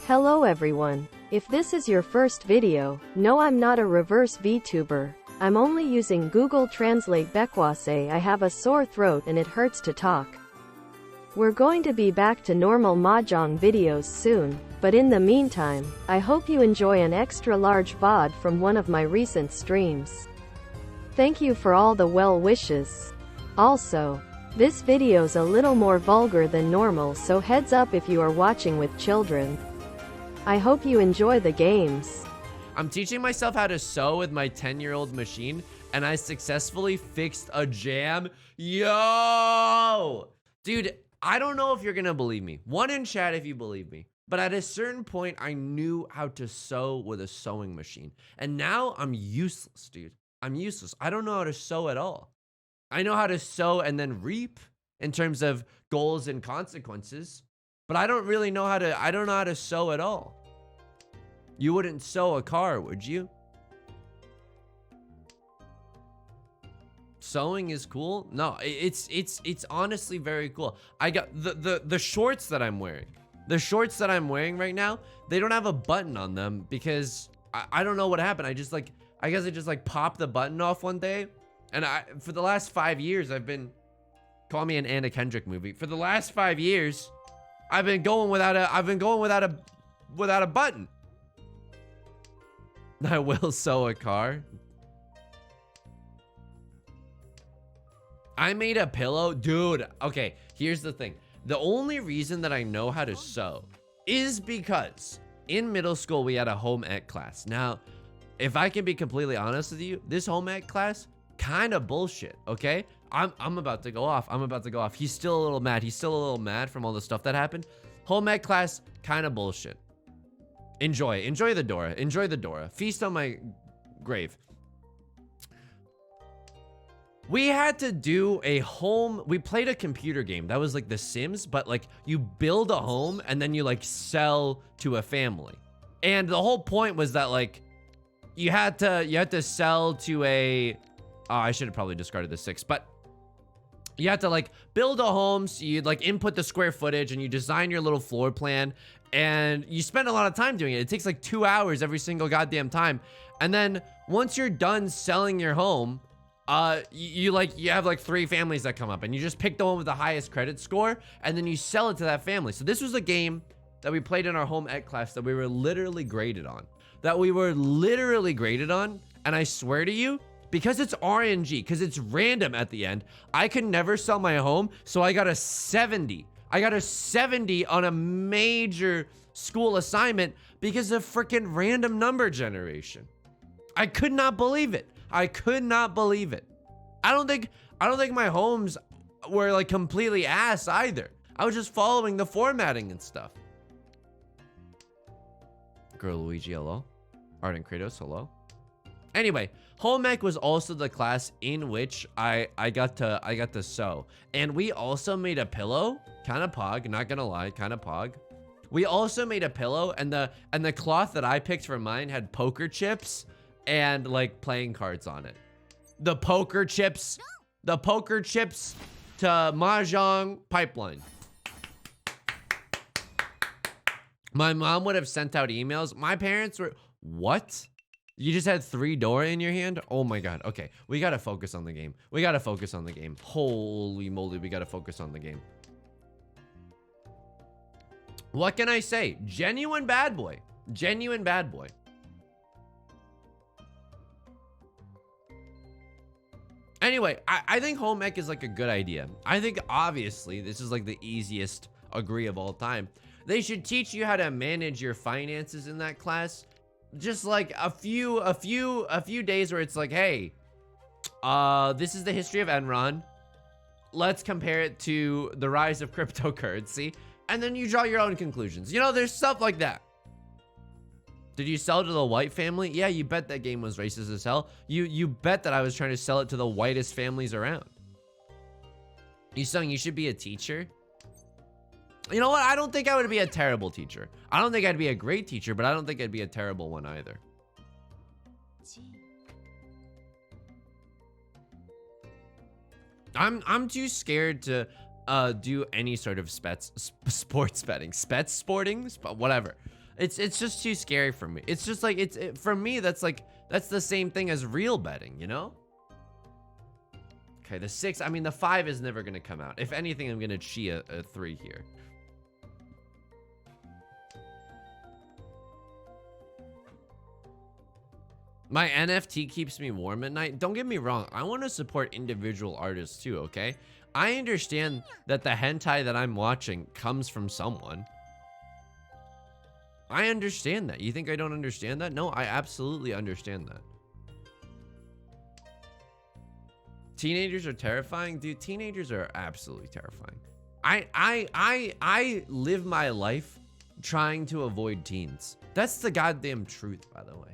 Hello everyone. If this is your first video, no, I'm not a reverse VTuber. I'm only using Google Translate Bekwase. I have a sore throat and it hurts to talk. We're going to be back to normal Mahjong videos soon, but in the meantime, I hope you enjoy an extra large VOD from one of my recent streams. Thank you for all the well wishes. Also, this video's a little more vulgar than normal, so heads up if you are watching with children. I hope you enjoy the games. I'm teaching myself how to sew with my 10-year-old machine, and I successfully fixed a jam. Yo! Dude, I don't know if you're gonna believe me. One in chat if you believe me. But at a certain point, I knew how to sew with a sewing machine. And now I'm useless, dude. I'm useless. I don't know how to sew at all. I know how to sow and then reap in terms of goals and consequences. But I don't really know how to, I don't know how to sew at all. You wouldn't sew a car, would you? Sewing is cool? No, it's honestly very cool. I got the shorts that I'm wearing. The shorts that I'm wearing right now, they don't have a button on them because I don't know what happened. I guess I just like popped the button off one day. And for the last 5 years, I've been, call me an Anna Kendrick movie. For the last 5 years, I've been going without a button. I will sew a car. I made a pillow, dude. Okay, here's the thing. The only reason that I know how to sew is because in middle school we had a home ec class. Now, if I can be completely honest with you, this home ec class kind of bullshit. Okay, I'm about to go off. He's still a little mad from all the stuff that happened. Home ec class kind of bullshit. Enjoy the Dora. Feast on my grave. We had to do we played a computer game that was like The Sims, but like you build a home and then you like sell to a family. And the whole point was that like you had to sell to a, I should have probably discarded the 6, but you had to like build a home. So you'd like input the square footage and you design your little floor plan and you spend a lot of time doing it. It takes like 2 hours every single goddamn time. And then once you're done selling your home, you have like 3 families that come up and you just pick the one with the highest credit score and then you sell it to that family. So this was a game that we played in our home ec class that we were literally graded on. And I swear to you, because it's RNG, because it's random at the end, I could never sell my home. So I got a 70. I got a 70 on a major school assignment because of freaking random number generation. I could not believe it. I don't think my homes were like completely ass either. I was just following the formatting and stuff. Girl Luigi, hello. Art and Kratos, hello. Anyway, home ec was also the class in which I got to sew. And we also made a pillow, kind of pog, not gonna lie, kind of pog. We also made a pillow and the cloth that I picked for mine had poker chips and like playing cards on it. The poker chips to Mahjong pipeline. My mom would have sent out emails. My parents were, what? You just had 3 Dora in your hand? Oh my God. Okay, we gotta focus on the game. Holy moly, we gotta focus on the game. What can I say? Genuine bad boy. Anyway, I think home ec is like a good idea. I think obviously this is like the easiest agree of all time. They should teach you how to manage your finances in that class. Just like a few days where it's like, hey, this is the history of Enron. Let's compare it to the rise of cryptocurrency. And then you draw your own conclusions. You know, there's stuff like that. Did you sell to the white family? Yeah, you bet that game was racist as hell. You bet that I was trying to sell it to the whitest families around. Yusong, you should be a teacher. You know what? I don't think I would be a terrible teacher. I don't think I'd be a great teacher, but I don't think I'd be a terrible one either. I'm too scared to do any sort of sports betting. Whatever. It's just too scary for me. It's just like for me that's the same thing as real betting, you know? Okay, the 6, I mean the 5 is never gonna come out. If anything, I'm gonna chi a 3 here. My NFT keeps me warm at night. Don't get me wrong, I want to support individual artists too, okay? I understand that the hentai that I'm watching comes from someone. I understand that. You think I don't understand that? No, I absolutely understand that. Teenagers are terrifying? Dude, teenagers are absolutely terrifying. I live my life trying to avoid teens. That's the goddamn truth, by the way.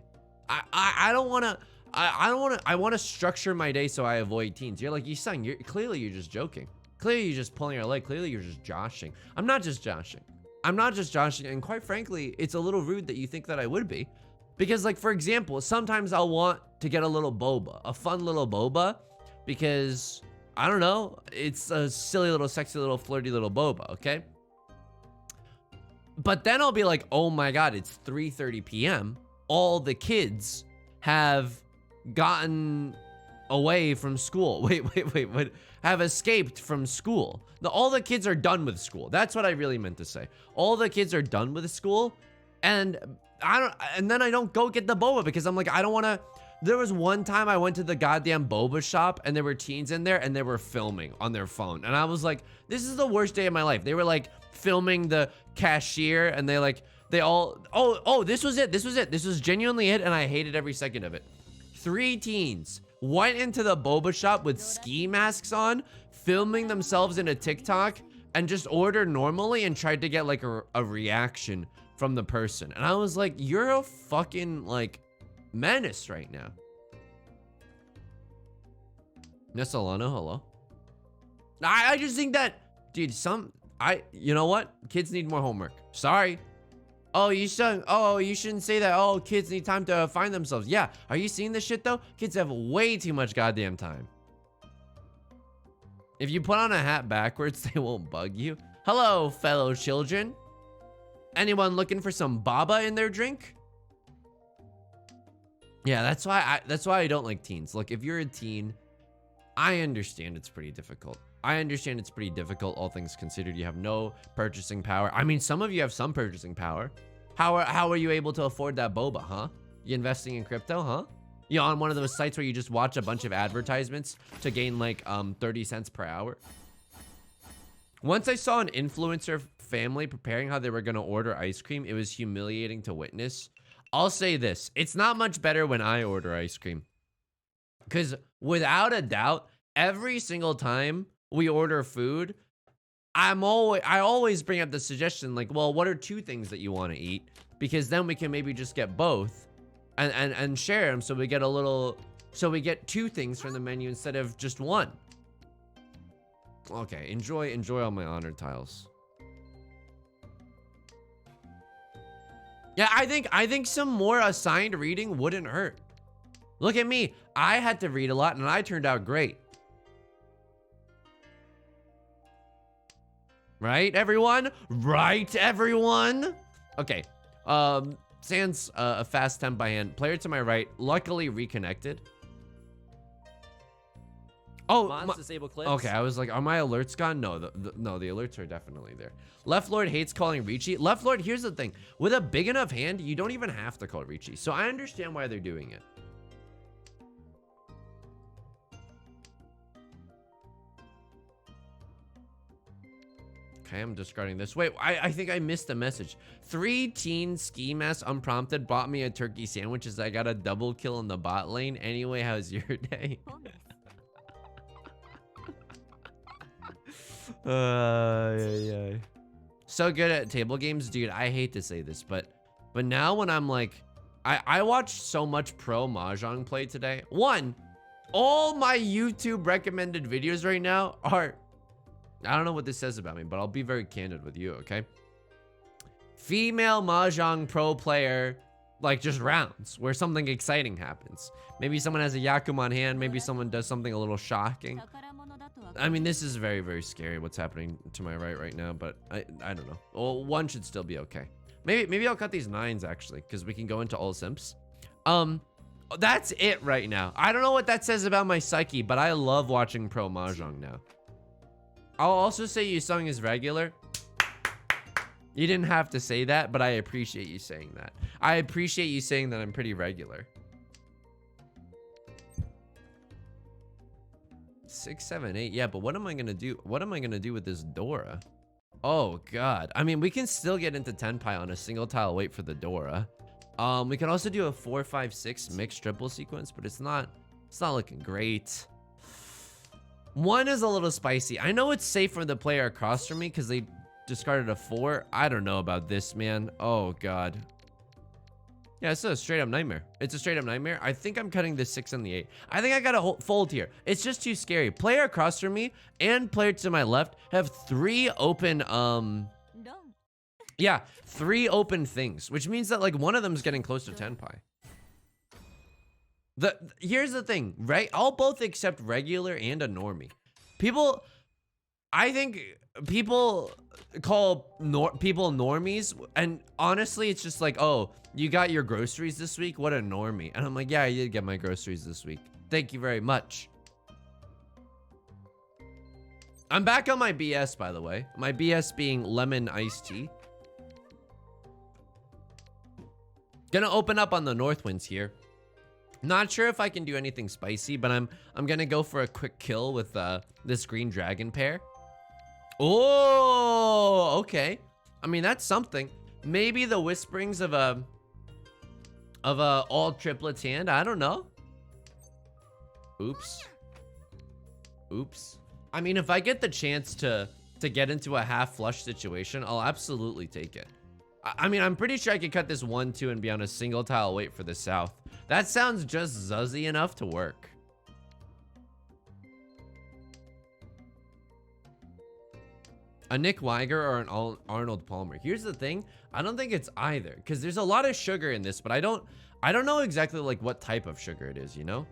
I don't want to I want to structure my day so I avoid teens. You're like, Yusong, you're just joking. Clearly you're just pulling your leg. Clearly you're just joshing. I'm not just joshing. I'm not just joshing, and quite frankly, it's a little rude that you think that I would be. Because like, for example, sometimes I'll want to get a little boba, a fun little boba, because I don't know, it's a silly little, sexy little, flirty little boba, okay? But then I'll be like, oh my God, it's 3:30 p.m. All the kids have gotten away from school. Wait, have escaped from school. All the kids are done with school. That's what I really meant to say. All the kids are done with school, and then I don't go get the boba because I'm like, I don't want to. There was one time I went to the goddamn boba shop and there were teens in there and they were filming on their phone, and I was like, this is the worst day of my life. They were like filming the cashier, and they all this was it. This was genuinely it, and I hated every second of it. 3 teens went into the boba shop with ski masks on, filming themselves in a TikTok, and just ordered normally and tried to get like a reaction from the person. And I was like, you're a fucking like menace right now. Nesolano, hello. I just think that, dude, you know what? Kids need more homework. Sorry. Oh, you shouldn't say that. Oh, kids need time to find themselves. Yeah, are you seeing this shit though? Kids have way too much goddamn time. If you put on a hat backwards, they won't bug you. Hello, fellow children. Anyone looking for some baba in their drink? Yeah, that's why I don't like teens. Look, if you're a teen, I understand it's pretty difficult. All things considered. You have no purchasing power. I mean, some of you have some purchasing power. How are you able to afford that boba, huh? You investing in crypto, huh? You on one of those sites where you just watch a bunch of advertisements to gain like 30 cents per hour? Once I saw an influencer family preparing how they were gonna order ice cream, it was humiliating to witness. I'll say this, it's not much better when I order ice cream. Because without a doubt, every single time we order food, I always bring up the suggestion like, well, what are 2 things that you want to eat? Because then we can maybe just get both and share them, so we get 2 things from the menu instead of just 1. Okay, enjoy all my honored tiles. Yeah, I think some more assigned reading wouldn't hurt. Look at me. I had to read a lot and I turned out great. Right, everyone? Right, everyone? Okay. Sans a fast temp by hand. Player to my right, luckily reconnected. Oh, disable clips. Okay, I was like, are my alerts gone? No, no, the alerts are definitely there. Left Lord hates calling Riichi. Left Lord, here's the thing. With a big enough hand, you don't even have to call Riichi. So I understand why they're doing it. Okay, I'm discarding this. Wait, I think I missed a message. 3 teen ski masks unprompted bought me a turkey sandwich as I got a double kill in the bot lane. Anyway, how's your day? Yeah. So good at table games, dude. I hate to say this, but now when I'm like, I watched so much pro Mahjong play today. One, all my YouTube recommended videos right now are, I don't know what this says about me, but I'll be very candid with you, okay? Female Mahjong pro player, like just rounds where something exciting happens. Maybe someone has a Yakuman hand, maybe someone does something a little shocking. I mean, this is very, very scary what's happening to my right now, but I don't know. Well, one should still be okay. Maybe I'll cut these 9s actually, because we can go into all simps. That's it right now. I don't know what that says about my psyche, but I love watching pro Mahjong now. I'll also say Yusong is regular. You didn't have to say that, but I appreciate you saying that. I appreciate you saying that I'm pretty regular. 6, 7, 8. Yeah, but what am I gonna do? What am I gonna do with this Dora? Oh God. I mean, we can still get into Tenpai on a single tile wait for the Dora. We can also do a 4, 5, 6 mixed triple sequence, but it's not looking great. 1 is a little spicy. I know it's safe for the player across from me because they discarded a 4. I don't know about this, man. Oh God. Yeah, it's a straight up nightmare. It's a straight up nightmare. I think I'm cutting the 6 and the 8. I think I gotta fold here. It's just too scary. Player across from me and player to my left have 3 open, yeah, 3 open things, which means that like one of them is getting close to Tenpai. Here's the thing, right? I'll both accept regular and a normie. I think people call people normies, and honestly, it's just like, oh, you got your groceries this week? What a normie. And I'm like, yeah, I did get my groceries this week. Thank you very much. I'm back on my BS, by the way. My BS being lemon iced tea. Gonna open up on the north winds here. Not sure if I can do anything spicy, but I'm gonna go for a quick kill with this green dragon pair. Oh, okay. I mean, that's something. Maybe the whisperings of a all triplets hand. I don't know. Oops. Oops. I mean, if I get the chance to get into a half flush situation, I'll absolutely take it. I mean, I'm pretty sure I could cut this 1, 2 and be on a single tile wait for the south. That sounds just zuzzy enough to work. A Nick Weiger or an Arnold Palmer. Here's the thing. I don't think it's either, because there's a lot of sugar in this, but I don't know exactly like what type of sugar it is, you know?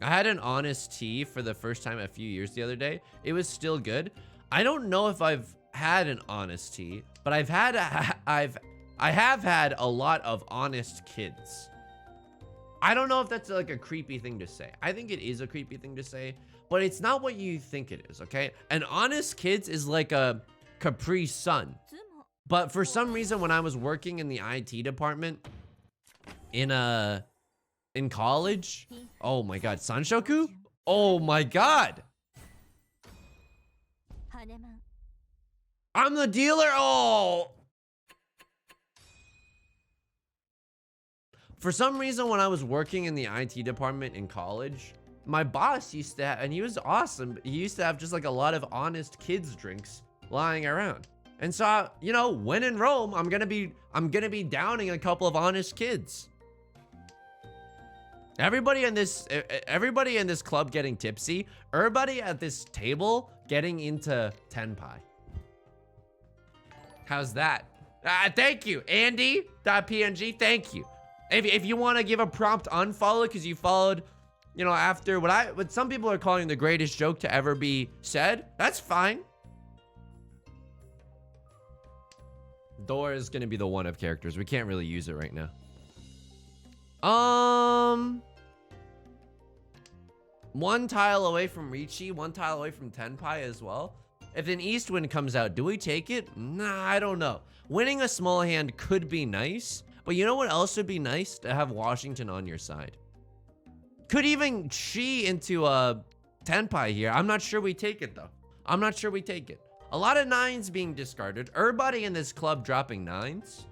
I had an Honest Tea for the first time a few years the other day. It was still good. I don't know if I've had an Honest Tea, but I have had a lot of honest kids. I don't know if that's like a creepy thing to say. I think it is a creepy thing to say, but it's not what you think it is, okay? An honest kids is like a Capri Sun. But for some reason, when I was working in the IT department in college, oh my God, Sanshoku? Oh my God. I'm the dealer. Oh. For some reason, when I was working in the IT department in college, my boss used to have, and he was awesome, but he used to have just like a lot of honest kids drinks lying around. And so, you know, when in Rome, I'm gonna be downing a couple of honest kids. Everybody in this club getting tipsy. Everybody at this table getting into Tenpai. How's that? Thank you, Andy.png. Thank you. If you want to give a prompt unfollow because you followed, you know, after what some people are calling the greatest joke to ever be said, that's fine. Dora is gonna be the one of characters. We can't really use it right now. One tile away from Riichi, 1 tile away from Tenpai as well. If an east wind comes out, do we take it? Nah, I don't know. Winning a small hand could be nice, but you know what else would be nice? To have Washington on your side. Could even chi into a Tenpai here. I'm not sure we take it though. I'm not sure we take it. A lot of 9s being discarded. Everybody in this club dropping 9s.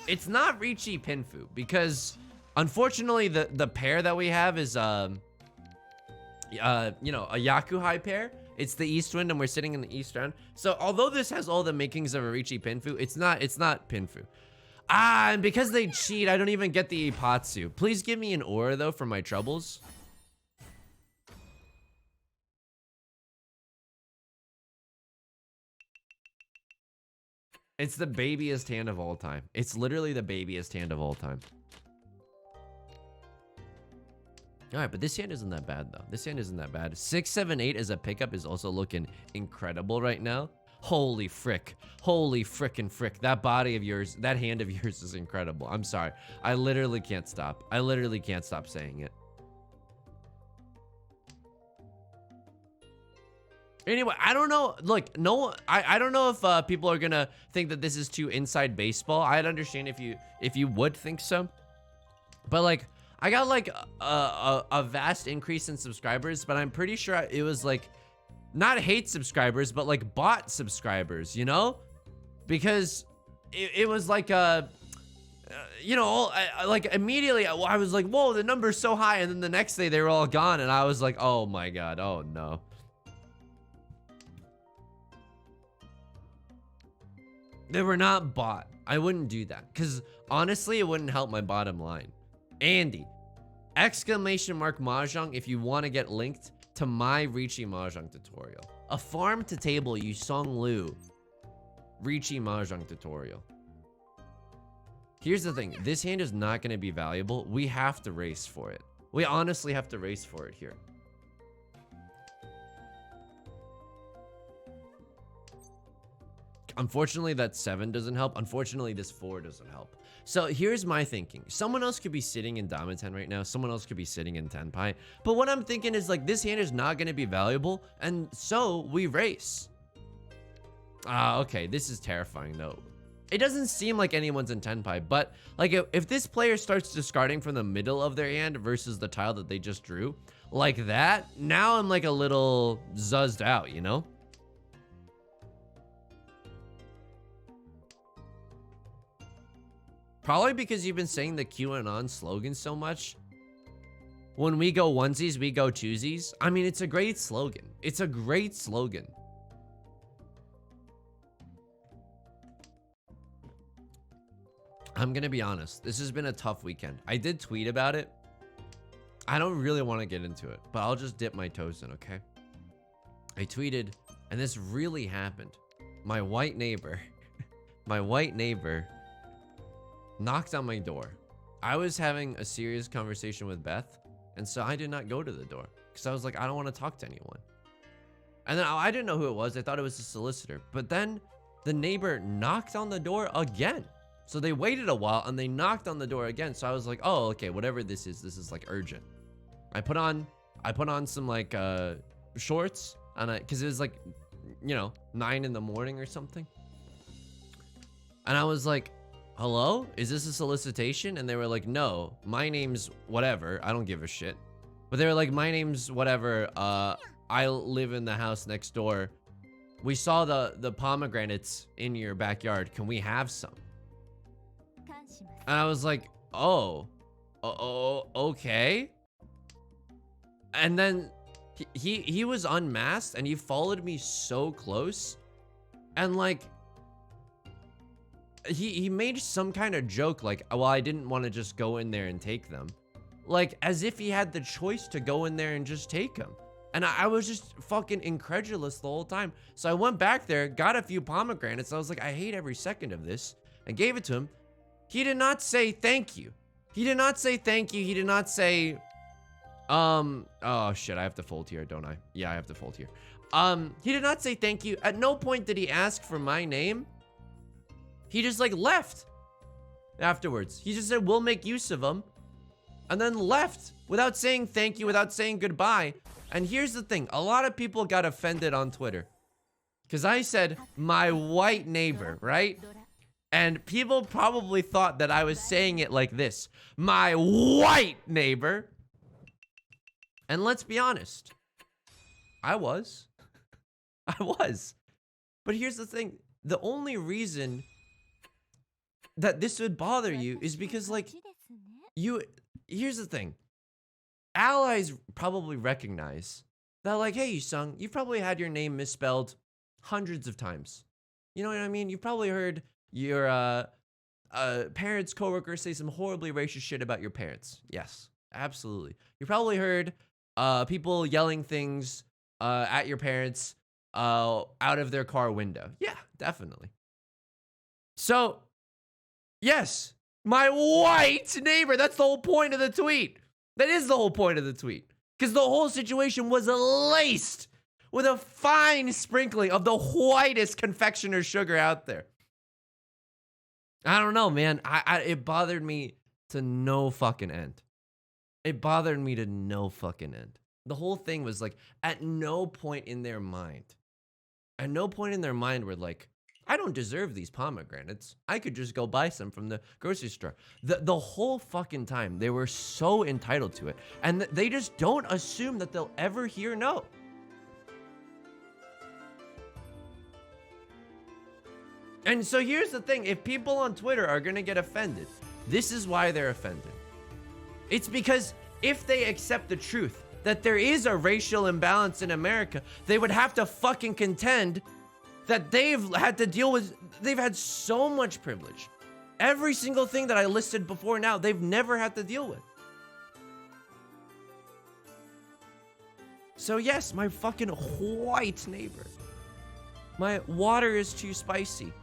It's not Riichi Pinfu because unfortunately the pair that we have is you know, a Yakuhai pair. It's the east wind and we're sitting in the east round. So although this has all the makings of a Riichi Pinfu, it's not Pinfu. And because they cheat, I don't even get the Ipatsu. Please give me an aura though for my troubles. It's the babiest hand of all time. It's literally the babiest hand of all time. All right, but this hand isn't that bad though. This hand isn't that bad. 6, 7, 8 as a pickup is also looking incredible right now. Holy frick. Holy frickin' frick. That body of yours, that hand of yours is incredible. I'm sorry. I literally can't stop. I literally can't stop saying it. Anyway, I don't know. Look, I don't know if people are gonna think that this is too inside baseball. I'd understand if you would think so. But like, I got like a vast increase in subscribers, but I'm pretty sure it was like not hate subscribers, but like bot subscribers, you know? Because it was like you know, like immediately I was like, whoa, the number's so high, and then the next day they were all gone, and I was like, oh my god, oh no. They were not bought. I wouldn't do that because honestly, it wouldn't help my bottom line. Andy, exclamation mark Mahjong if you want to get linked to my Riichi Mahjong tutorial. A farm to table Yusong Liu Riichi Mahjong tutorial. Here's the thing. This hand is not going to be valuable. We have to race for it. We honestly have to race for it here. Unfortunately, that 7 doesn't help. Unfortunately, this 4 doesn't help. So here's my thinking. Someone else could be sitting in Damiten right now. Someone else could be sitting in Tenpai. But what I'm thinking is like, this hand is not going to be valuable. And so we race. Okay. This is terrifying though. It doesn't seem like anyone's in Tenpai. But like if this player starts discarding from the middle of their hand versus the tile that they just drew like that, now I'm like a little zuzzed out, you know? Probably because you've been saying the QAnon slogan so much. When we go onesies, we go twosies. I mean, it's a great slogan. It's a great slogan. I'm gonna be honest. This has been a tough weekend. I did tweet about it. I don't really want to get into it, but I'll just dip my toes in, okay? I tweeted, and this really happened. My white neighbor knocked on my door. I was having a serious conversation with Beth, and so I did not go to the door because I was like, I don't want to talk to anyone. And then I didn't know who it was. I thought it was a solicitor. But then the neighbor knocked on the door again. So they waited a while and they knocked on the door again. So I was like, oh, okay, whatever this is like urgent. I put on some like shorts, and because it was like, you know, 9 in the morning or something. And I was like, hello, is this a solicitation? And they were like, no, my name's whatever, I don't give a shit. But they were like, my name's whatever, I live in the house next door. We saw the pomegranates in your backyard, can we have some? And I was like, oh, okay. And then he was unmasked and he followed me so close, and like he made some kind of joke like, well, I didn't want to just go in there and take them, like as if he had the choice to go in there and just take them. And I was just fucking incredulous the whole time. So I went back there, got a few pomegranates. I was like, I hate every second of this, and gave it to him. He did not say thank you. He did not say thank you. He did not say, oh shit, I have to fold here, don't I? Yeah, I have to fold here. He did not say thank you. At no point did he ask for my name. He just like left afterwards. He just said, we'll make use of them, and then left without saying thank you, without saying goodbye. And here's the thing. A lot of people got offended on Twitter because I said my white neighbor, right? And people probably thought that I was saying it like this, my white neighbor. And let's be honest, I was. But here's the thing. The only reason that this would bother you is because like here's the thing. Allies probably recognize that like, hey, Yusong, you've probably had your name misspelled hundreds of times. You know what I mean? You've probably heard your parents' coworkers say some horribly racist shit about your parents. Yes, absolutely. You probably heard people yelling things at your parents out of their car window. Yeah, definitely. So, yes, my white neighbor. That's the whole point of the tweet. That is the whole point of the tweet. Because the whole situation was laced with a fine sprinkling of the whitest confectioner's sugar out there. I don't know, man. It bothered me to no fucking end. It bothered me to no fucking end. The whole thing was like, at no point in their mind were like, I don't deserve these pomegranates. I could just go buy some from the grocery store. The whole fucking time, they were so entitled to it. And they just don't assume that they'll ever hear no. And so here's the thing. If people on Twitter are gonna get offended, this is why they're offended. It's because if they accept the truth that there is a racial imbalance in America, they would have to fucking contend that they've had to deal with, they've had so much privilege. Every single thing that I listed before now, they've never had to deal with. So yes, my fucking white neighbor. My water is too spicy.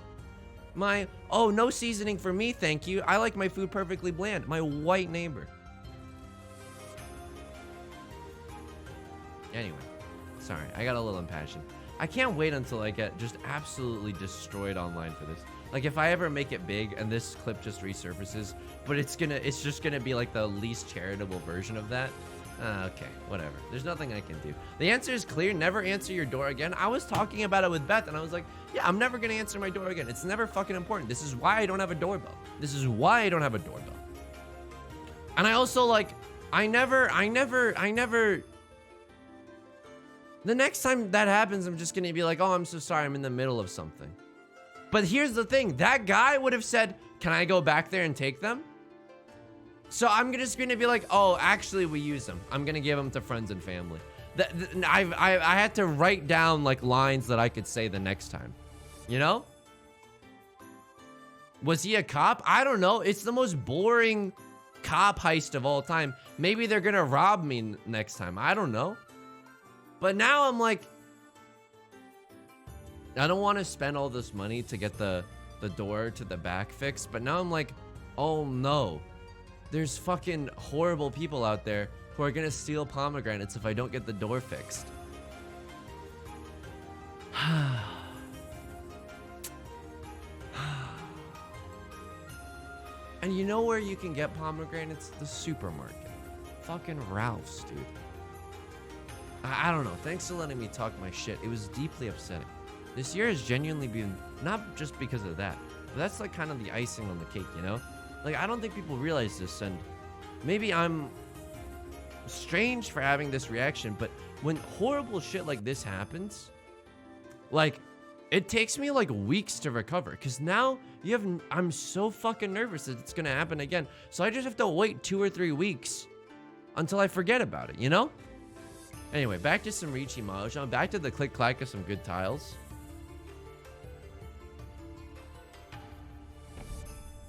My, oh, no seasoning for me, thank you. I like my food perfectly bland. My white neighbor. Anyway, sorry, I got a little impassioned. I can't wait until I get just absolutely destroyed online for this. Like, if I ever make it big and this clip just resurfaces, but it's just gonna be like the least charitable version of that. Okay, whatever. There's nothing I can do. The answer is clear. Never answer your door again. I was talking about it with Beth, and I was like, yeah, I'm never gonna answer my door again. It's never fucking important. This is why I don't have a doorbell. This is why I don't have a doorbell. And I also, like, I never. The next time that happens, I'm just gonna be like, oh, I'm so sorry, I'm in the middle of something. But here's the thing, that guy would have said, can I go back there and take them? So I'm just gonna be like, oh, actually we use them. I'm gonna give them to friends and family. I had to write down like lines that I could say the next time, you know? Was he a cop? I don't know. It's the most boring cop heist of all time. Maybe they're gonna rob me next time. I don't know. But now I'm like, I don't want to spend all this money to get the door to the back fixed. But now I'm like, oh no, there's fucking horrible people out there who are gonna steal pomegranates if I don't get the door fixed. And you know where you can get pomegranates? The supermarket. Fucking Ralph's, dude. I don't know. Thanks for letting me talk my shit. It was deeply upsetting. This year has genuinely been, not just because of that, but that's like kind of the icing on the cake, you know? Like, I don't think people realize this, and maybe I'm strange for having this reaction, but when horrible shit like this happens, like, it takes me like weeks to recover, because now I'm so fucking nervous that it's gonna happen again. So I just have to wait 2 or 3 weeks until I forget about it, you know? Anyway, back to some Riichi Mahjong. Back to the click-clack of some good tiles.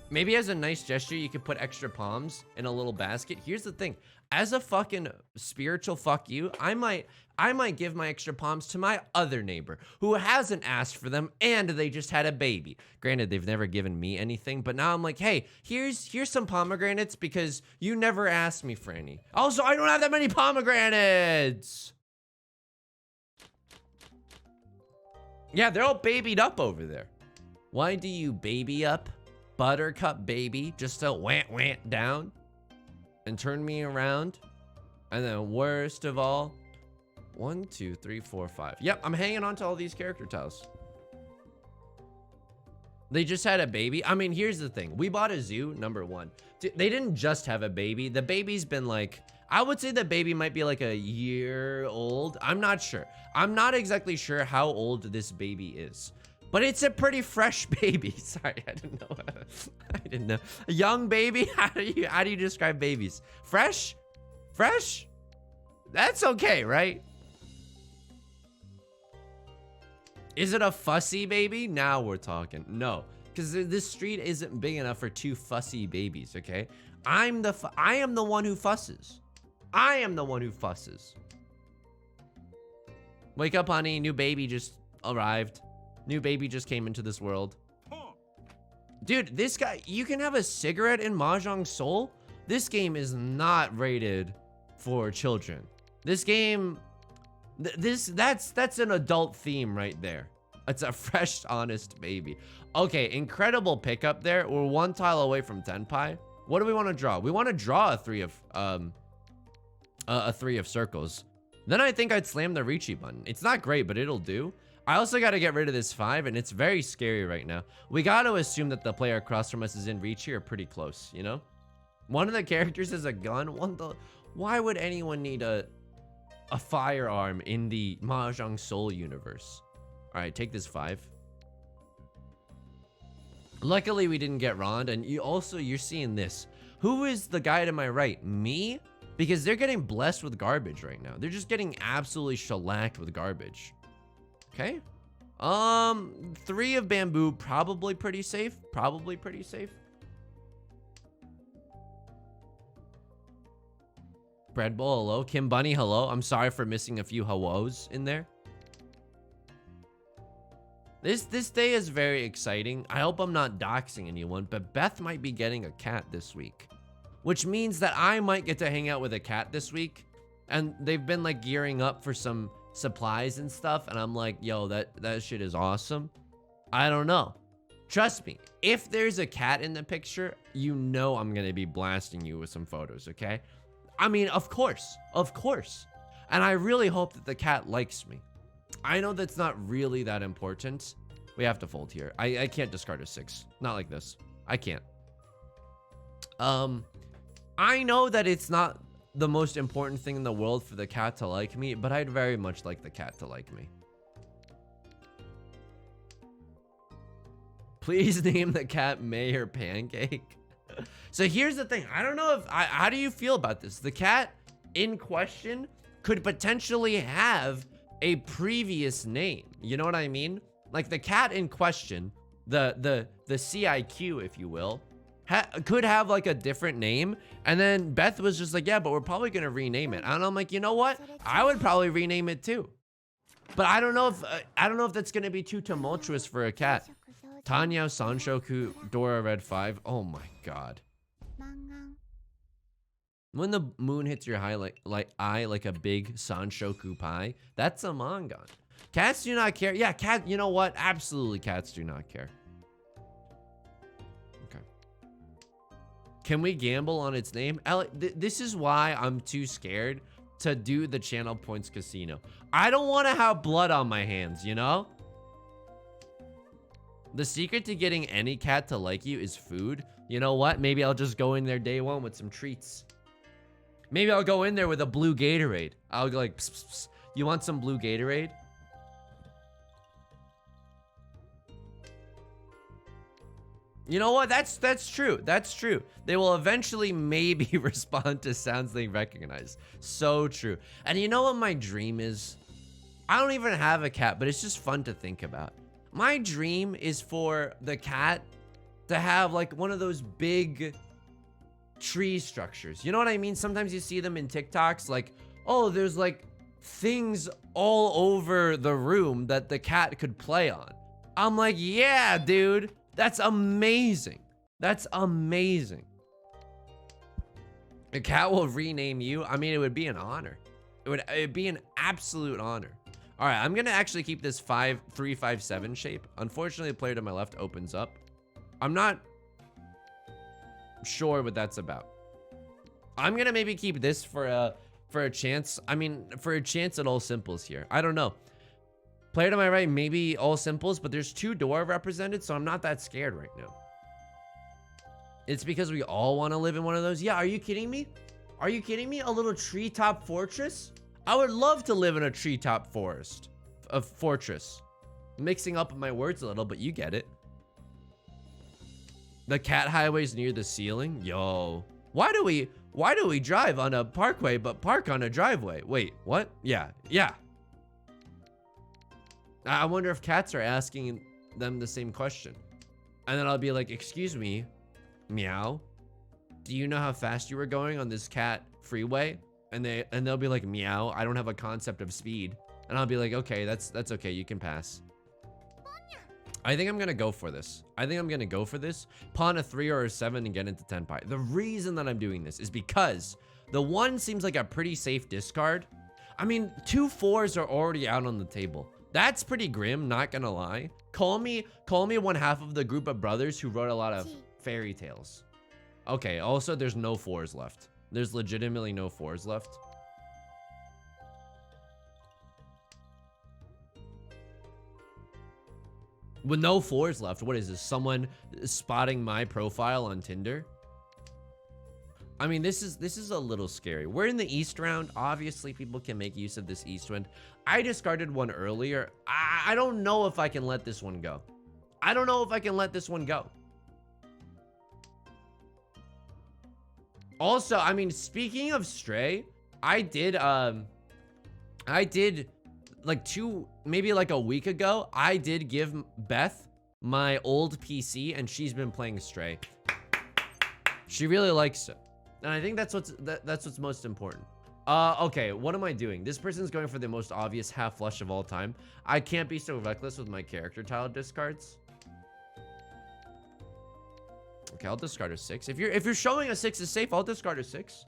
Maybe as a nice gesture, you could put extra palms in a little basket. Here's the thing. As a fucking spiritual fuck you, I might give my extra palms to my other neighbor who hasn't asked for them and they just had a baby. Granted, they've never given me anything, but now I'm like, hey, here's some pomegranates because you never asked me for any. Also, I don't have that many pomegranates. Yeah, they're all babied up over there. Why do you baby up? Buttercup baby, just to whant down and turn me around. And then worst of all, 1, 2, 3, 4, 5. Yep, I'm hanging on to all these character tiles. They just had a baby. I mean, here's the thing. We bought a zoo, number one. They didn't just have a baby. The baby's been like, I would say the baby might be like a year old. I'm not sure. I'm not exactly sure how old this baby is. But it's a pretty fresh baby. Sorry, I didn't know. I didn't know. A young baby? How do you describe babies? Fresh? Fresh? That's okay, right? Is it a fussy baby? Now we're talking. No, because this street isn't big enough for 2 fussy babies, okay? I am the one who fusses. I am the one who fusses. Wake up, honey. New baby just arrived. New baby just came into this world. Dude, this guy, you can have a cigarette in Mahjong Soul? This game is not rated for children. This game That's an adult theme right there. It's a fresh, honest baby. Okay, incredible pickup there. We're one tile away from Tenpai. What do we want to draw? We want to draw a three of circles. Then I think I'd slam the Riichi button. It's not great, but it'll do. I also got to get rid of this 5, and it's very scary right now. We got to assume that the player across from us is in Riichi or pretty close, you know? One of the characters has a gun. Why would anyone need a firearm in the Mahjong Soul universe? All right, take this 5. Luckily, we didn't get Rond, and you're seeing this. Who is the guy to my right? Me? Because they're getting blessed with garbage right now. They're just getting absolutely shellacked with garbage. Okay. 3 of bamboo, probably pretty safe. Probably pretty safe. Bread bowl, hello. Kim Bunny, hello. I'm sorry for missing a few hellos in there. This day is very exciting. I hope I'm not doxing anyone, but Beth might be getting a cat this week, which means that I might get to hang out with a cat this week. And they've been like gearing up for some supplies and stuff, and I'm like, yo, that shit is awesome. I don't know. Trust me, if there's a cat in the picture, you know I'm gonna be blasting you with some photos, okay? I mean, of course. And I really hope that the cat likes me. I know that's not really that important. We have to fold here. I can't discard a 6. Not like this. I can't. I know that it's not the most important thing in the world for the cat to like me, but I'd very much like the cat to like me. Please name the cat May or Pancake. So here's the thing. I don't know how do you feel about this? The cat in question could potentially have a previous name. You know what I mean? Like the cat in question, the CIQ, if you will, could have like a different name, and then Beth was just like, yeah, but we're probably gonna rename it. And I'm like, you know what, I would probably rename it too, but I don't know if that's gonna be too tumultuous for a cat. Tanya Sanshoku Dora Red 5. Oh my god. When the moon hits your eye like a big Sanshoku pie, that's a mangan. Cats do not care. Yeah, you know what, absolutely, cats do not care. Can we gamble on its name? This is why I'm too scared to do the channel points casino. I don't want to have blood on my hands, you know? The secret to getting any cat to like you is food. You know what? Maybe I'll just go in there day 1 with some treats. Maybe I'll go in there with a blue Gatorade. I'll go like, pss, pss, pss. You want some blue Gatorade? You know what? That's true. That's true. They will eventually maybe respond to sounds they recognize. So true. And you know what my dream is? I don't even have a cat, but it's just fun to think about. My dream is for the cat to have like one of those big tree structures. You know what I mean? Sometimes you see them in TikToks, like, oh, there's like things all over the room that the cat could play on. I'm like, yeah, dude. That's amazing. That's amazing. A cat will rename you. I mean, it would be an honor. It'd be an absolute honor. All right, I'm gonna actually keep this 5-3-5-7 shape. Unfortunately, the player to my left opens up. I'm not sure what that's about. I'm gonna maybe keep this for a chance. I mean, for a chance at all simples here. I don't know. Player to my right, maybe all simples, but there's 2 door represented, so I'm not that scared right now. It's because we all want to live in one of those. Yeah, are you kidding me? Are you kidding me? A little treetop fortress? I would love to live in a treetop fortress. Mixing up my words a little, but you get it. The cat highway's near the ceiling. Yo, why do we drive on a parkway but park on a driveway? Wait, what? Yeah. I wonder if cats are asking them the same question. And then I'll be like, excuse me, meow, do you know how fast you were going on this cat freeway? And they'll be like, meow, I don't have a concept of speed. And I'll be like, okay, that's okay, you can pass. I think I'm gonna go for this. Pawn a 3 or a 7 and get into Tenpai. The reason that I'm doing this is because the 1 seems like a pretty safe discard. I mean, 2 4s are already out on the table. That's pretty grim, not gonna lie. Call me one half of the group of brothers who wrote a lot of fairy tales. Okay, also there's no 4s left. There's legitimately no 4s left. With no 4s left, what is this? Someone spotting my profile on Tinder? I mean, this is a little scary. We're in the East round. Obviously, people can make use of this East wind. I discarded one earlier. I don't know if I can let this one go. I don't know if I can let this one go. Also, I mean, speaking of Stray, I did like maybe like a week ago, I did give Beth my old PC and she's been playing Stray. She really likes it. And I think that's what's most important. Okay, what am I doing? This person's going for the most obvious half flush of all time. I can't be so reckless with my character tile discards. Okay, I'll discard a 6. If you're showing a 6 is safe, I'll discard a 6.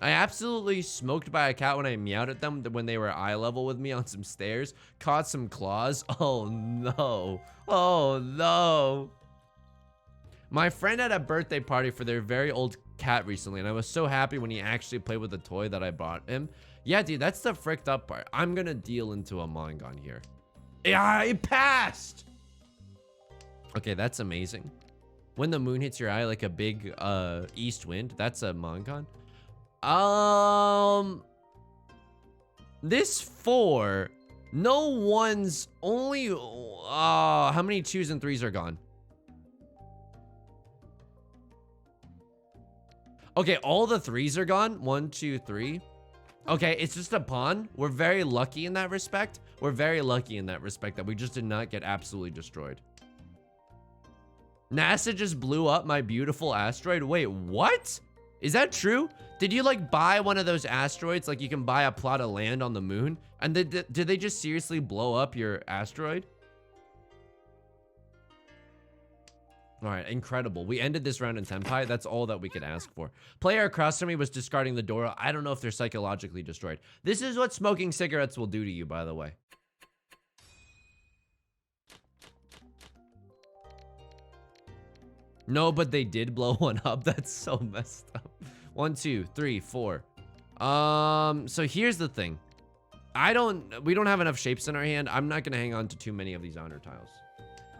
I absolutely smoked by a cat when I meowed at them when they were eye level with me on some stairs. Caught some claws. Oh no. Oh no. My friend had a birthday party for their very old cat recently, and I was so happy when he actually played with the toy that I bought him. Yeah, dude, that's the fricked up part. I'm gonna deal into a Mongon here. Yeah, it passed! Okay, that's amazing. When the moon hits your eye like a big east wind, that's a Mongon. This 4, no one's only, how many 2s and 3s are gone? Okay, all the 3s are gone. 1, 2, 3. Okay, it's just a pawn. We're very lucky in that respect. We're very lucky in that respect that we just did not get absolutely destroyed. NASA just blew up my beautiful asteroid. Wait, what? Is that true? Did you like buy one of those asteroids? Like you can buy a plot of land on the moon? And did they just seriously blow up your asteroid? All right, incredible. We ended this round in Senpai. That's all that we could ask for. Player across from me was discarding the Dora. I don't know if they're psychologically destroyed. This is what smoking cigarettes will do to you, by the way. No, but they did blow one up. That's so messed up. 1, 2, 3, 4. So here's the thing. We don't have enough shapes in our hand. I'm not gonna hang on to too many of these honor tiles.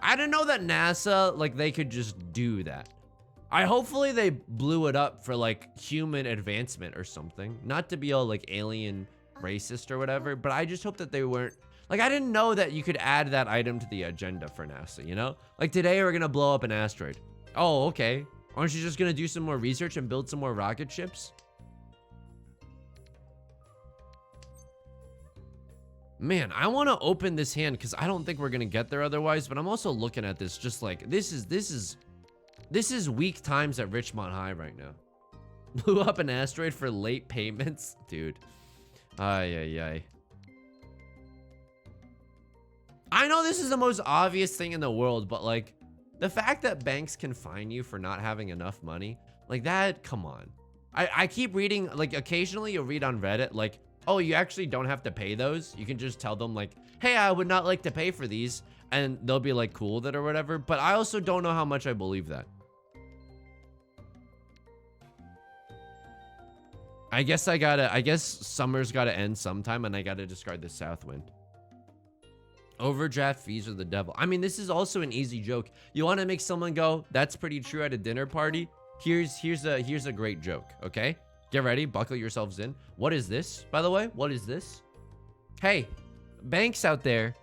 I didn't know that NASA, like, they could just do that. Hopefully they blew it up for, like, human advancement or something. Not to be all, like, alien racist or whatever, but I just hope that they weren't... Like, I didn't know that you could add that item to the agenda for NASA, you know? Like, today we're gonna blow up an asteroid. Oh, okay. Aren't you just gonna do some more research and build some more rocket ships? Man, I want to open this hand because I don't think we're gonna get there otherwise. But I'm also looking at this just like this is weak times at Richmond High right now. Blew up an asteroid for late payments, dude. Ay ay ay. I know this is the most obvious thing in the world, but like the fact that banks can fine you for not having enough money, like that, come on. I keep reading, like occasionally you'll read on Reddit like, oh, you actually don't have to pay those. You can just tell them like, hey, I would not like to pay for these. And they'll be like cool with it or whatever. But I also don't know how much I believe that. I guess summer's gotta end sometime and I gotta discard the south wind. Overdraft fees are the devil. I mean, this is also an easy joke. You want to make someone go, that's pretty true at a dinner party? Here's a great joke, okay? Get ready, buckle yourselves in. What is this, by the way? What is this? Hey, banks out there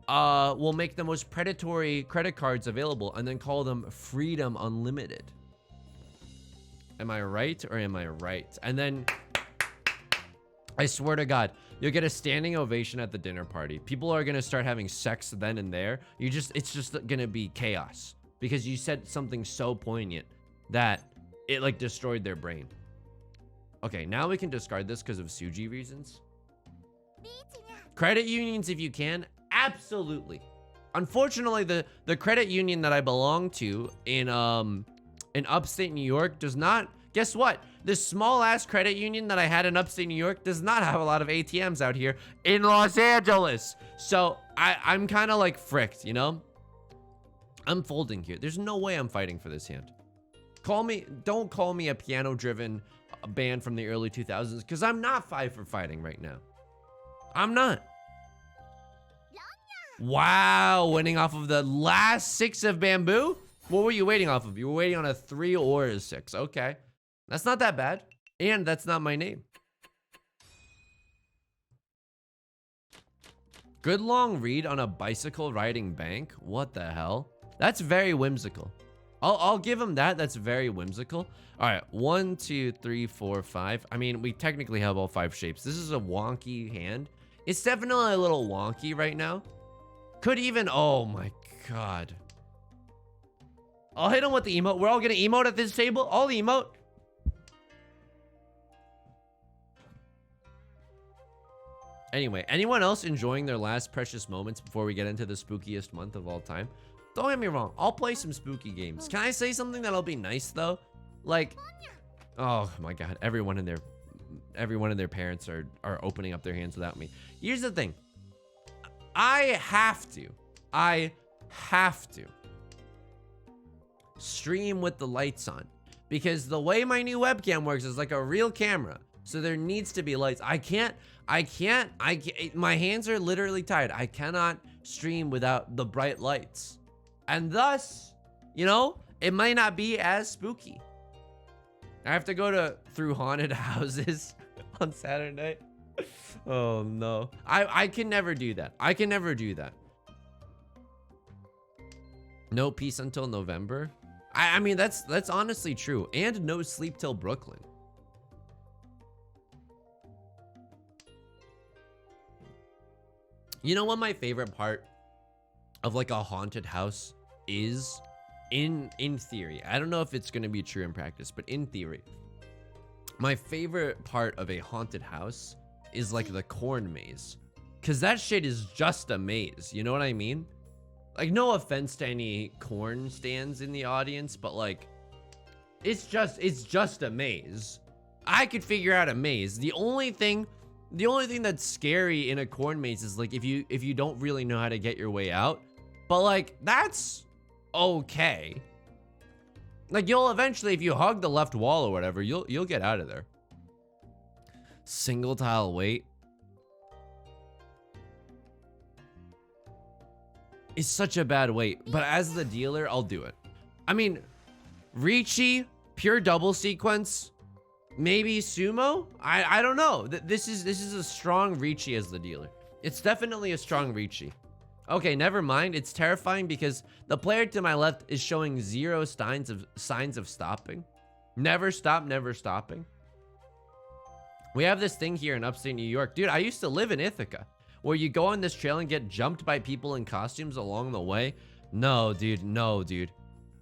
will make the most predatory credit cards available and then call them Freedom Unlimited. Am I right or am I right? And then, I swear to God, you'll get a standing ovation at the dinner party. People are gonna start having sex then and there. It's just gonna be chaos because you said something so poignant that it like destroyed their brain. Okay, now we can discard this because of Suji reasons. Credit unions, if you can, absolutely. Unfortunately, the credit union that I belong to in upstate New York does not Guess what? This small-ass credit union that I had in upstate New York does not have a lot of ATMs out here in Los Angeles. So I'm kind of like fricked, you know? I'm folding here. There's no way I'm fighting for this hand. Don't call me a piano-driven band from the early 2000s, because I'm not 5 for fighting right now. I'm not. Wow, winning off of the last 6 of bamboo? What were you waiting off of? You were waiting on a 3 or a 6. Okay. That's not that bad. And that's not my name. Good long read on a bicycle riding bank? What the hell? That's very whimsical. I'll give him that. That's very whimsical. All right. 1, 2, 3, 4, 5. I mean, we technically have all 5 shapes. This is a wonky hand. It's definitely a little wonky right now. Could even, oh my God. I'll hit him with the emote. We're all gonna emote at this table. I'll emote. Anyway, anyone else enjoying their last precious moments before we get into the spookiest month of all time? Don't get me wrong. I'll play some spooky games. Can I say something that'll be nice though? Like, oh my God, everyone and their parents are opening up their hands without me. Here's the thing. I have to stream with the lights on, because the way my new webcam works is like a real camera. So there needs to be lights. I can't, my hands are literally tied. I cannot stream without the bright lights. And thus, you know, it might not be as spooky. I have to go through haunted houses on Saturday night. Oh no. I can never do that. I can never do that. No peace until November. I mean, that's honestly true. And no sleep till Brooklyn. You know what my favorite part of like a haunted house is? In theory. I don't know if it's going to be true in practice, but in theory, my favorite part of a haunted house is like the corn maze. Cause that shit is just a maze. You know what I mean? Like, no offense to any corn stands in the audience, but like, it's just a maze. I could figure out a maze. The only thing that's scary in a corn maze is like if you don't really know how to get your way out. But like, that's okay. Like, you'll eventually, if you hug the left wall or whatever, you'll get out of there. Single tile wait. It's such a bad wait, but as the dealer, I'll do it. I mean, Riichi, pure double sequence, maybe sumo. I don't know. This is a strong Riichi as the dealer. It's definitely a strong Riichi. Okay, never mind. It's terrifying because the player to my left is showing 0 signs of stopping. Never stop, never stopping. We have this thing here in upstate New York. Dude, I used to live in Ithaca, where you go on this trail and get jumped by people in costumes along the way. No, dude. No, dude.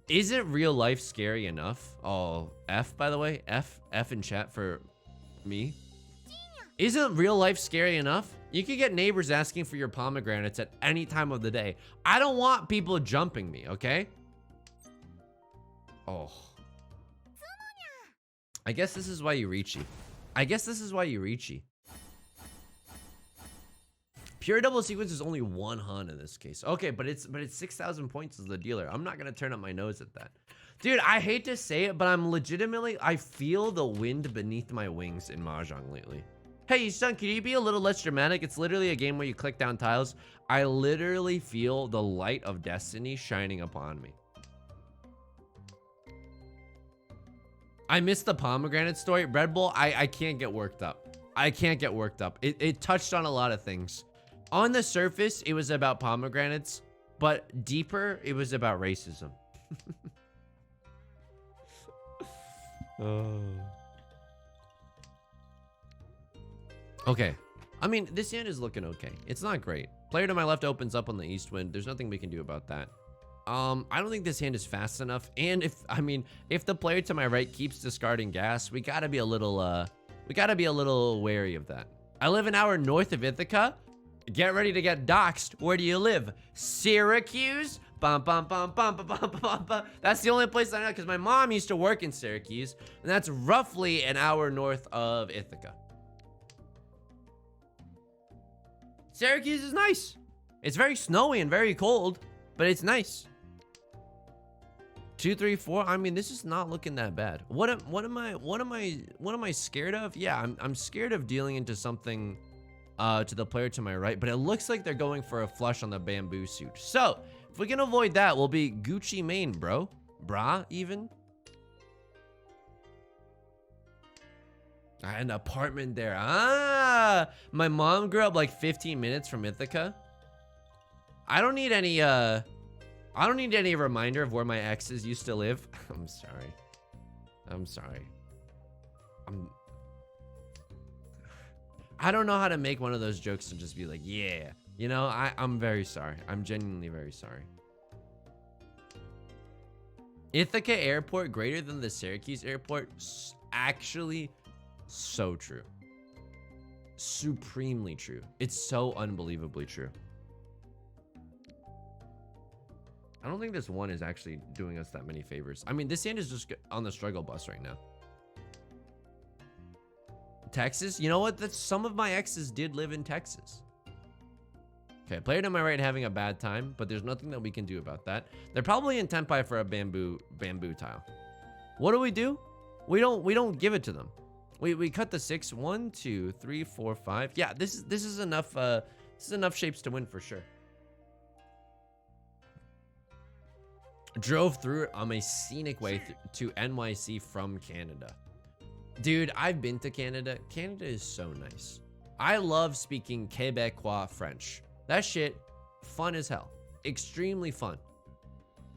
Isn't real life scary enough? Oh, F, by the way. F in chat for me. Isn't real life scary enough? You could get neighbors asking for your pomegranates at any time of the day. I don't want people jumping me, okay? Oh. I guess this is why you Riichi. Pure double sequence is only 1 hun in this case. Okay, but it's 6,000 points as the dealer. I'm not gonna turn up my nose at that. Dude, I hate to say it, but I feel the wind beneath my wings in Mahjong lately. Hey, son, can you be a little less dramatic? It's literally a game where you click down tiles. I literally feel the light of destiny shining upon me. I missed the pomegranate story. Red Bull, I can't get worked up. It touched on a lot of things. On the surface, it was about pomegranates, but deeper, it was about racism. Oh. Okay. I mean, this hand is looking okay. It's not great. Player to my left opens up on the east wind. There's nothing we can do about that. I don't think this hand is fast enough. And if the player to my right keeps discarding gas, we gotta be a little wary of that. I live an hour north of Ithaca. Get ready to get doxxed. Where do you live? Syracuse? Bum, bum, bum, bum, bum, bum, bum, bum. That's the only place I know because my mom used to work in Syracuse, and that's roughly an hour north of Ithaca. Syracuse is nice. It's very snowy and very cold, but it's nice. 2, 3, 4. I mean, this is not looking that bad. What am I scared of? Yeah, I'm scared of dealing into something to the player to my right, but it looks like they're going for a flush on the bamboo suit. So if we can avoid that, we'll be Gucci Mane, bro. Brah, even. An apartment there. Ah, my mom grew up like 15 minutes from Ithaca. I don't need any reminder of where my exes used to live. I'm sorry. I don't know how to make one of those jokes and just be like, yeah. You know, I'm very sorry. I'm genuinely very sorry. Ithaca Airport greater than the Syracuse Airport? Actually, so true. Supremely true. It's so unbelievably true. I don't think this one is actually doing us that many favors. I mean, this hand is just on the struggle bus right now. Texas? You know what? That's, some of my exes did live in Texas. Okay, player to my right having a bad time, but there's nothing that we can do about that. They're probably in Tenpai for a bamboo tile. What do? We don't give it to them. We cut the 6. 1, 2, 3, 4, 5. Yeah, this is enough. This is enough shapes to win for sure. Drove through on my scenic way to NYC from Canada. Dude, I've been to Canada. Canada is so nice. I love speaking Quebecois French. That shit, fun as hell. Extremely fun.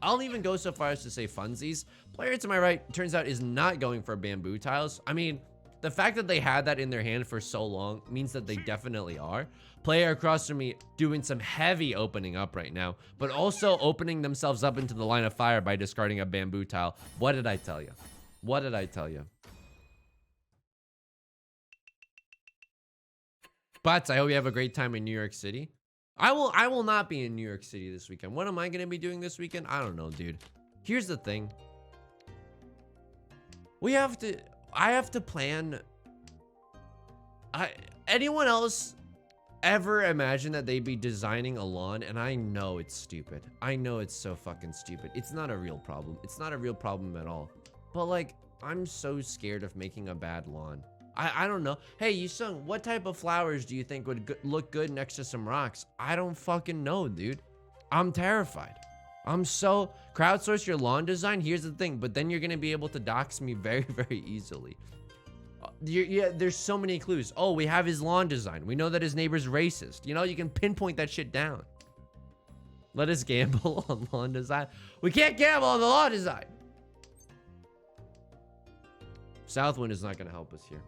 I'll even go so far as to say funsies. Player to my right, turns out, is not going for bamboo tiles. I mean, the fact that they had that in their hand for so long means that they definitely are. Player across from me doing some heavy opening up right now, but also opening themselves up into the line of fire by discarding a bamboo tile. What did I tell you? What did I tell you? But I hope you have a great time in New York City. I will not be in New York City this weekend. What am I going to be doing this weekend? I don't know, dude. Here's the thing. I have to plan. Anyone else ever imagine that they'd be designing a lawn? And I know it's stupid. I know it's so fucking stupid. It's not a real problem. It's not a real problem at all. But like, I'm so scared of making a bad lawn. I don't know. Hey, Yusong, what type of flowers do you think would look good next to some rocks? I don't fucking know, dude. I'm terrified. I'm so... Crowdsource your lawn design? Here's the thing, but then you're going to be able to dox me very, very easily. Yeah, there's so many clues. Oh, we have his lawn design. We know that his neighbor's racist. You know, you can pinpoint that shit down. Let us gamble on lawn design. We can't gamble on the lawn design. Southwind is not going to help us here.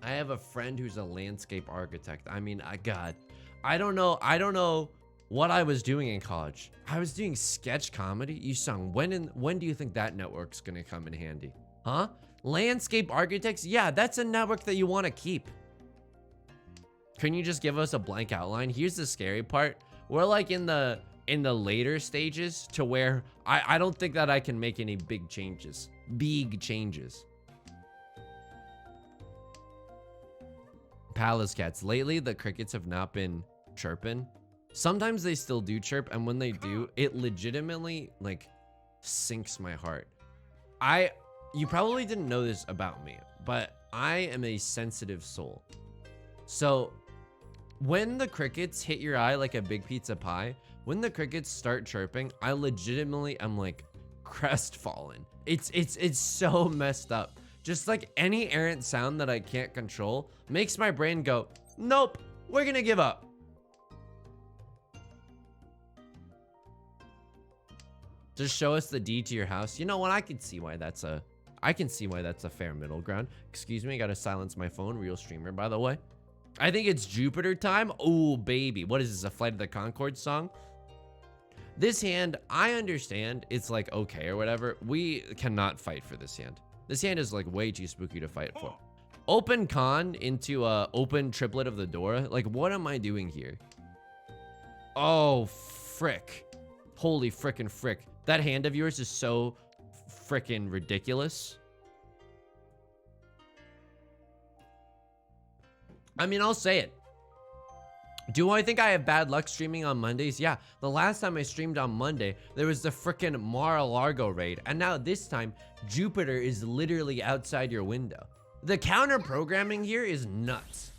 I have a friend who's a landscape architect. I mean, God, I don't know what I was doing in college. I was doing sketch comedy. Yusong, when do you think that network's gonna come in handy? Huh? Landscape architects? Yeah, that's a network that you want to keep. Can you just give us a blank outline? Here's the scary part. We're like in the later stages to where I don't think that I can make any big changes. Big changes. Palace cats. Lately, the crickets have not been chirping. Sometimes they still do chirp, and when they do, it legitimately, like, sinks my heart. You probably didn't know this about me, but I am a sensitive soul. So, when the crickets hit your eye like a big pizza pie, when the crickets start chirping, I legitimately am, like, crestfallen. It's so messed up. Just like any errant sound that I can't control makes my brain go, nope, we're gonna give up. Just show us the deed to your house. You know what? I can see why that's a fair middle ground. Excuse me, I gotta silence my phone. Real streamer, by the way. I think it's Jupiter time. Oh, baby. What is this, a Flight of the Conchords song? This hand, I understand it's like okay or whatever. We cannot fight for this hand. This hand is like way too spooky to fight for. Open con into open triplet of the door. Like, what am I doing here? Oh, frick. Holy frickin' frick. That hand of yours is so frickin' ridiculous. I mean, I'll say it. Do I think I have bad luck streaming on Mondays? Yeah. The last time I streamed on Monday, there was the frickin' Mar-a-Lago raid. And now this time, Jupiter is literally outside your window. The counter programming here is nuts.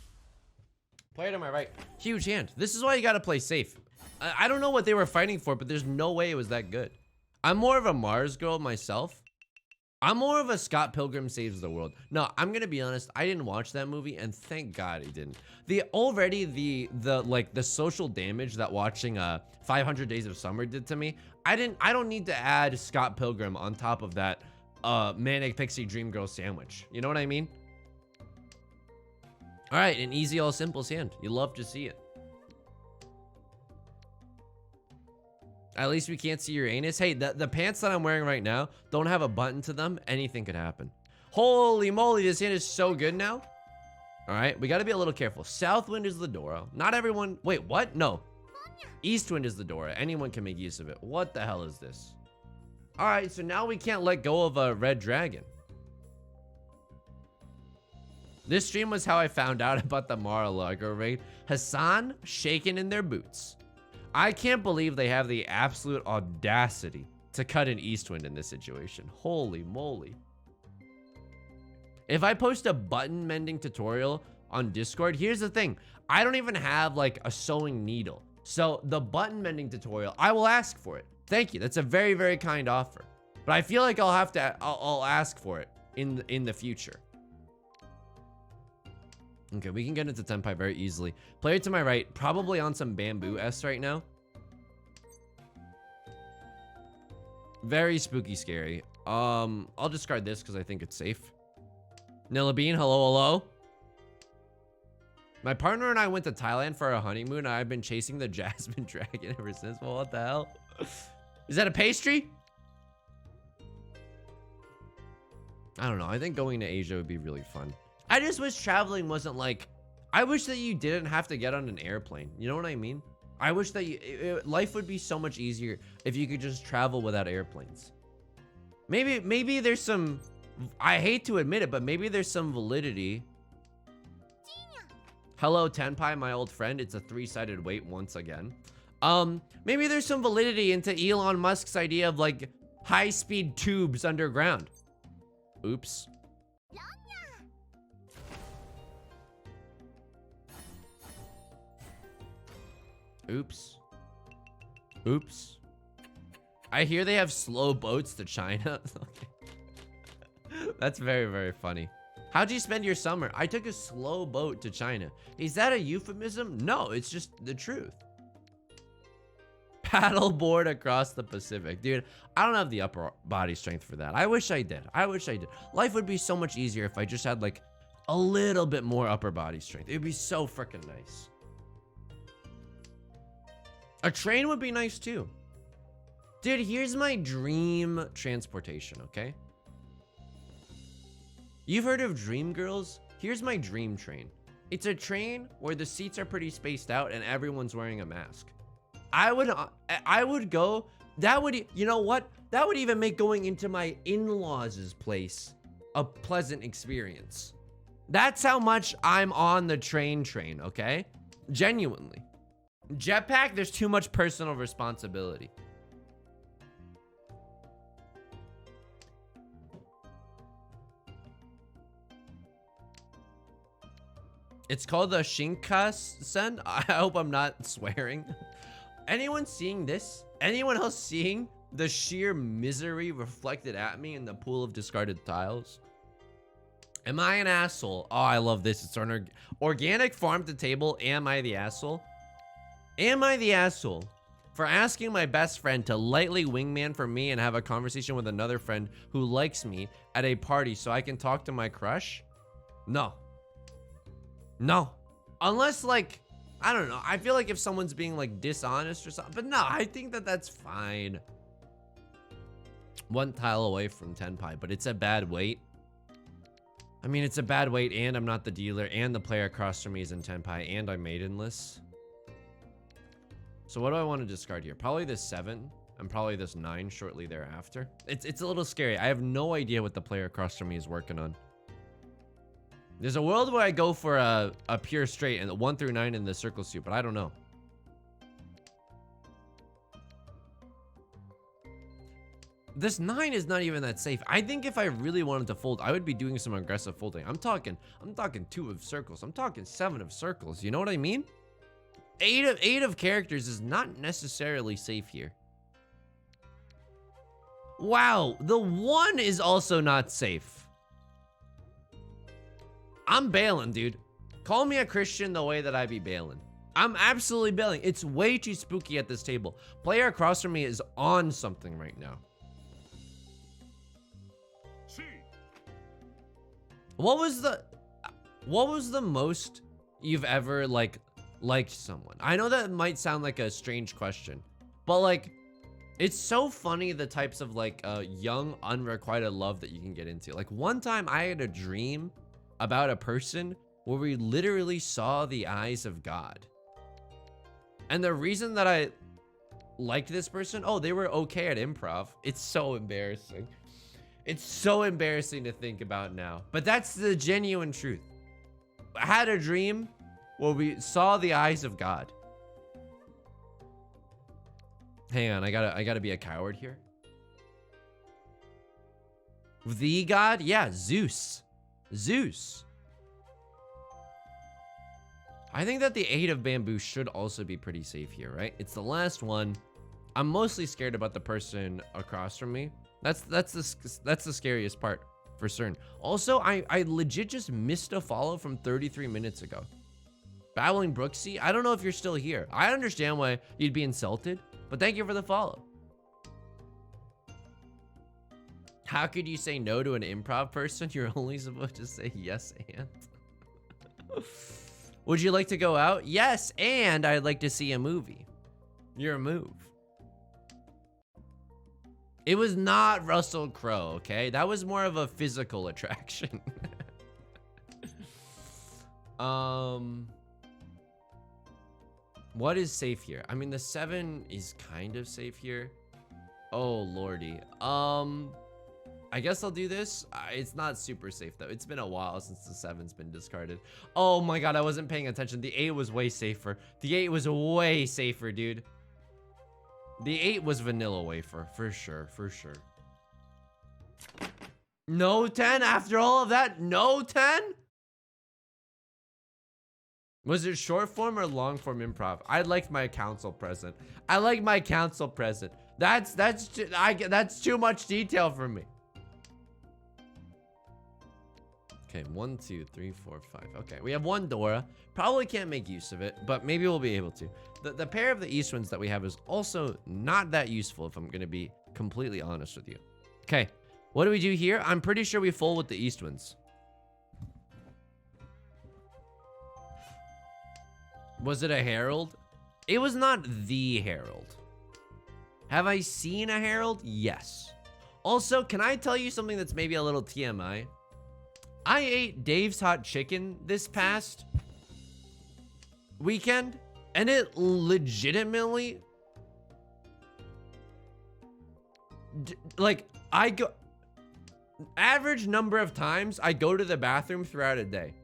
Play it on my right. Huge hand. This is why you gotta play safe. I don't know what they were fighting for, but there's no way it was that good. I'm more of a Mars girl myself. I'm more of a Scott Pilgrim Saves the World. No, I'm gonna be honest. I didn't watch that movie, and thank God I didn't. The social damage that watching 500 Days of Summer did to me. I don't need to add Scott Pilgrim on top of that Manic Pixie Dream Girl sandwich. You know what I mean? All right, an easy, all simple sand. You love to see it. At least we can't see your anus. Hey, the pants that I'm wearing right now don't have a button to them. Anything could happen. Holy moly, this hand is so good now. All right, we got to be a little careful. South wind is the Dora. Not everyone. Wait, what? No. East wind is the Dora. Anyone can make use of it. What the hell is this? All right, so now we can't let go of a red dragon. This stream was how I found out about the Mar-a-Lago raid. Hassan shaking in their boots. I can't believe they have the absolute audacity to cut an Eastwind in this situation. Holy moly. If I post a button mending tutorial on Discord, here's the thing. I don't even have like a sewing needle. So the button mending tutorial, I will ask for it. Thank you. That's a very, very kind offer. But I feel like I'll ask for it in the future. Okay, we can get into Tenpai very easily. Player to my right, probably on some bamboo S right now. Very spooky, scary. I'll discard this because I think it's safe. Nilla Bean, hello, hello. My partner and I went to Thailand for our honeymoon, and I've been chasing the Jasmine Dragon ever since. Well, what the hell? Is that a pastry? I don't know. I think going to Asia would be really fun. I just wish traveling wasn't like, I wish that you didn't have to get on an airplane. You know what I mean? I wish that life would be so much easier if you could just travel without airplanes. Maybe there's some, I hate to admit it, but maybe there's some validity. Hello, Tenpai, my old friend. It's a three-sided weight once again. Maybe there's some validity into Elon Musk's idea of like high-speed tubes underground. Oops. Oops. Oops. I hear they have slow boats to China. Okay. That's very, very funny. How'd you spend your summer? I took a slow boat to China. Is that a euphemism? No, it's just the truth. Paddleboard across the Pacific. Dude, I don't have the upper body strength for that. I wish I did. I wish I did. Life would be so much easier if I just had like a little bit more upper body strength. It'd be so freaking nice. A train would be nice too. Dude, here's my dream transportation, okay? You've heard of dream girls? Here's my dream train. It's a train where the seats are pretty spaced out and everyone's wearing a mask. I would go, that would, you know what? That would even make going into my in-laws' place a pleasant experience. That's how much I'm on the train, okay? Genuinely. Jetpack, there's too much personal responsibility. It's called the Shinkansen. I hope I'm not swearing. Anyone seeing this? Anyone else seeing the sheer misery reflected at me in the pool of discarded tiles? Am I an asshole? Oh, I love this. It's an organic farm to table. Am I the asshole? Am I the asshole for asking my best friend to lightly wingman for me and have a conversation with another friend who likes me at a party so I can talk to my crush? No. No. Unless, like, I don't know. I feel like if someone's being, like, dishonest or something. But no, I think that that's fine. One tile away from Tenpai, but it's a bad weight. I mean, it's a bad weight, and I'm not the dealer, and the player across from me is in Tenpai, and I'm maidenless. So what do I want to discard here? Probably this 7 and probably this 9 shortly thereafter. It's a little scary. I have no idea what the player across from me is working on. There's a world where I go for a pure straight and 1 through 9 in the circle suit, but I don't know. This 9 is not even that safe. I think if I really wanted to fold, I would be doing some aggressive folding. I'm talking 2 of circles. I'm talking 7 of circles. You know what I mean? 8 of characters is not necessarily safe here. Wow, the 1 is also not safe. I'm bailing, dude. Call me a Christian the way that I be bailing. I'm absolutely bailing. It's way too spooky at this table. Player across from me is on something right now. What was the most you've ever liked someone? I know that might sound like a strange question, but like, it's so funny the types of like young unrequited love that you can get into. Like one time I had a dream about a person where we literally saw the eyes of God. And the reason that I liked this person, oh, they were okay at improv. It's so embarrassing. It's so embarrassing to think about now, but that's the genuine truth. I had a dream where we saw the eyes of God. Hang on, I gotta be a coward here. The God? Yeah, Zeus. Zeus. I think that the 8 of bamboo should also be pretty safe here, right? It's the last one. I'm mostly scared about the person across from me. That's the scariest part for certain. Also, I legit just missed a follow from 33 minutes ago. Babbling Brooksy, I don't know if you're still here. I understand why you'd be insulted, but thank you for the follow. How could you say no to an improv person? You're only supposed to say yes and. Would you like to go out? Yes, and I'd like to see a movie. Your move. It was not Russell Crowe, okay? That was more of a physical attraction. What is safe here? I mean, the 7 is kind of safe here. Oh, lordy. I guess I'll do this. It's not super safe, though. It's been a while since the 7's been discarded. Oh, my God. I wasn't paying attention. The 8 was way safer. The 8 was way safer, dude. The 8 was vanilla wafer, for sure, for sure. No 10 after all of that? No 10? Was it short form or long form improv? I liked my council present. I like my council present. That's too much detail for me. Okay, 1, 2, 3, 4, 5. Okay, we have 1 Dora. Probably can't make use of it, but maybe we'll be able to. The pair of the East Winds that we have is also not that useful, if I'm going to be completely honest with you. Okay, what do we do here? I'm pretty sure we fold with the East Winds. Was it a Herald? It was not the Herald. Have I seen a Herald? Yes. Also, can I tell you something that's maybe a little TMI? I ate Dave's Hot Chicken this past weekend, and it legitimately, like, average number of times I go to the bathroom throughout a day.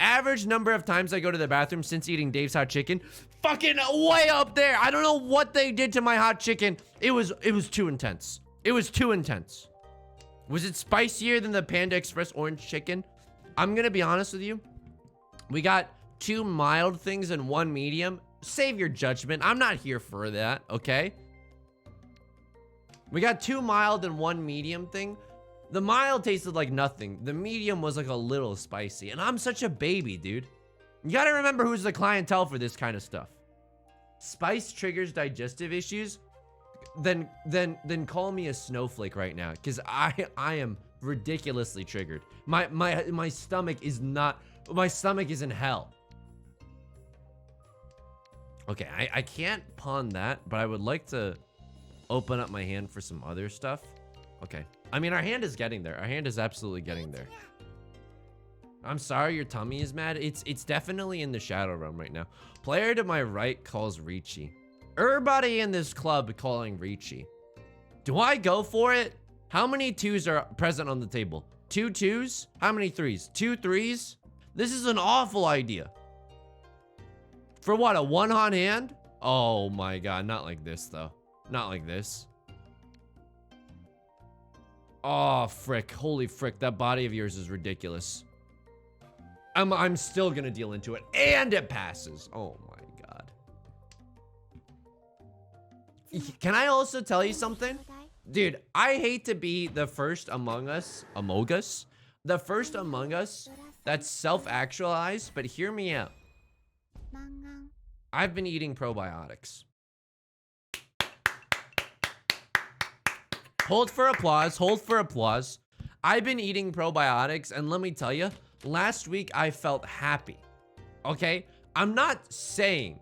Average number of times I go to the bathroom since eating Dave's Hot Chicken, fucking way up there. I don't know what they did to my hot chicken. It was too intense. It was too intense. Was it spicier than the Panda Express orange chicken? I'm gonna be honest with you. We got 2 mild things and 1 medium. Save your judgment. I'm not here for that, okay? We got 2 mild and 1 medium thing. The mild tasted like nothing. The medium was like a little spicy. And I'm such a baby, dude. You gotta remember who's the clientele for this kind of stuff. Spice triggers digestive issues. Then call me a snowflake right now, because I am ridiculously triggered. My stomach is not. My stomach is in hell. Okay, I can't pawn that, but I would like to open up my hand for some other stuff. Okay. I mean, our hand is getting there. Our hand is absolutely getting there. I'm sorry your tummy is mad. It's definitely in the shadow realm right now. Player to my right calls Riichi. Everybody in this club calling Riichi. Do I go for it? How many 2s are present on the table? 2 2s? How many 3s? 2 3s? This is an awful idea. For what, a 1 on hand? Oh my god, not like this though. Not like this. Oh, frick. Holy frick, that body of yours is ridiculous. I'm still gonna deal into it, and it passes. Oh my god. Can I also tell you something? Dude, I hate to be the first among us, the first among us that's self-actualized, but hear me out. I've been eating probiotics. Hold for applause, hold for applause. I've been eating probiotics, and let me tell you, last week I felt happy, okay? I'm not saying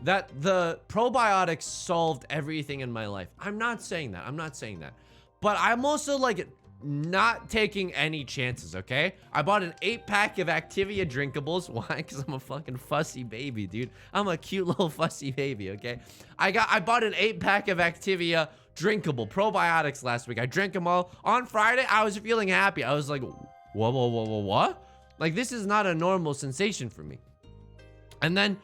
that the probiotics solved everything in my life. I'm not saying that. But I'm also like not taking any chances, okay? I bought an 8-pack of Activia drinkables. Why? Because I'm a fucking fussy baby, dude. I'm a cute little fussy baby, okay? I bought an 8-pack of Activia drinkable probiotics last week. I drank them all. On Friday, I was feeling happy. I was like, what? Like, this is not a normal sensation for me. And then,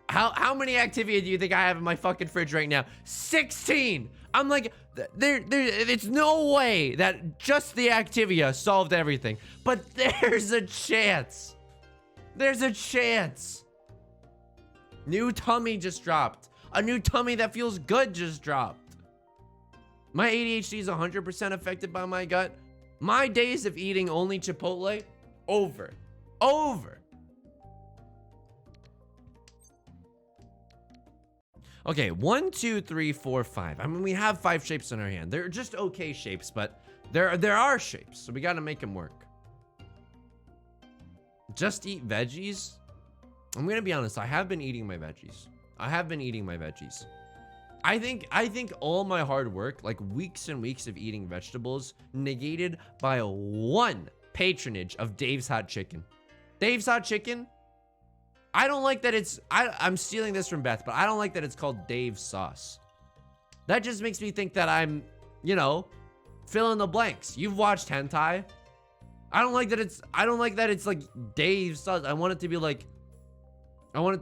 how many Activia do you think I have in my fucking fridge right now? 16! I'm like, it's no way that just the Activia solved everything. But there's a chance. There's a chance. New tummy just dropped. A new tummy that feels good just dropped. My ADHD is 100% affected by my gut. My days of eating only Chipotle, over. Okay, 1, 2, 3, 4, 5. I mean, we have 5 shapes in our hand. They're just okay shapes, but there are shapes, so we gotta make them work. Just eat veggies? I'm gonna be honest, I have been eating my veggies. I think all my hard work, like weeks and weeks of eating vegetables, negated by 1 patronage of Dave's Hot Chicken. Dave's Hot Chicken? I don't like that it's, I'm stealing this from Beth, but I don't like that it's called Dave's sauce. That just makes me think that I'm, you know, fill in the blanks. You've watched hentai. I don't like that it's like Dave's sauce. I want it to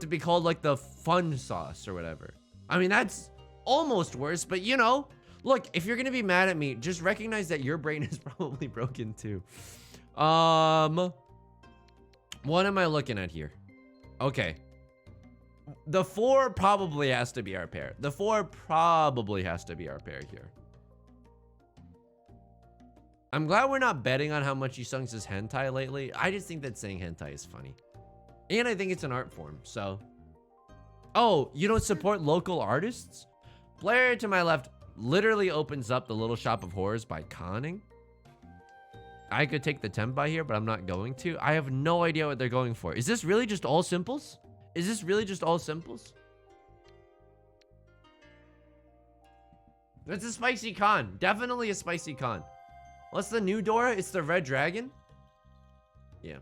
be called like the fun sauce or whatever. I mean, that's almost worse, but you know, look, if you're gonna be mad at me, just recognize that your brain is probably broken too. What am I looking at here? Okay. The 4 probably has to be our pair. Here. I'm glad we're not betting on how much Yusong says hentai lately. I just think that saying hentai is funny. And I think it's an art form, so. Oh, you don't support local artists? Player to my left literally opens up the Little Shop of Horrors by conning. I could take the Tenpai here, but I'm not going to. I have no idea what they're going for. Is this really just all simples? It's a spicy con. Definitely a spicy con. What's the new door? It's the red dragon? Yeah.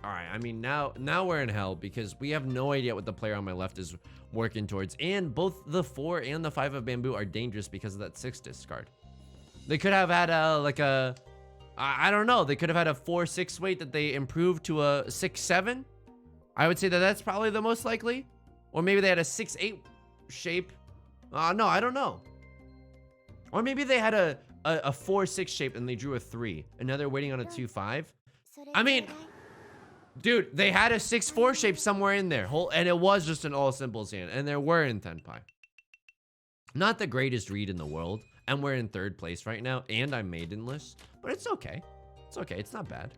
Alright, I mean, now we're in hell because we have no idea what the player on my left is working towards. And both the 4 and the 5 of bamboo are dangerous because of that 6 discard. They could have had I don't know. They could have had a 4-6 weight that they improved to a 6-7. I would say that that's probably the most likely. Or maybe they had a 6-8 shape. No, I don't know. Or maybe they had a 4-6 shape and they drew a 3. And now they're waiting on a 2-5. I mean, dude, they had a 6-4 shape somewhere in there. And it was just an all simples hand. And there were in Tenpai. Not the greatest read in the world. And we're in 3rd place right now. And I'm maidenless. But it's okay. It's okay. It's not bad.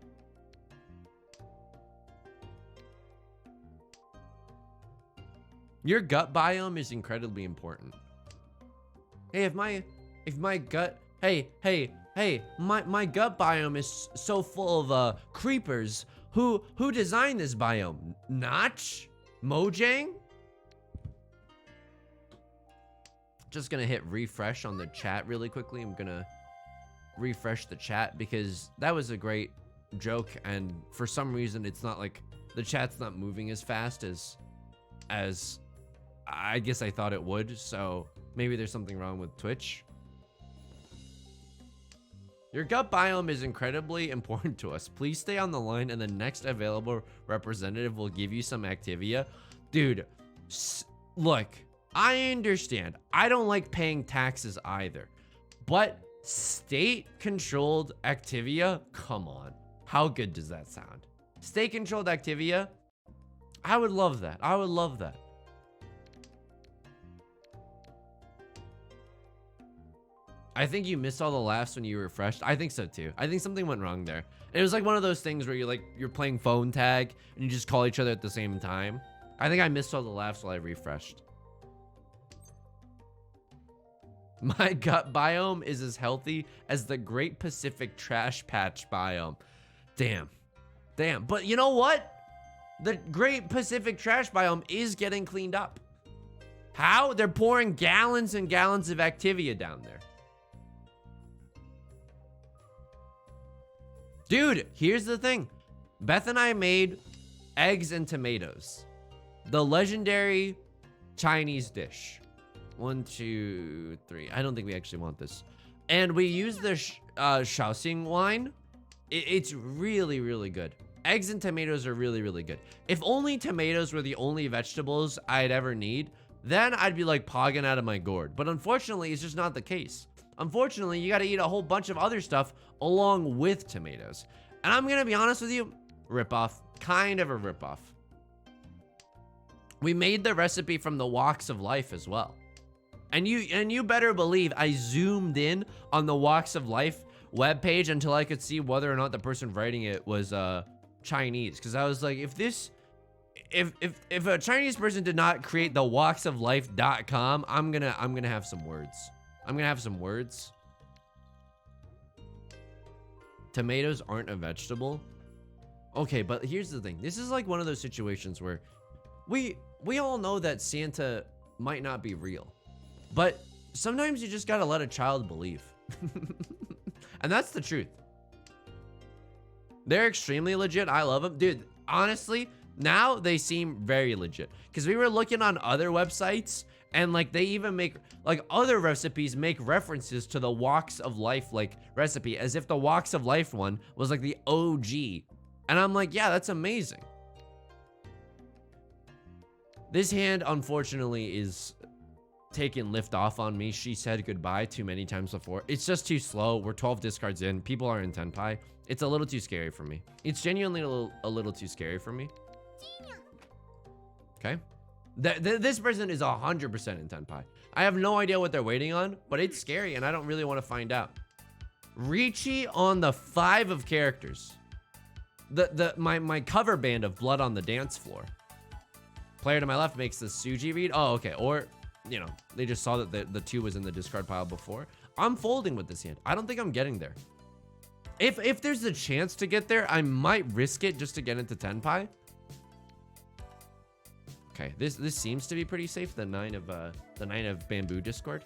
Your gut biome is incredibly important. Hey, if my gut... Hey, my gut biome is so full of creepers. Who designed this biome? Notch? Mojang? Just gonna hit refresh on the chat really quickly. I'm gonna refresh the chat because that was a great joke, and for some reason it's not like the chat's not moving as fast as I guess I thought it would, so maybe there's something wrong with Twitch. Your gut biome is incredibly important to us. Please stay on the line and the next available representative will give you some Activia. Dude, look, I understand. I don't like paying taxes either, but state-controlled Activia? Come on. How good does that sound? State-controlled Activia? I would love that. I would love that. I think you missed all the laughs when you refreshed. I think so too. I think something went wrong there. It was like one of those things where you're playing phone tag and you just call each other at the same time. I think I missed all the laughs while I refreshed. My gut biome is as healthy as the Great Pacific Trash Patch biome. Damn. Damn. But you know what? The Great Pacific Trash biome is getting cleaned up. How? They're pouring gallons and gallons of Activia down there. Dude, here's the thing. Beth and I made eggs and tomatoes. The legendary Chinese dish. 1, 2, 3. I don't think we actually want this. And we use the Shaoxing wine. It's really, really good. Eggs and tomatoes are really, really good. If only tomatoes were the only vegetables I'd ever need, then I'd be like pogging out of my gourd. But unfortunately, it's just not the case. Unfortunately, you got to eat a whole bunch of other stuff along with tomatoes. And I'm going to be honest with you, ripoff, kind of a ripoff. We made the recipe from the Walks of Life as well. And you better believe I zoomed in on the Walks of Life webpage until I could see whether or not the person writing it was Chinese. Because I was like, if a Chinese person did not create the walksoflife.com, I'm gonna have some words. I'm gonna have some words. Tomatoes aren't a vegetable. Okay, but here's the thing. This is like one of those situations where we all know that Santa might not be real, but sometimes you just gotta let a child believe. And that's the truth. They're extremely legit. I love them. Dude, honestly, now they seem very legit. Because we were looking on other websites and like they even make like other recipes make references to the Walks of Life like recipe as if the Walks of Life one was like the OG. And I'm like, yeah, that's amazing. This hand, unfortunately, is taking lift off on me. She said goodbye too many times before. It's just too slow. We're 12 discards in. People are in Tenpai. It's a little too scary for me. It's genuinely a little too scary for me. Okay. This person is 100% in Tenpai. I have no idea what they're waiting on, but it's scary and I don't really want to find out. Riichi on the 5 of characters. My cover band of Blood on the Dance Floor. Player to my left makes the Suji read. Oh, okay. Or, you know, they just saw that the 2 was in the discard pile before. I'm folding with this hand. I don't think I'm getting there. If there's a chance to get there, I might risk it just to get into Tenpai. Okay, this seems to be pretty safe. The 9 of bamboo discord.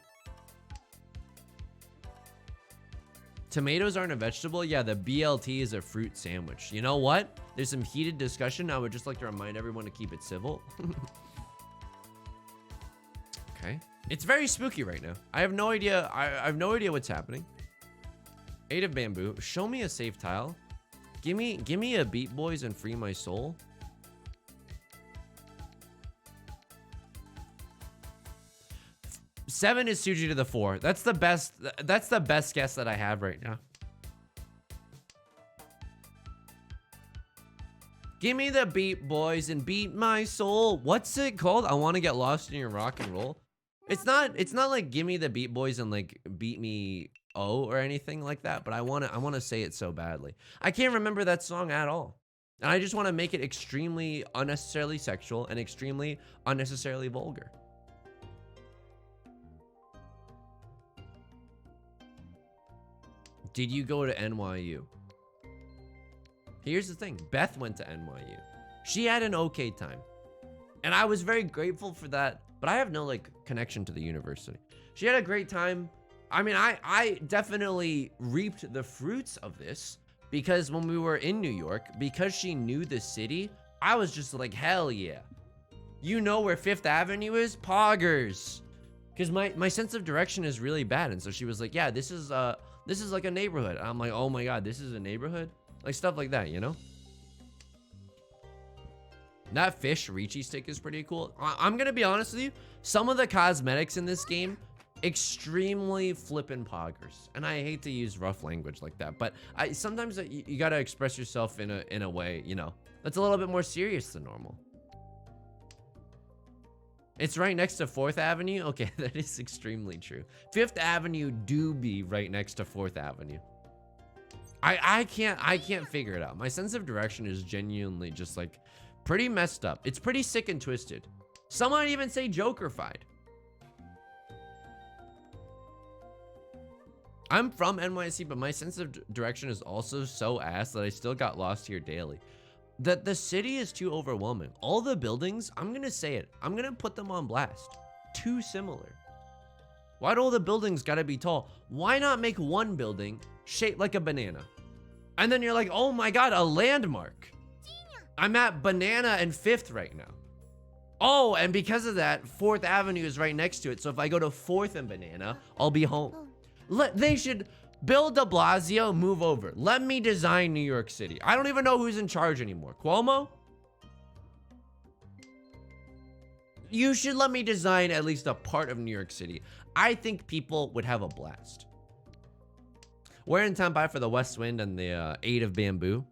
Tomatoes aren't a vegetable. Yeah, the BLT is a fruit sandwich. You know what? There's some heated discussion. I would just like to remind everyone to keep it civil. Okay, it's very spooky right now. I have no idea. I have no idea what's happening. 8 of bamboo. Show me a safe tile. Give me a Beat Boys and free my soul. Seven is Suji to the 4. That's the best. That's the best guess that I have right now. Give me the Beat Boys and beat my soul. What's it called? I want to get lost in your rock and roll. It's not like give me the Beat Boys and like beat me or anything like that, but I want to say it so badly. I can't remember that song at all. And I just want to make it extremely unnecessarily sexual and extremely unnecessarily vulgar. Did you go to NYU? Here's the thing. Beth went to NYU. She had an okay time. And I was very grateful for that, but I have no like connection to the university. She had a great time. I mean, I definitely reaped the fruits of this because when we were in New York, because she knew the city, I was just like, hell yeah. You know where 5th Avenue is? Poggers. Because my sense of direction is really bad. And so she was like, yeah, this is like a neighborhood. I'm like, oh my God, this is a neighborhood? Like stuff like that, you know? That fish Riichi stick is pretty cool. I'm gonna be honest with you. Some of the cosmetics in this game, extremely flippin' poggers. And I hate to use rough language like that, but sometimes you gotta express yourself in a way, you know, that's a little bit more serious than normal. It's right next to 4th Avenue. Okay, that is extremely true. 5th Avenue do be right next to 4th Avenue. I can't figure it out. My sense of direction is genuinely just like pretty messed up. It's pretty sick and twisted. Some might even say Joker-fied. I'm from NYC, but my sense of direction is also so ass that I still got lost here daily. That the city is too overwhelming. All the buildings, I'm gonna say it, I'm gonna put them on blast. Too similar. Why do all the buildings gotta be tall? Why not make one building shaped like a banana? And then you're like, oh my God, a landmark. I'm at Banana and 5th right now. Oh, and because of that, 4th Avenue is right next to it. So if I go to 4th and Banana, I'll be home. They should Bill de Blasio, move over. Let me design New York City. I don't even know who's in charge anymore. Cuomo? You should let me design at least a part of New York City. I think people would have a blast. We're in Tenpai for the West Wind and the Eight of Bamboo.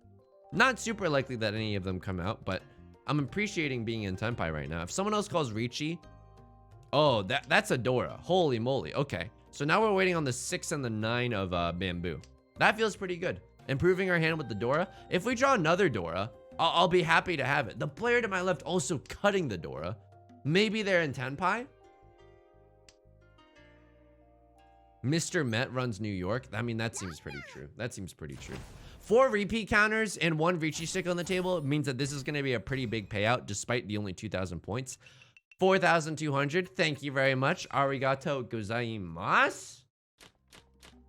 Not super likely that any of them come out, but I'm appreciating being in Tenpai right now. If someone else calls Riichi, oh, that's Adora. Holy moly. Okay. So now we're waiting on the 6 and the 9 of Bamboo. That feels pretty good. Improving our hand with the Dora. If we draw another Dora, I'll be happy to have it. The player to my left also cutting the Dora. Maybe they're in Tenpai. Mr. Met runs New York. I mean, that seems pretty true. That seems pretty true. 4 repeat counters and 1 Riichi stick on the table means that this is going to be a pretty big payout despite the only 2,000 points. 4,200. Thank you very much. Arigato gozaimasu.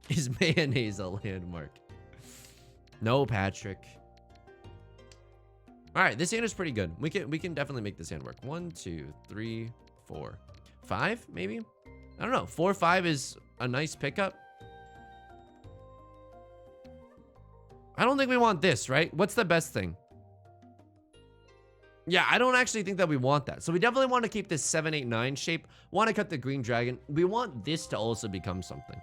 Is mayonnaise a landmark? No, Patrick. All right, this hand is pretty good. We can definitely make this hand work. 1, 2, 3, 4, 5, maybe. I don't know. 4, 5 is a nice pickup. I don't think we want this, right? What's the best thing? Yeah, I don't actually think that we want that. So we definitely want to keep this 7, 8, 9 shape. Want to cut the green dragon. We want this to also become something.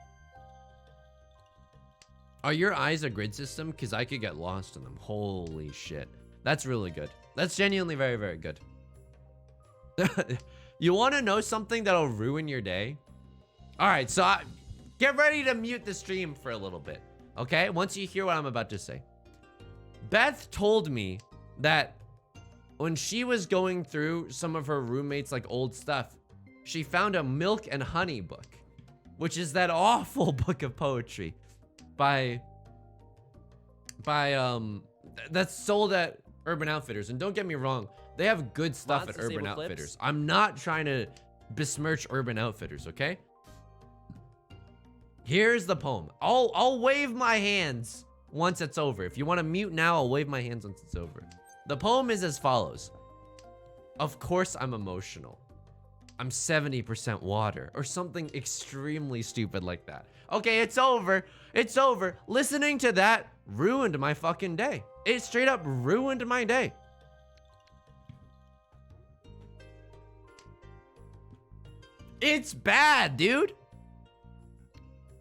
Are your eyes a grid system? Because I could get lost in them. Holy shit. That's really good. That's genuinely very, very good. You want to know something that'll ruin your day? All right, so get ready to mute the stream for a little bit. Okay, once you hear what I'm about to say. Beth told me that when she was going through some of her roommates' like old stuff, she found a Milk and Honey book, which is that awful book of poetry by that's sold at Urban Outfitters. And don't get me wrong, they have good stuff at Urban Outfitters. I'm not trying to besmirch Urban Outfitters, okay? Here's the poem. I'll wave my hands once it's over. If you want to mute now, I'll wave my hands once it's over. The poem is as follows. Of course I'm emotional. I'm 70% water, or something extremely stupid like that. Okay, it's over. It's over. Listening to that ruined my fucking day. It straight up ruined my day. It's bad, dude.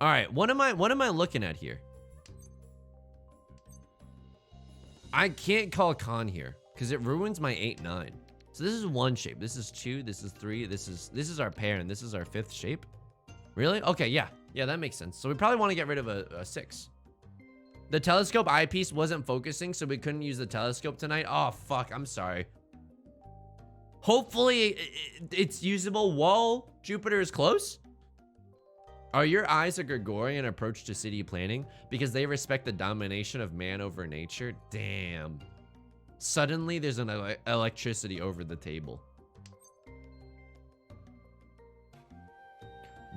All right, what am I looking at here? I can't call con here because it ruins my 8, 9. So this is 1 shape. This is 2. This is 3. This is our pair, and this is our 5th shape. Really? Okay, yeah, that makes sense. So we probably want to get rid of a 6. The telescope eyepiece wasn't focusing, so we couldn't use the telescope tonight. Oh fuck, I'm sorry. Hopefully it's usable while Jupiter is close. Are your eyes a Gregorian approach to city planning because they respect the domination of man over nature? Damn. Suddenly there's an electricity over the table.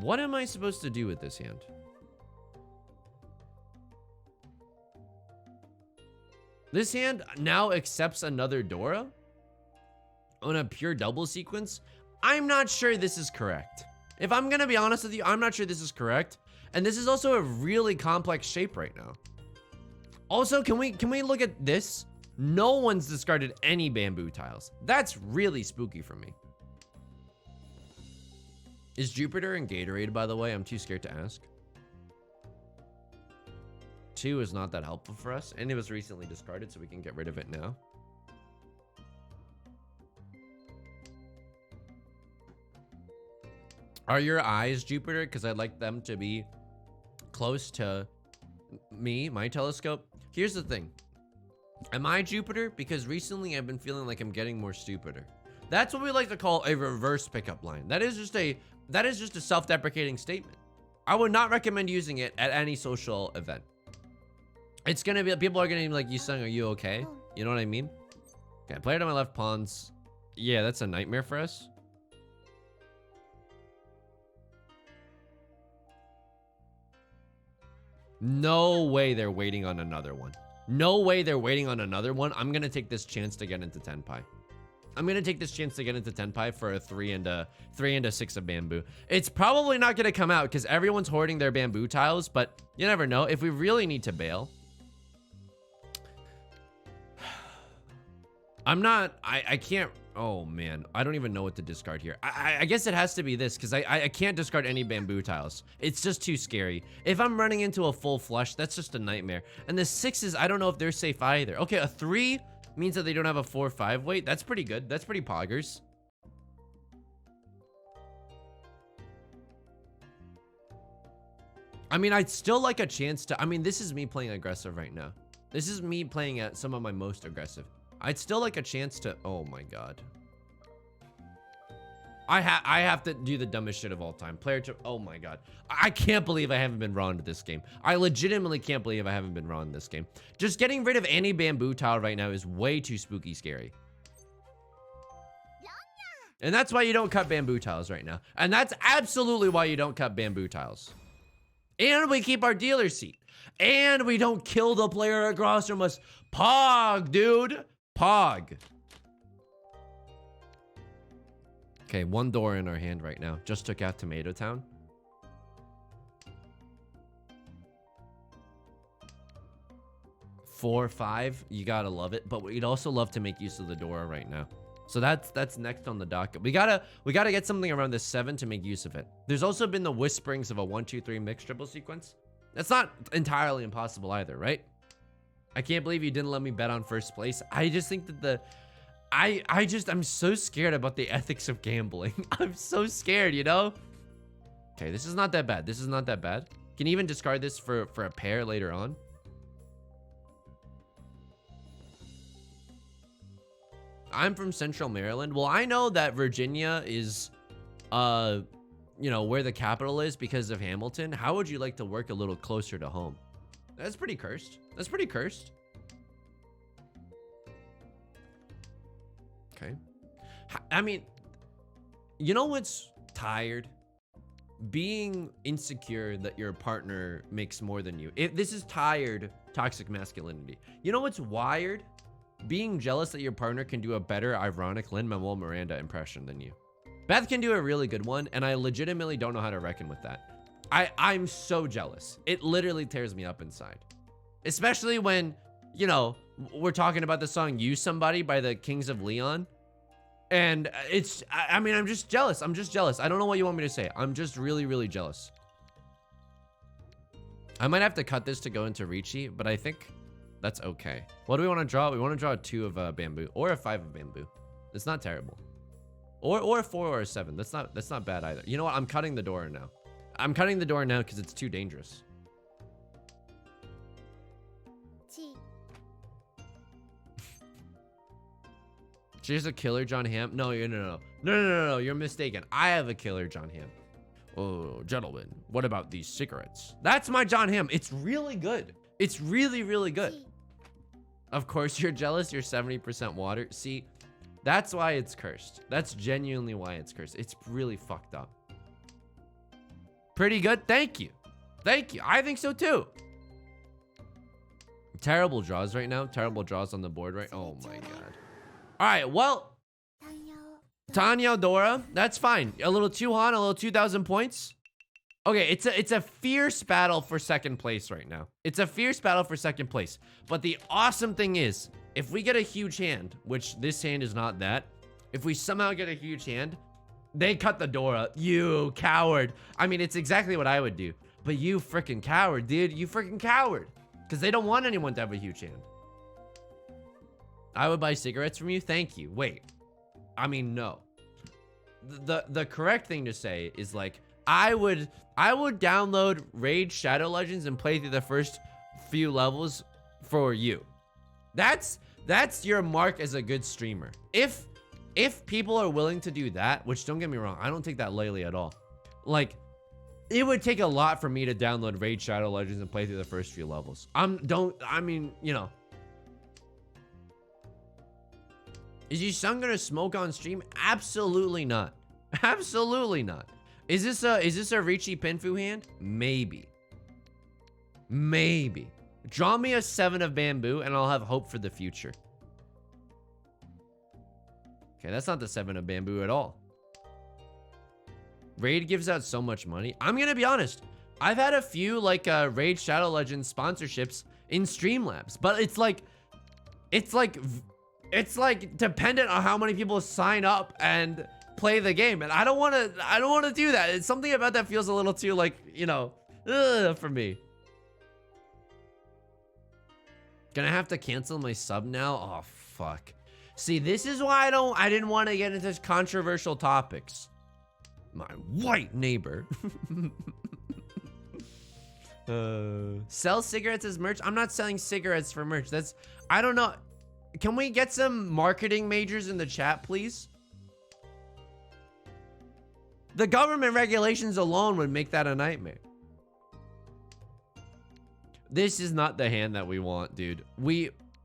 What am I supposed to do with this hand? This hand now accepts another Dora? on a pure double sequence, I'm not sure this is correct. If I'm gonna be honest with you, I'm not sure this is correct. And this is also a really complex shape right now. Also, can we look at this? No one's discarded any bamboo tiles. That's really spooky for me. Is Jupiter in Gatorade, by the way? I'm too scared to ask. 2 is not that helpful for us, and it was recently discarded, so we can get rid of it now. Are your eyes Jupiter? Because I'd like them to be close to me, my telescope. Here's the thing. Am I Jupiter? Because recently I've been feeling like I'm getting more stupider. That's what we like to call a reverse pickup line. That is just a self-deprecating statement. I would not recommend using it at any social event. It's gonna be, people are gonna be like, Yusong, are you okay? You know what I mean? Okay, player to my left pawns. Yeah, that's a nightmare for us. No way they're waiting on another one. No way they're waiting on another one. I'm gonna take this chance to get into Tenpai. I'm gonna take this chance to get into Tenpai for a 3 and a 6 of bamboo. It's probably not gonna come out because everyone's hoarding their bamboo tiles, but you never know. If we really need to bail, I can't. Oh man, I don't even know what to discard here. I guess it has to be this because I can't discard any bamboo tiles. It's just too scary. If I'm running into a full flush, that's just a nightmare. And the 6s, I don't know if they're safe either. Okay, a 3 means that they don't have a 4-5 weight. That's pretty good. That's pretty poggers. I mean, I'd still like a chance to. I mean, this is me playing aggressive right now. This is me playing at some of my most aggressive. I'd still like a chance to. Oh my god. I have to do the dumbest shit of all time. Player to. Oh my god. I can't believe I haven't been wrong to this game. I legitimately can't believe I haven't been wrong in this game. Just getting rid of any bamboo tile right now is way too spooky scary. And that's why you don't cut bamboo tiles right now. And that's absolutely why you don't cut bamboo tiles. And we keep our dealer seat. And we don't kill the player across from us. Pog, dude. Pog. Okay, 1 door in our hand right now. Just took out Tomato Town. Four, 5. You gotta love it. But we'd also love to make use of the door right now. So that's next on the docket. We gotta get something around this 7 to make use of it. There's also been the whisperings of a 1, 2, 3 mixed triple sequence. That's not entirely impossible either, right? I can't believe you didn't let me bet on first place. I just think that I'm so scared about the ethics of gambling. I'm so scared, you know? Okay, this is not that bad. This is not that bad. Can even discard this for a pair later on. I'm from Central Maryland. Well, I know that Virginia is, you know, where the capital is because of Hamilton. How would you like to work a little closer to home? That's pretty cursed. That's pretty cursed. Okay. I mean, you know what's tired? Being insecure that your partner makes more than you. This is tired toxic masculinity. You know what's wired? Being jealous that your partner can do a better ironic Lin-Manuel Miranda impression than you. Beth can do a really good one, and I legitimately don't know how to reckon with that. I'm so jealous. It literally tears me up inside. Especially when, you know, we're talking about the song "Use Somebody" by the Kings of Leon. And it's, I mean, I'm just jealous. I'm just jealous. I don't know what you want me to say. I'm just really, really jealous. I might have to cut this to go into Riichi, but I think that's okay. What do we want to draw? We want to draw a 2 of bamboo or a 5 of bamboo. It's not terrible. Or a 4 or a 7. That's not bad either. You know what? I'm cutting the door now. I'm cutting the door now because it's too dangerous. She's a killer John Hamm. No, no. You're mistaken. I have a killer John Hamm. Oh, gentlemen, what about these cigarettes? That's my John Hamm. It's really good. It's really, really good. Of course you're jealous. You're 70% water. See, that's why it's cursed. That's genuinely why it's cursed. It's really fucked up. Pretty good. Thank you. Thank you. I think so too. Terrible draws right now. Terrible draws on the board, right? Oh my god. All right, well, Tanya Dora, that's fine. A little 200, a little 2,000 points. Okay, it's a fierce battle for second place right now. It's a fierce battle for second place. But the awesome thing is, if we get a huge hand, which this hand is not that, if we somehow get a huge hand, they cut the door up. You coward. I mean, it's exactly what I would do. But you freaking coward, dude. You freaking coward. Because they don't want anyone to have a huge hand. I would buy cigarettes from you? Thank you. Wait. I mean, no. The correct thing to say is like, I would download Raid Shadow Legends and play through the first few levels for you. That's your mark as a good streamer. If people are willing to do that, which don't get me wrong, I don't take that lightly at all. Like, it would take a lot for me to download Raid Shadow Legends and play through the first few levels. I mean, you know. Is Yusong gonna smoke on stream? Absolutely not. Absolutely not. Is this a Riichi Pinfu hand? Maybe. Maybe. Draw me a 7 of bamboo and I'll have hope for the future. Okay, that's not the 7 of bamboo at all. Raid gives out so much money. I'm gonna be honest. I've had a few like Raid Shadow Legends sponsorships in Streamlabs, but it's like dependent on how many people sign up and play the game, and I don't want to do that. It's something about that feels a little too like, you know, for me. Gonna have to cancel my sub now. Oh fuck. See, this is why I didn't want to get into controversial topics. My white neighbor. Sell cigarettes as merch? I'm not selling cigarettes for merch. I don't know. Can we get some marketing majors in the chat, please? The government regulations alone would make that a nightmare. This is not the hand that we want, dude.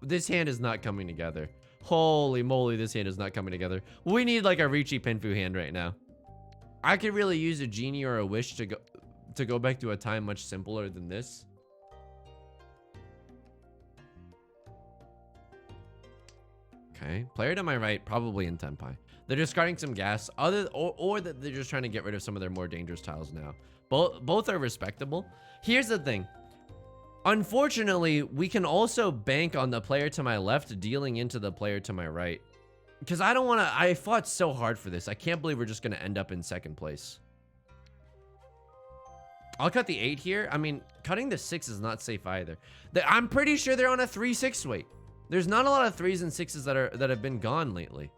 This hand is not coming together. Holy moly, this hand is not coming together. We need like a Riichi Pinfu hand right now. I could really use a genie or a wish to go back to a time much simpler than this. Okay, player to my right, probably in Tenpai. They're discarding some gas, or that they're just trying to get rid of some of their more dangerous tiles now. Both are respectable. Here's the thing. Unfortunately, we can also bank on the player to my left dealing into the player to my right. Because I don't want to... I fought so hard for this. I can't believe we're just going to end up in second place. I'll cut the 8 here. I mean, cutting the 6 is not safe either. I'm pretty sure they're on a 3-6 weight. There's not a lot of 3s and 6s that have been gone lately.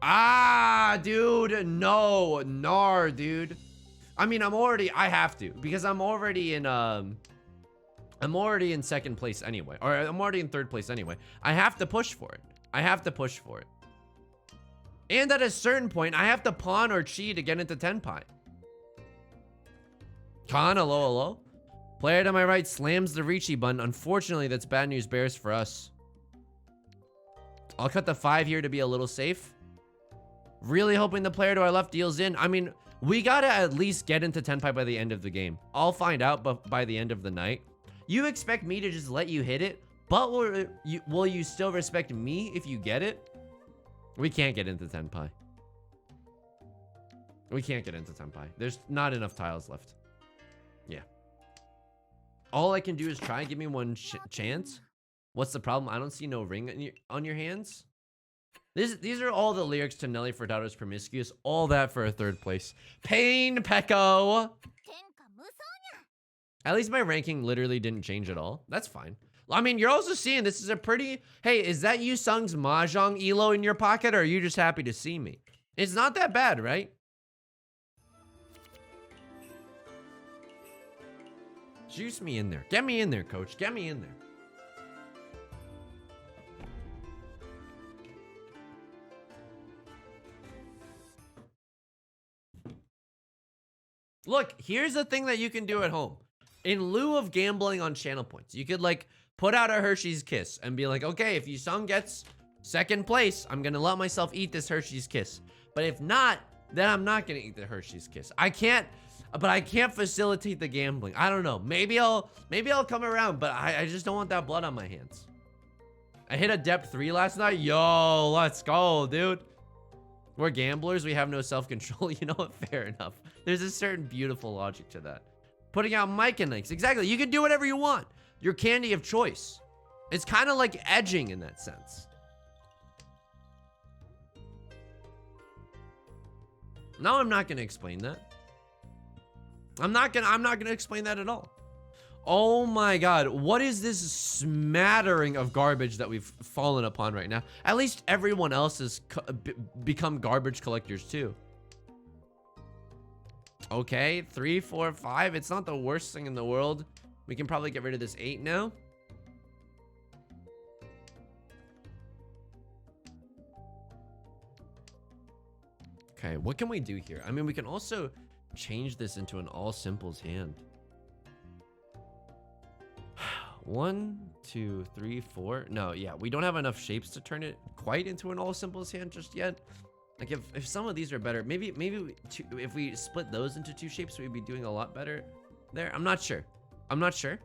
Ah, dude. No. Nar, dude. I mean, I have to. Because I'm already in second place anyway. Or I'm already in third place anyway. I have to push for it. And at a certain point, I have to pawn or chi to get into Tenpai. Con, hello. Player to my right slams the Riichi button. Unfortunately, that's bad news bears for us. I'll cut the 5 here to be a little safe. Really hoping the player to our left deals in. I mean, we gotta at least get into Tenpai by the end of the game. I'll find out by the end of the night. You expect me to just let you hit it, but will you still respect me if you get it? We can't get into Tenpai. There's not enough tiles left. Yeah. All I can do is try and give me one chance. What's the problem? I don't see no ring on your hands. These are all the lyrics to Nelly Furtado's Promiscuous. All that for a third place. Pain, Pecco. At least my ranking literally didn't change at all. That's fine. I mean, you're also seeing this is a pretty... Hey, is that Yusong's Mahjong elo in your pocket, or are you just happy to see me? It's not that bad, right? Juice me in there. Get me in there, coach. Get me in there. Look, here's the thing that you can do at home. In lieu of gambling on channel points, you could like put out a Hershey's Kiss and be like, okay, if Yusong gets second place, I'm gonna let myself eat this Hershey's Kiss. But if not, then I'm not gonna eat the Hershey's Kiss. I can't facilitate the gambling. I don't know. Maybe I'll come around, but I just don't want that blood on my hands. I hit a depth 3 last night. Yo, let's go, dude. We're gamblers. We have no self-control. You know what? Fair enough. There's a certain beautiful logic to that. Putting out mechanics. Exactly. You can do whatever you want. Your candy of choice. It's kind of like edging in that sense. No, I'm not going to explain that. I'm not gonna explain that at all. Oh my god, what is this smattering of garbage that we've fallen upon right now? At least everyone else has become garbage collectors too. Okay, 3, 4, 5. It's not the worst thing in the world. We can probably get rid of this 8 now. Okay, what can we do here? I mean, we can also change this into an all simples hand. 1, 2, 3, 4. No, yeah, we don't have enough shapes to turn it quite into an all simples hand just yet. Like if some of these are better, maybe if we split those into 2 shapes, we'd be doing a lot better there. I'm not sure. I'm not sure.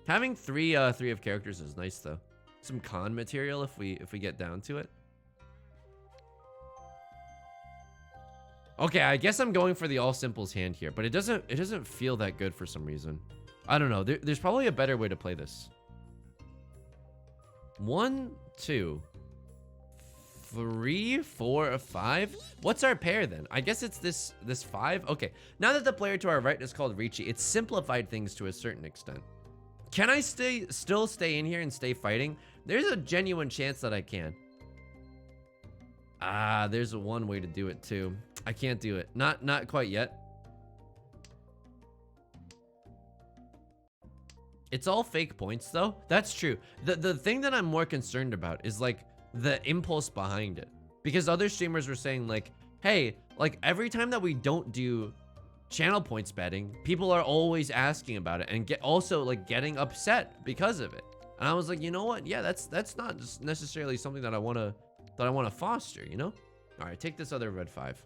Having three of characters is nice though. Some con material if we get down to it. Okay, I guess I'm going for the all simples hand here, but it doesn't feel that good for some reason. I don't know. There's probably a better way to play this. 1, 2, 3, 4, 5. What's our pair then? I guess it's this 5. Okay. Now that the player to our right is called Riichi, it's simplified things to a certain extent. Can I still stay in here and stay fighting? There's a genuine chance that I can. Ah, there's one way to do it too. I can't do it. Not quite yet. It's all fake points though. That's true. The thing that I'm more concerned about is like the impulse behind it. Because other streamers were saying like, hey, like every time that we don't do channel points betting, people are always asking about it and also like getting upset because of it. And I was like, you know what? Yeah, that's not necessarily something that I want to foster, you know? All right, take this other red 5.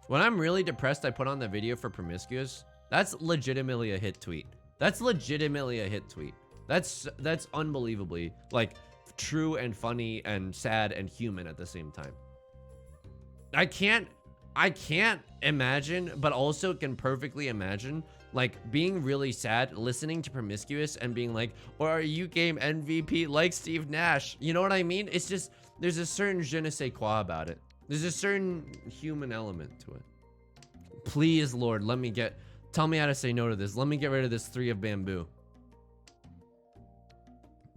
When I'm really depressed, I put on the video for Promiscuous. That's legitimately a hit tweet. That's legitimately a hit tweet. That's unbelievably like true and funny and sad and human at the same time. I can't imagine, but also can perfectly imagine like being really sad, listening to Promiscuous and being like, or are you game MVP like Steve Nash? You know what I mean? It's just, there's a certain je ne sais quoi about it. There's a certain human element to it. Please, Lord, tell me how to say no to this. Let me get rid of this 3 of bamboo.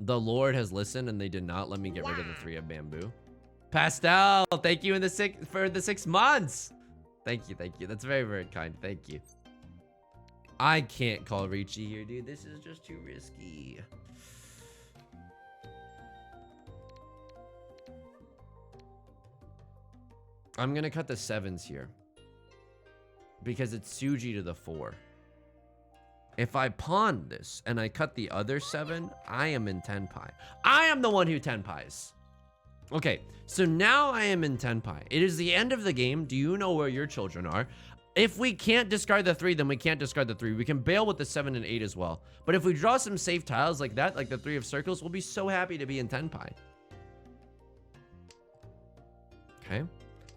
The Lord has listened and they did not let me get rid of the 3 of bamboo. Pastel, thank you for the 6 months. Thank you. That's very, very kind. Thank you. I can't call Riichi here, dude. This is just too risky. I'm gonna cut the 7s here because it's Suji to the 4. If I pawn this and I cut the other 7, I am in tenpai. I am the one who tenpais. Okay, so now I am in tenpai. It is the end of the game. Do you know where your children are? If we can't discard the 3, then we can't discard the 3. We can bail with the 7 and 8 as well. But if we draw some safe tiles like that, like the 3 of circles, we'll be so happy to be in tenpai. Okay.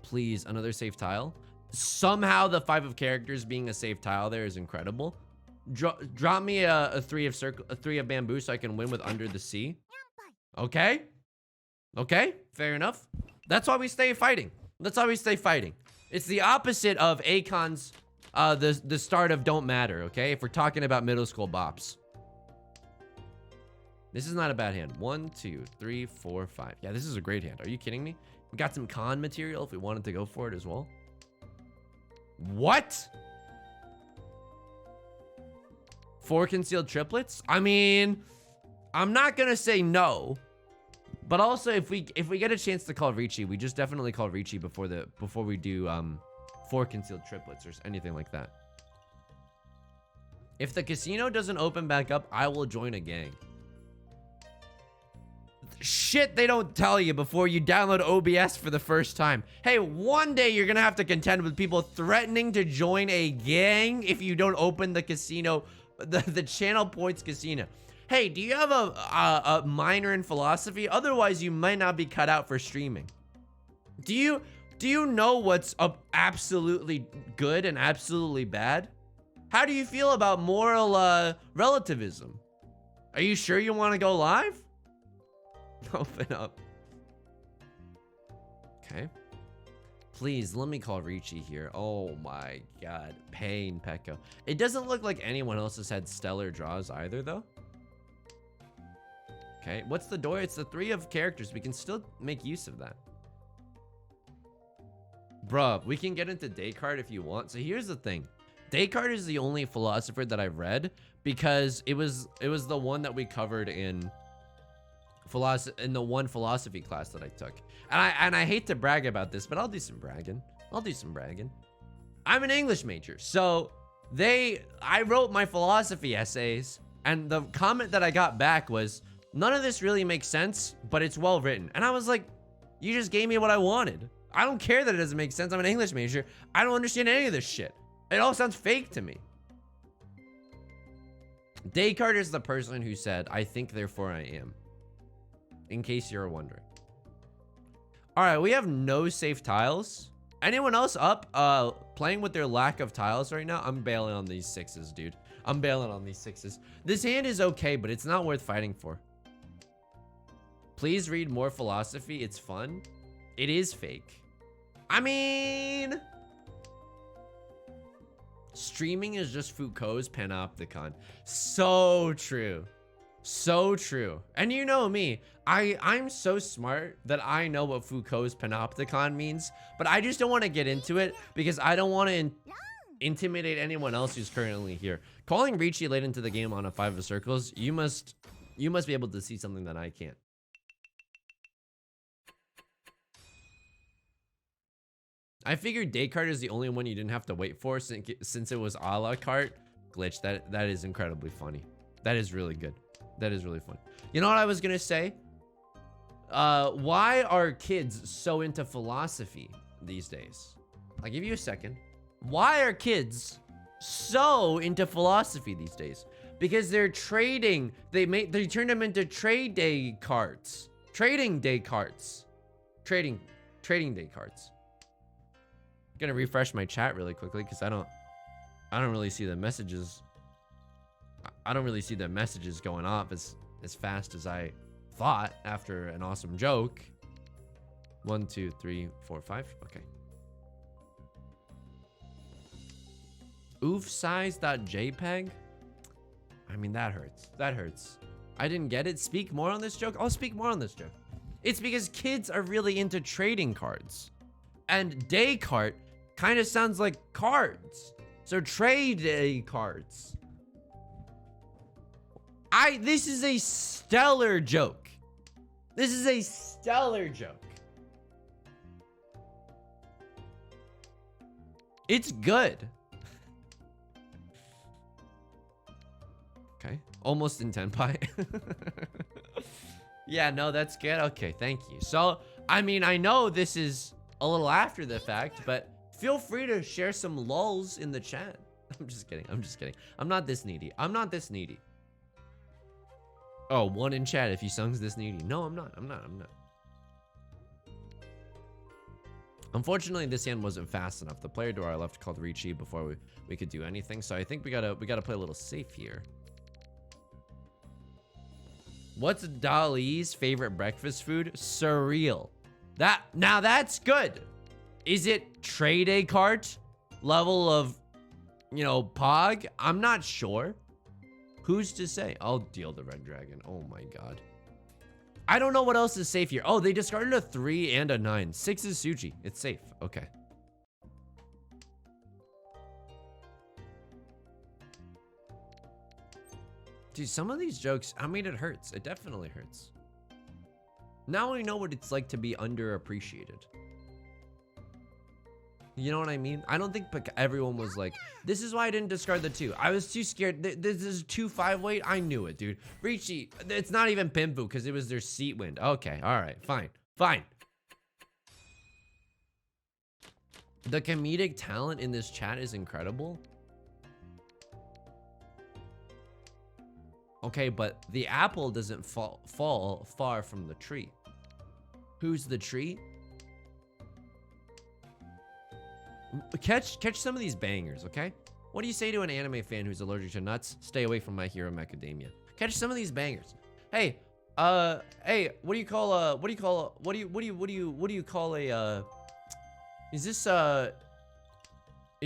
Please, another safe tile. Somehow the 5 of characters being a safe tile there is incredible. Drop me a 3 of bamboo so I can win with Under the Sea. Okay. Okay, fair enough. That's why we stay fighting. That's why we stay fighting. It's the opposite of Akon's the start of Don't Matter, okay? If we're talking about middle school bops. This is not a bad hand. 1, 2, 3, 4, 5. Yeah, this is a great hand. Are you kidding me? We got some con material if we wanted to go for it as well. What? 4 concealed triplets? I mean, I'm not gonna say no. But also, if we get a chance to call Riichi, we just definitely call Riichi before we do 4 concealed triplets or anything like that. If the casino doesn't open back up, I will join a gang. Shit they don't tell you before you download OBS for the first time. Hey, one day you're gonna have to contend with people threatening to join a gang if you don't open the casino the channel points casino. Hey, do you have a minor in philosophy? Otherwise, you might not be cut out for streaming. Do you know what's absolutely good and absolutely bad? How do you feel about moral relativism? Are you sure you want to go live? Open up. Okay. Please, let me call Riichi here. Oh my god. Pain, Pekko. It doesn't look like anyone else has had stellar draws either, though. Okay, what's the door? It's the 3 of characters. We can still make use of that. Bruh, we can get into Descartes if you want. So here's the thing. Descartes is the only philosopher that I've read because it was the one that we covered in the one philosophy class that I took. And I hate to brag about this, but I'll do some bragging. I'm an English major, so I wrote my philosophy essays, and the comment that I got back was, none of this really makes sense, but it's well written. And I was like, you just gave me what I wanted. I don't care that it doesn't make sense. I'm an English major. I don't understand any of this shit. It all sounds fake to me. Descartes is the person who said, I think, therefore I am. In case you're wondering. All right, we have no safe tiles. Anyone else up playing with their lack of tiles right now? I'm bailing on these 6s, dude. I'm bailing on these 6s. This hand is okay, but it's not worth fighting for. Please read more philosophy. It's fun. It is fake. I mean, streaming is just Foucault's panopticon. So true. So true. And you know me, I'm so smart that I know what Foucault's panopticon means, but I just don't want to get into it because I don't want to intimidate anyone else who's currently here. Calling Riichi late into the game on a 5 of circles, you must be able to see something that I can't. I figured Descartes is the only one you didn't have to wait for since it was a la carte. Glitch, that is incredibly funny. That is really good. That is really funny. You know what I was gonna say? Why are kids so into philosophy these days? I'll give you a second. Why are kids so into philosophy these days? Because they're trading. They turn them into trading day cards. Trading day cards. Gonna refresh my chat really quickly because I don't really see the messages. I don't really see the messages going off as fast as I thought after an awesome joke. 1, 2, 3, 4, 5. Okay. Oofsize.jpg. I mean, that hurts. That hurts. I didn't get it. Speak more on this joke. I'll speak more on this joke. It's because kids are really into trading cards. And Descartes kind of sounds like cards. So trade day cards. This is a stellar joke. This is a stellar joke. It's good. Okay. Almost in Tenpai. Yeah, no, that's good. Okay, thank you. So, I mean, I know this is a little after the fact, but feel free to share some lulls in the chat. I'm just kidding. I'm just kidding. I'm not this needy. I'm not this needy. Oh, 1 in chat if Yusong's this needy. No, I'm not. I'm not. Unfortunately, this hand wasn't fast enough. The player to our left called Riichi before we could do anything. So I think we gotta play a little safe here. What's Dali's favorite breakfast food? Surreal. Now that's good. Is it trade a cart level of, you know, Pog? I'm not sure. Who's to say? I'll deal the red dragon. Oh my god. I don't know what else is safe here. Oh, they discarded a 3 and a 9. 6 is Suchi. It's safe. Okay. Dude, some of these jokes, I mean, it hurts. It definitely hurts. Now we know what it's like to be underappreciated. You know what I mean? I don't think everyone was like, this is why I didn't discard the 2. I was too scared. This is 2-5 weight. I knew it, dude. Riichi, it's not even Pimpu because it was their seat wind. Okay, all right, fine. The comedic talent in this chat is incredible. Okay, but the apple doesn't fall far from the tree. Who's the tree? Catch some of these bangers, okay? What do you say to an anime fan who's allergic to nuts? Stay away from My Hero Macadamia. Catch some of these bangers. Hey, what do you call a, is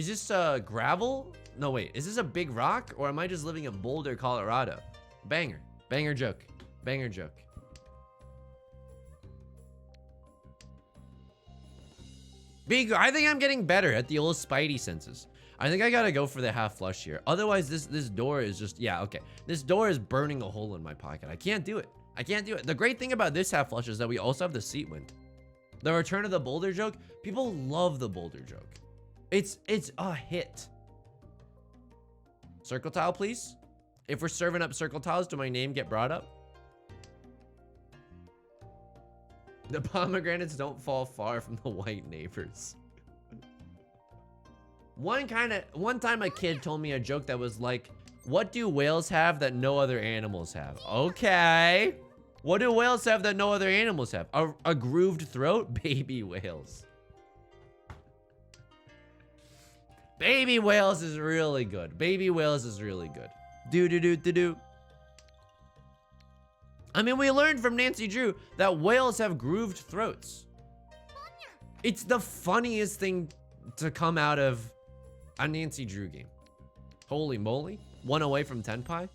this gravel? No, wait, is this a big rock, or am I just living in Boulder, Colorado? Banger joke. I think I'm getting better at the old spidey senses. I think I gotta go for the half flush here. Otherwise, this door is just, yeah, okay. This door is burning a hole in my pocket. I can't do it. The great thing about this half flush is that we also have the seat wind. The return of the boulder joke. People love the boulder joke. It's a hit. Circle tile, please. If we're serving up circle tiles, do my name get brought up? The pomegranates don't fall far from the white neighbors. One time a kid told me a joke that was like, what do whales have that no other animals have? Okay. What do whales have that no other animals have? A grooved throat? Baby whales. Baby whales is really good. Do. I mean, we learned from Nancy Drew that whales have grooved throats. It's the funniest thing to come out of a Nancy Drew game. Holy moly. 1 away from Tenpai.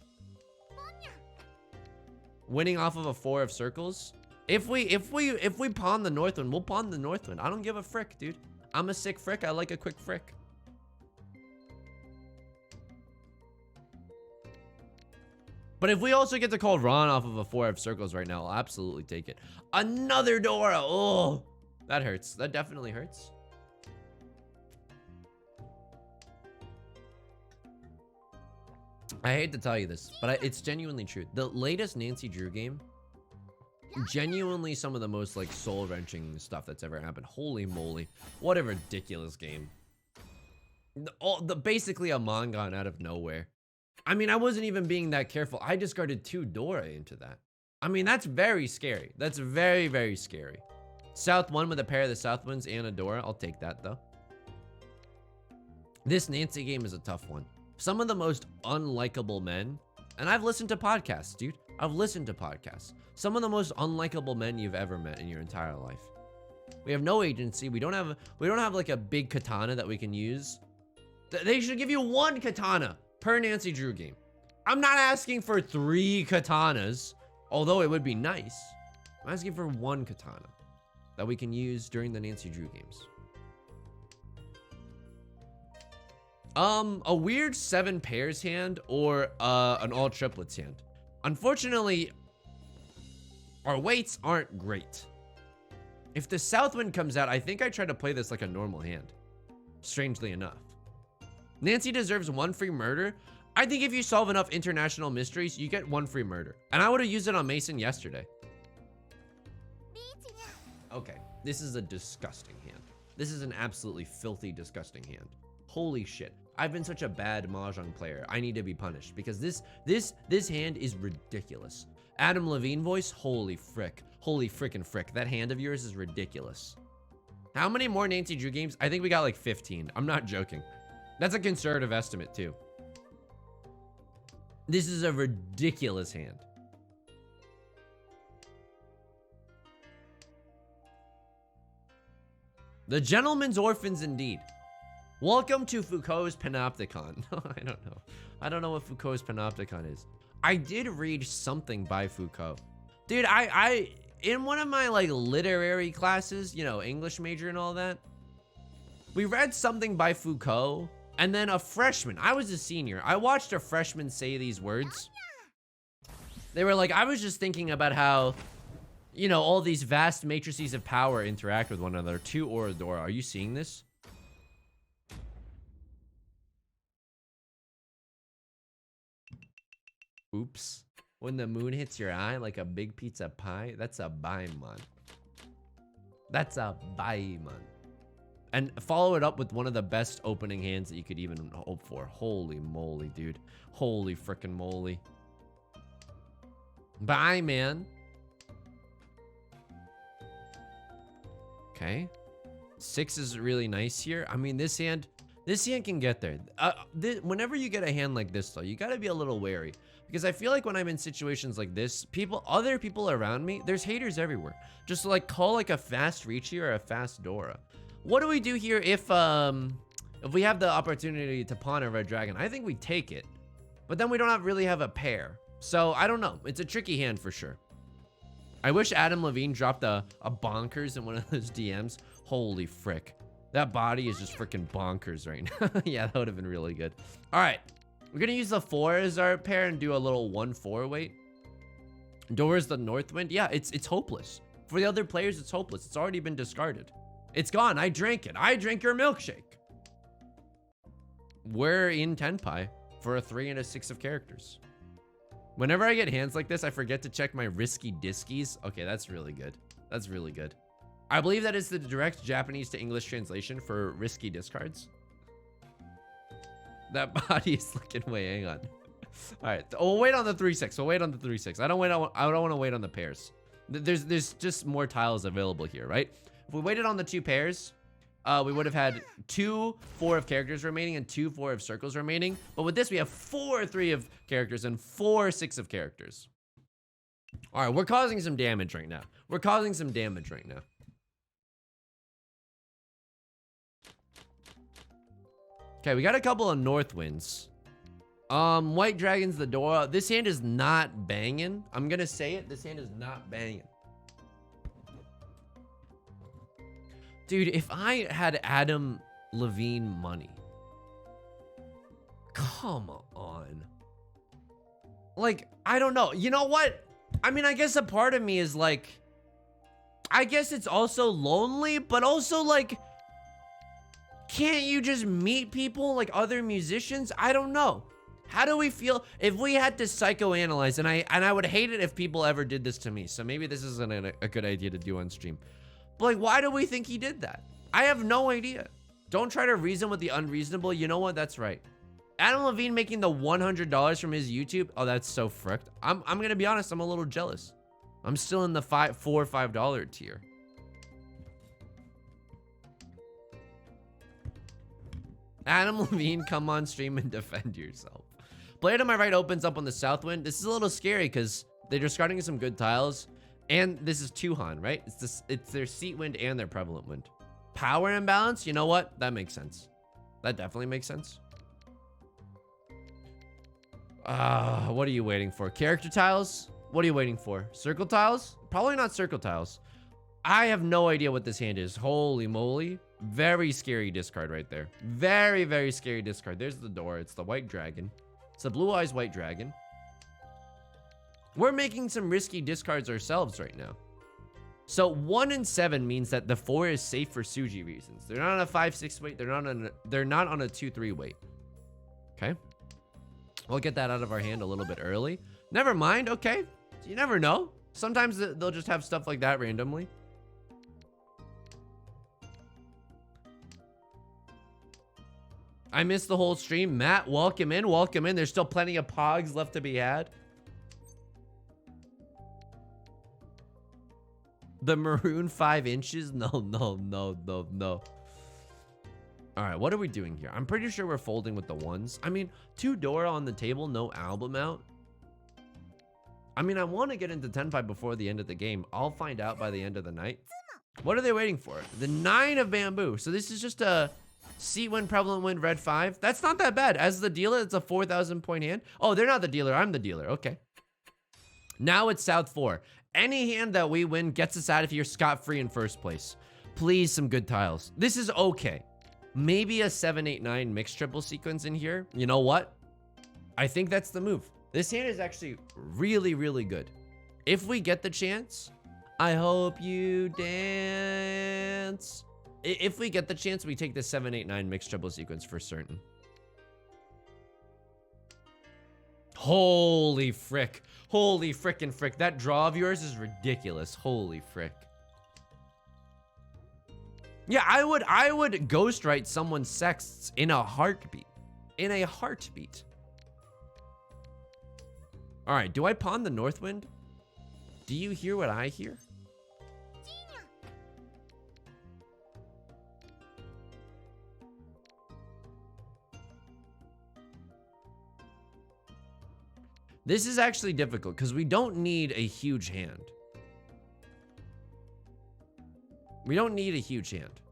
Winning off of a 4 of circles. If we pawn the north one, we'll pawn the north one. I don't give a frick, dude. I'm a sick frick. I like a quick frick. But if we also get to call Ron off of a 4 of circles right now, I'll absolutely take it. Another Dora. Oh, that hurts. That definitely hurts. I hate to tell you this, but it's genuinely true. The latest Nancy Drew game, genuinely some of the most like soul-wrenching stuff that's ever happened. Holy moly. What a ridiculous game. Basically a Mangon out of nowhere. I mean, I wasn't even being that careful. I discarded 2 Dora into that. I mean, that's very scary. That's very, very scary. South 1 with a pair of the South Winds and a Dora. I'll take that, though. This Nancy game is a tough one. Some of the most unlikable men, and I've listened to podcasts, dude. I've listened to podcasts. Some of the most unlikable men you've ever met in your entire life. We have no agency. We don't have like a big katana that we can use. They should give you 1 katana per Nancy Drew game. I'm not asking for 3 katanas, although it would be nice. I'm asking for 1 katana that we can use during the Nancy Drew games. A weird 7 pairs hand or an all triplets hand. Unfortunately, our weights aren't great. If the Southwind comes out, I think I try to play this like a normal hand. Strangely enough. Nancy deserves 1 free murder. I think if you solve enough international mysteries, you get 1 free murder. And I would have used it on Mason yesterday. Okay, this is a disgusting hand. This is an absolutely filthy, disgusting hand. Holy shit. I've been such a bad Mahjong player. I need to be punished because this hand is ridiculous. Adam Levine voice, holy frick. Holy frickin' frick. That hand of yours is ridiculous. How many more Nancy Drew games? I think we got like 15. I'm not joking. That's a conservative estimate too. This is a ridiculous hand. The Gentleman's Orphans indeed. Welcome to Foucault's Panopticon. I don't know. I don't know what Foucault's Panopticon is. I did read something by Foucault. Dude, I in one of my like literary classes, you know, English major and all that, we read something by Foucault, and then a freshman, I was a senior, I watched a freshman say these words. They were like, I was just thinking about how, you know, all these vast matrices of power interact with one another. 2 Oradora. Are you seeing this? Oops. When the moon hits your eye like a big pizza pie, that's a biome. That's a biome. And follow it up with one of the best opening hands that you could even hope for. Holy moly, dude. Holy frickin' moly. Bye, man. Okay. 6 is really nice here. I mean, this hand can get there. Whenever you get a hand like this, though, you gotta be a little wary. Because I feel like when I'm in situations like this, other people around me, there's haters everywhere. Just like call like a fast Riichi or a fast Dora. What do we do here if we have the opportunity to pawn a red dragon? I think we take it. But then we don't really have a pair. So I don't know. It's a tricky hand for sure. I wish Adam Levine dropped a bonkers in one of those DMs. Holy frick. That body is just freaking bonkers right now. Yeah, that would have been really good. All right. We're going to use the 4 as our pair and do a little 1-4 weight. Dora's the North Wind. Yeah, it's hopeless. For the other players, it's hopeless. It's already been discarded. It's gone. I drank it. I drank your milkshake. We're in Tenpai for a 3 and a 6 of characters. Whenever I get hands like this, I forget to check my risky diskies. Okay, that's really good. That's really good. I believe that is the direct Japanese to English translation for risky discards. That body is looking way. Hang on. All right. We'll wait on the 3-6. We'll wait on the 3-6. I don't want to wait on the pairs. There's just more tiles available here, right? If we waited on the 2 pairs, we would have had 2 4 of characters remaining and 2 4 of circles remaining. But with this, we have 4 3 of characters and 4 6 of characters. All right, we're causing some damage right now. We're causing some damage right now. Okay, we got a couple of North Winds. White Dragon's the Dora. This hand is not banging. I'm gonna say it. This hand is not banging. Dude, if I had Adam Levine money. Come on. Like, I don't know. You know what? I mean, I guess a part of me is like, I guess it's also lonely, but also like, can't you just meet people like other musicians? I don't know. How do we feel if we had to psychoanalyze? And I would hate it if people ever did this to me. So maybe this isn't a good idea to do on stream. But like, why do we think he did that? I have no idea. Don't try to reason with the unreasonable. You know what? That's right. Adam Levine making the $100 from his YouTube. Oh, that's so fricked. I'm gonna be honest. I'm a little jealous. I'm still in the $4 or $5 tier. Adam Levine, come on stream and defend yourself. Blade on my right opens up on the south wind. This is a little scary because they're discarding some good tiles. And this is Tuhan, right? It's their seat wind and their prevalent wind. Power imbalance, you know what? That makes sense. That definitely makes sense. What are you waiting for? Character tiles? What are you waiting for? Circle tiles? Probably not circle tiles. I have no idea what this hand is. Holy moly. Very scary discard right there. Very, very scary discard. There's the door. It's the white dragon. It's the blue eyes white dragon. We're making some risky discards ourselves right now. So 1 and 7 means that the 4 is safe for Suji reasons. They're not on a 5-6 weight. They're not on a 2-3 weight. Okay. We'll get that out of our hand a little bit early. Never mind. Okay. You never know. Sometimes they'll just have stuff like that randomly. I missed the whole stream. Matt, welcome in. Welcome in. There's still plenty of pogs left to be had. The maroon 5 inches? No. All right, what are we doing here? I'm pretty sure we're folding with the 1s. I mean, 2 Dora on the table, no album out. I mean, I want to get into Tenpai before the end of the game. I'll find out by the end of the night. What are they waiting for? The 9 of bamboo. So this is just a seat wind, prevalent wind, red 5. That's not that bad. As the dealer, it's a 4,000 point hand. Oh, they're not the dealer. I'm the dealer. Okay. Now it's South 4. Any hand that we win gets us out of here scot-free in first place. Please, some good tiles. This is okay. Maybe a 7, 8, 9 mixed triple sequence in here. You know what? I think that's the move. This hand is actually really, really good. If we get the chance, I hope you dance. If we get the chance, we take the 7, 8, 9 mixed triple sequence for certain. Holy frick. Holy frickin' frick. That draw of yours is ridiculous. Holy frick. Yeah, I would ghostwrite someone's sexts in a heartbeat. In a heartbeat. All right, do I pawn the Northwind? Do you hear what I hear? This is actually difficult because we don't need a huge hand. We don't need a huge hand.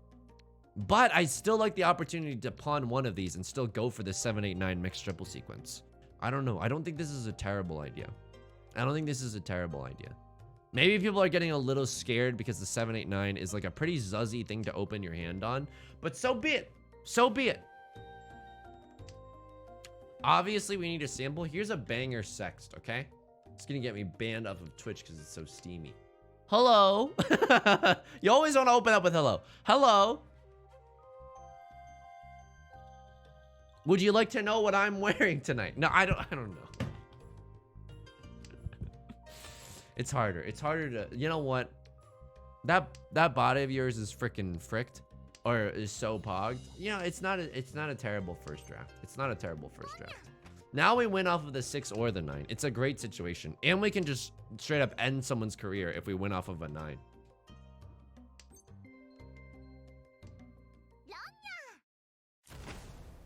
But I still like the opportunity to pawn one of these and still go for the 7-8-9 mixed triple sequence. I don't know. I don't think this is a terrible idea. I don't think this is a terrible idea. Maybe people are getting a little scared because the 7-8-9 is like a pretty zuzzy thing to open your hand on. But so be it. So be it. Obviously, we need a sample. Here's a banger sext, okay? It's gonna get me banned off of Twitch because it's so steamy. Hello. You always want to open up with hello. Hello. Would you like to know what I'm wearing tonight? No, I don't know. It's harder. It's harder to, you know what? That body of yours is freaking fricked. Or is so pogged. You know, it's not a terrible first draft. It's not a terrible first draft. Now we win off of the 6 or the 9. It's a great situation. And we can just straight up end someone's career if we win off of a 9.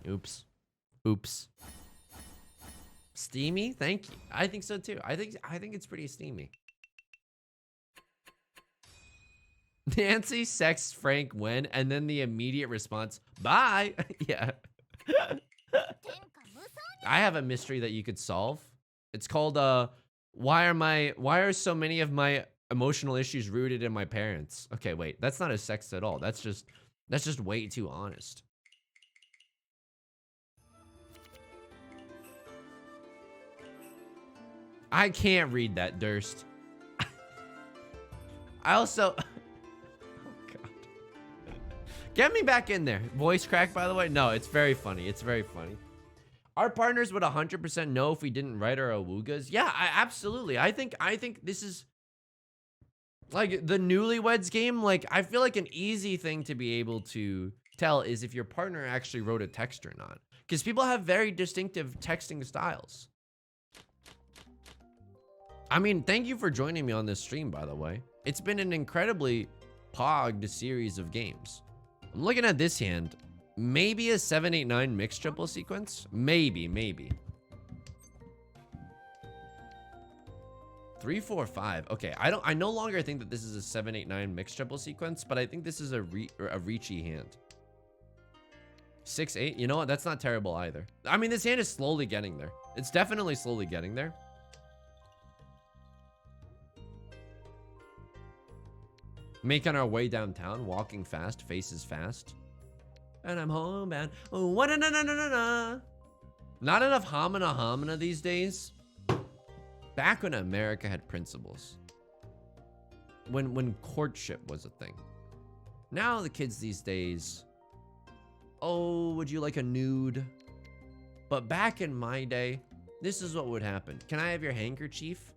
Oops. Oops. Steamy? Thank you. I think so too. I think it's pretty steamy. Nancy sexts Frank when, and then the immediate response, bye. Yeah. I have a mystery that you could solve. It's called why are so many of my emotional issues rooted in my parents? Okay, wait, that's not a sext at all. That's just way too honest. I can't read that, Durst. I also get me back in there. Voice crack, by the way. No, it's very funny. It's very funny. Our partners would 100% know if we didn't write our awugas. Yeah, absolutely. I think this is like the newlyweds game. Like, I feel like an easy thing to be able to tell is if your partner actually wrote a text or not. Because people have very distinctive texting styles. I mean, thank you for joining me on this stream, by the way. It's been an incredibly pogged series of games. I'm looking at this hand. Maybe a 7-8-9 mixed triple sequence? Maybe. 3-4-5. Okay, I no longer think that this is a 7-8-9 mixed triple sequence, but I think this is a Riichi hand. 6-8. You know what? That's not terrible either. I mean, this hand is slowly getting there. It's definitely slowly getting there. Making our way downtown, walking fast, faces fast. And I'm homebound. Oh, na. Not enough homina these days. Back when America had principles. When courtship was a thing. Now the kids these days, oh, would you like a nude? But back in my day, this is what would happen. Can I have your handkerchief?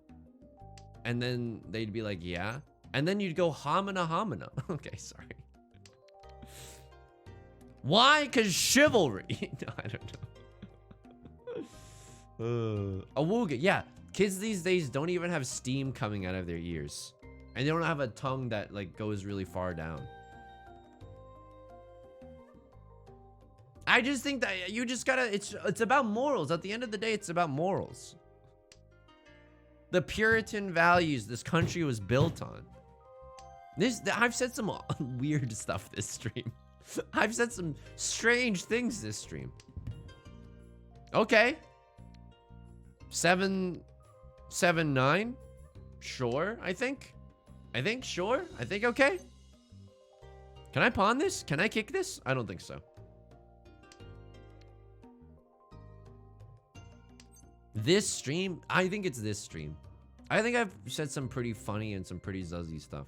And then they'd be like, yeah. And then you'd go homina. Okay, sorry. Why? Because chivalry. No, I don't know. Awuga. Yeah. Kids these days don't even have steam coming out of their ears. And they don't have a tongue that like goes really far down. I just think that you just gotta, it's about morals. At the end of the day, it's about morals. The Puritan values this country was built on. I've said some weird stuff this stream. I've said some strange things this stream. Okay. 7-7-9. Sure, I think. Sure. I think okay. Can I pawn this? Can I kick this? I don't think so. This stream? I think it's this stream. I think I've said some pretty funny and some pretty zuzzy stuff.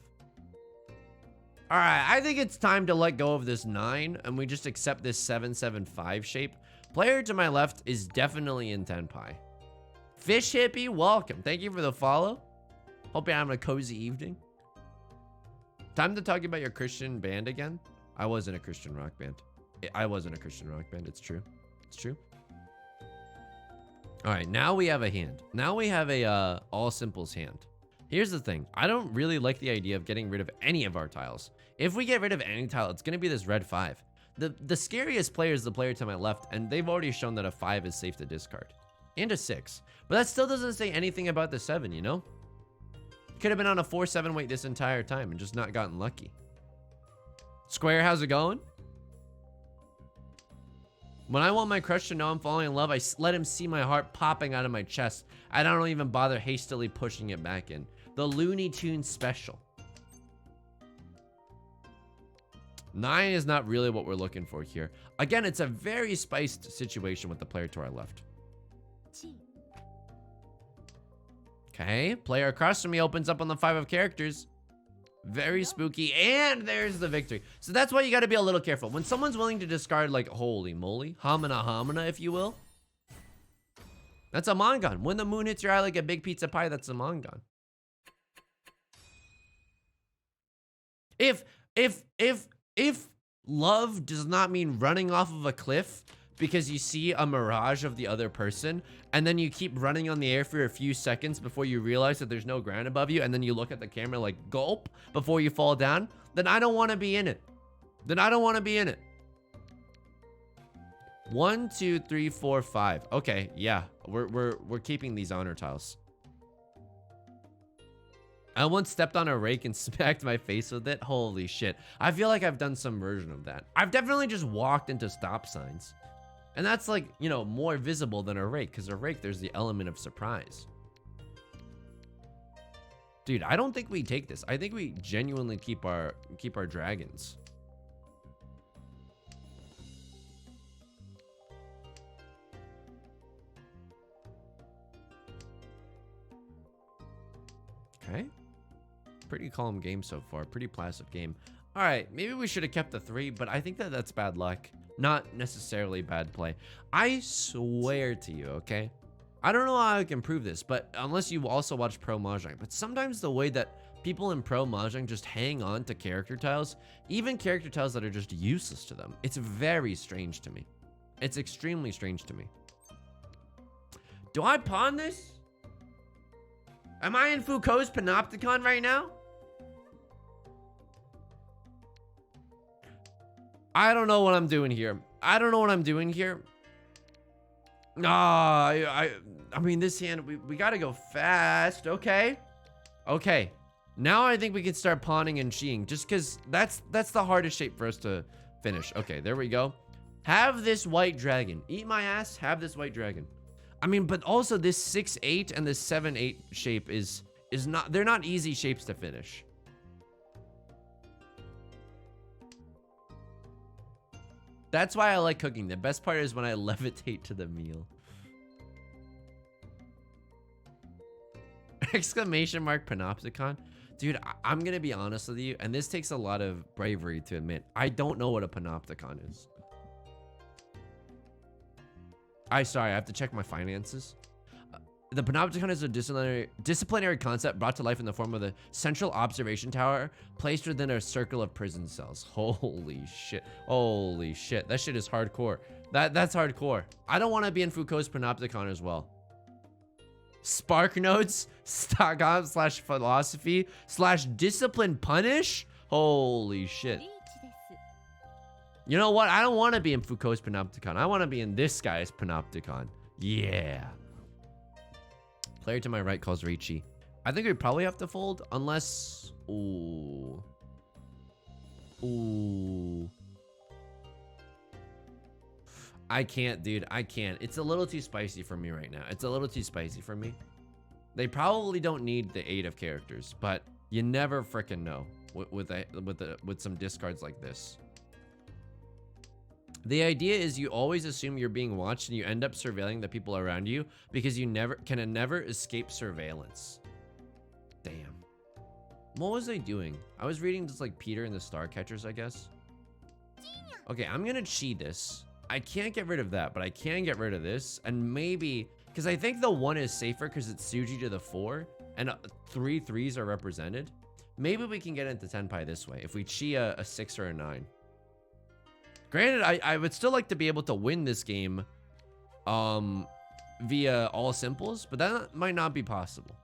All right, I think it's time to let go of this 9 and we just accept this 7-7-5 shape. Player to my left is definitely in Tenpai. Fish Hippie, welcome. Thank you for the follow. Hope you're having a cozy evening. Time to talk about your Christian band again. I was in a Christian rock band. It's true. It's true. All right, now we have a hand. Now we have a all simples hand. Here's the thing. I don't really like the idea of getting rid of any of our tiles. If we get rid of any tile, it's going to be this red 5. The scariest player is the player to my left, and they've already shown that a 5 is safe to discard. And a 6. But that still doesn't say anything about the 7, you know? Could have been on a 4-7 weight this entire time and just not gotten lucky. Square, how's it going? When I want my crush to know I'm falling in love, I let him see my heart popping out of my chest. I don't even bother hastily pushing it back in. The Looney Tunes special. 9 is not really what we're looking for here. Again, it's a very spiced situation with the player to our left. Okay, player across from me opens up on the 5 of characters. Very spooky, and there's the victory. So that's why you got to be a little careful. When someone's willing to discard, like, holy moly, homina, if you will. That's a mangan. When the moon hits your eye like a big pizza pie, that's a mangan. If love does not mean running off of a cliff because you see a mirage of the other person, and then you keep running on the air for a few seconds before you realize that there's no ground above you, and then you look at the camera like gulp before you fall down, then I don't want to be in it. Then I don't want to be in it. 1, 2, 3, 4, 5. Okay, yeah, we're keeping these honor tiles. I once stepped on a rake and smacked my face with it. Holy shit. I feel like I've done some version of that. I've definitely just walked into stop signs. And that's like, you know, more visible than a rake, because a rake, there's the element of surprise. Dude, I don't think we take this. I think we genuinely keep our dragons. Okay. Pretty calm game so far. Pretty placid game. All right, maybe we should have kept the 3, but I think that that's bad luck. Not necessarily bad play. I swear to you, okay? I don't know how I can prove this, but unless you also watch Pro Mahjong, but sometimes the way that people in Pro Mahjong just hang on to character tiles, even character tiles that are just useless to them, it's very strange to me. It's extremely strange to me. Do I pawn this? Am I in Foucault's Panopticon right now? I don't know what I'm doing here. I don't know what I'm doing here. I mean, this hand, we gotta go fast. Okay. Okay. Now I think we can start pawning and cheating, just because that's the hardest shape for us to finish. Okay, there we go. Have this white dragon. Eat my ass, have this white dragon. I mean, but also this 6-8 and this 7-8 shape is not, they're not easy shapes to finish. That's why I like cooking. The best part is when I levitate to the meal. Exclamation mark Panopticon. Dude, I'm gonna be honest with you, and this takes a lot of bravery to admit. I don't know what a Panopticon is. Sorry, I have to check my finances. The Panopticon is a disciplinary concept brought to life in the form of the central observation tower placed within a circle of prison cells. Holy shit. Holy shit. That shit is hardcore. That's hardcore. I don't want to be in Foucault's Panopticon as well. Spark notes, stock/philosophy / discipline punish. Holy shit. You know what? I don't want to be in Foucault's Panopticon. I want to be in this guy's Panopticon. Yeah. Player to my right calls Riichi. I think we probably have to fold unless... Ooh. Ooh. I can't, dude. I can't. It's a little too spicy for me right now. It's a little too spicy for me. They probably don't need the 8 of characters, but you never freaking know with some discards like this. The idea is you always assume you're being watched and you end up surveilling the people around you because you can never escape surveillance. Damn. What was I doing? I was reading just like Peter and the Starcatchers, I guess. Okay, I'm gonna cheat this. I can't get rid of that, but I can get rid of this. And maybe, because I think the 1 is safer because it's Suji to the 4 and 3 3s are represented. Maybe we can get into Tenpai this way if we chi a 6 or a 9. Granted, I would still like to be able to win this game via all simples, but that might not be possible.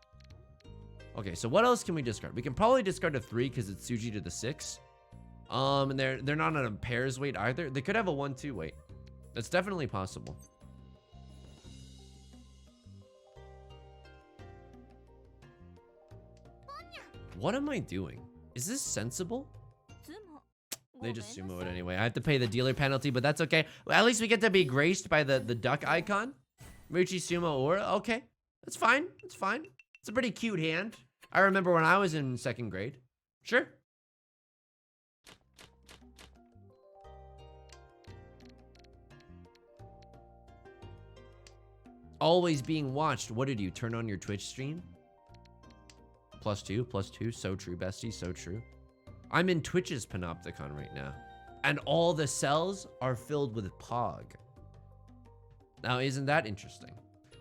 Okay, so what else can we discard? We can probably discard a 3 because it's Tsuji to the 6. And they're not on a pairs weight either. They could have a 1-2 weight. That's definitely possible. What am I doing? Is this sensible? They just sumo it anyway. I have to pay the dealer penalty, but that's okay. Well, at least we get to be graced by the duck icon. Riichi Sumo Aura. Okay, that's fine. That's fine. It's a pretty cute hand. I remember when I was in 2nd grade. Sure. Always being watched. What did you turn on your Twitch stream? +2, +2. So true, bestie. So true. I'm in Twitch's Panopticon right now. And all the cells are filled with Pog. Now, isn't that interesting?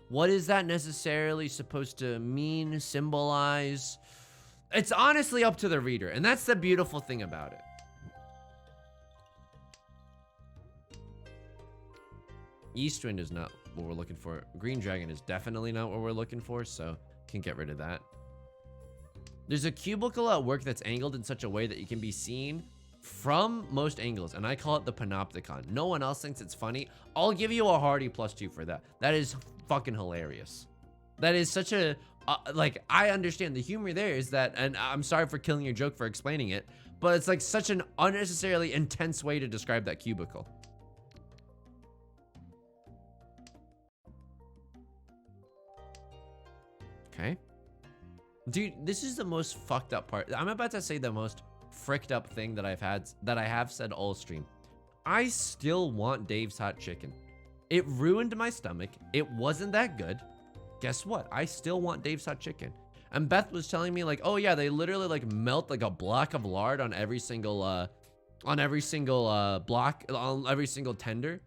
What is that necessarily supposed to mean, symbolize? It's honestly up to the reader. And that's the beautiful thing about it. Eastwind is not what we're looking for. Green Dragon is definitely not what we're looking for, so can get rid of that. There's a cubicle at work that's angled in such a way that you can be seen from most angles, and I call it the Panopticon. No one else thinks it's funny. I'll give you a hearty +2 for that. That is fucking hilarious. That is such a, like, I understand the humor there is that, and I'm sorry for killing your joke for explaining it, but it's like such an unnecessarily intense way to describe that cubicle. Okay. Dude, this is the most fucked up part. I'm about to say the most fricked up thing that I have said all stream. I still want Dave's hot chicken. It ruined my stomach. It wasn't that good. Guess what? I still want Dave's hot chicken. And Beth was telling me like, oh yeah, they literally like melt like a block of lard on every single block, on every single tender.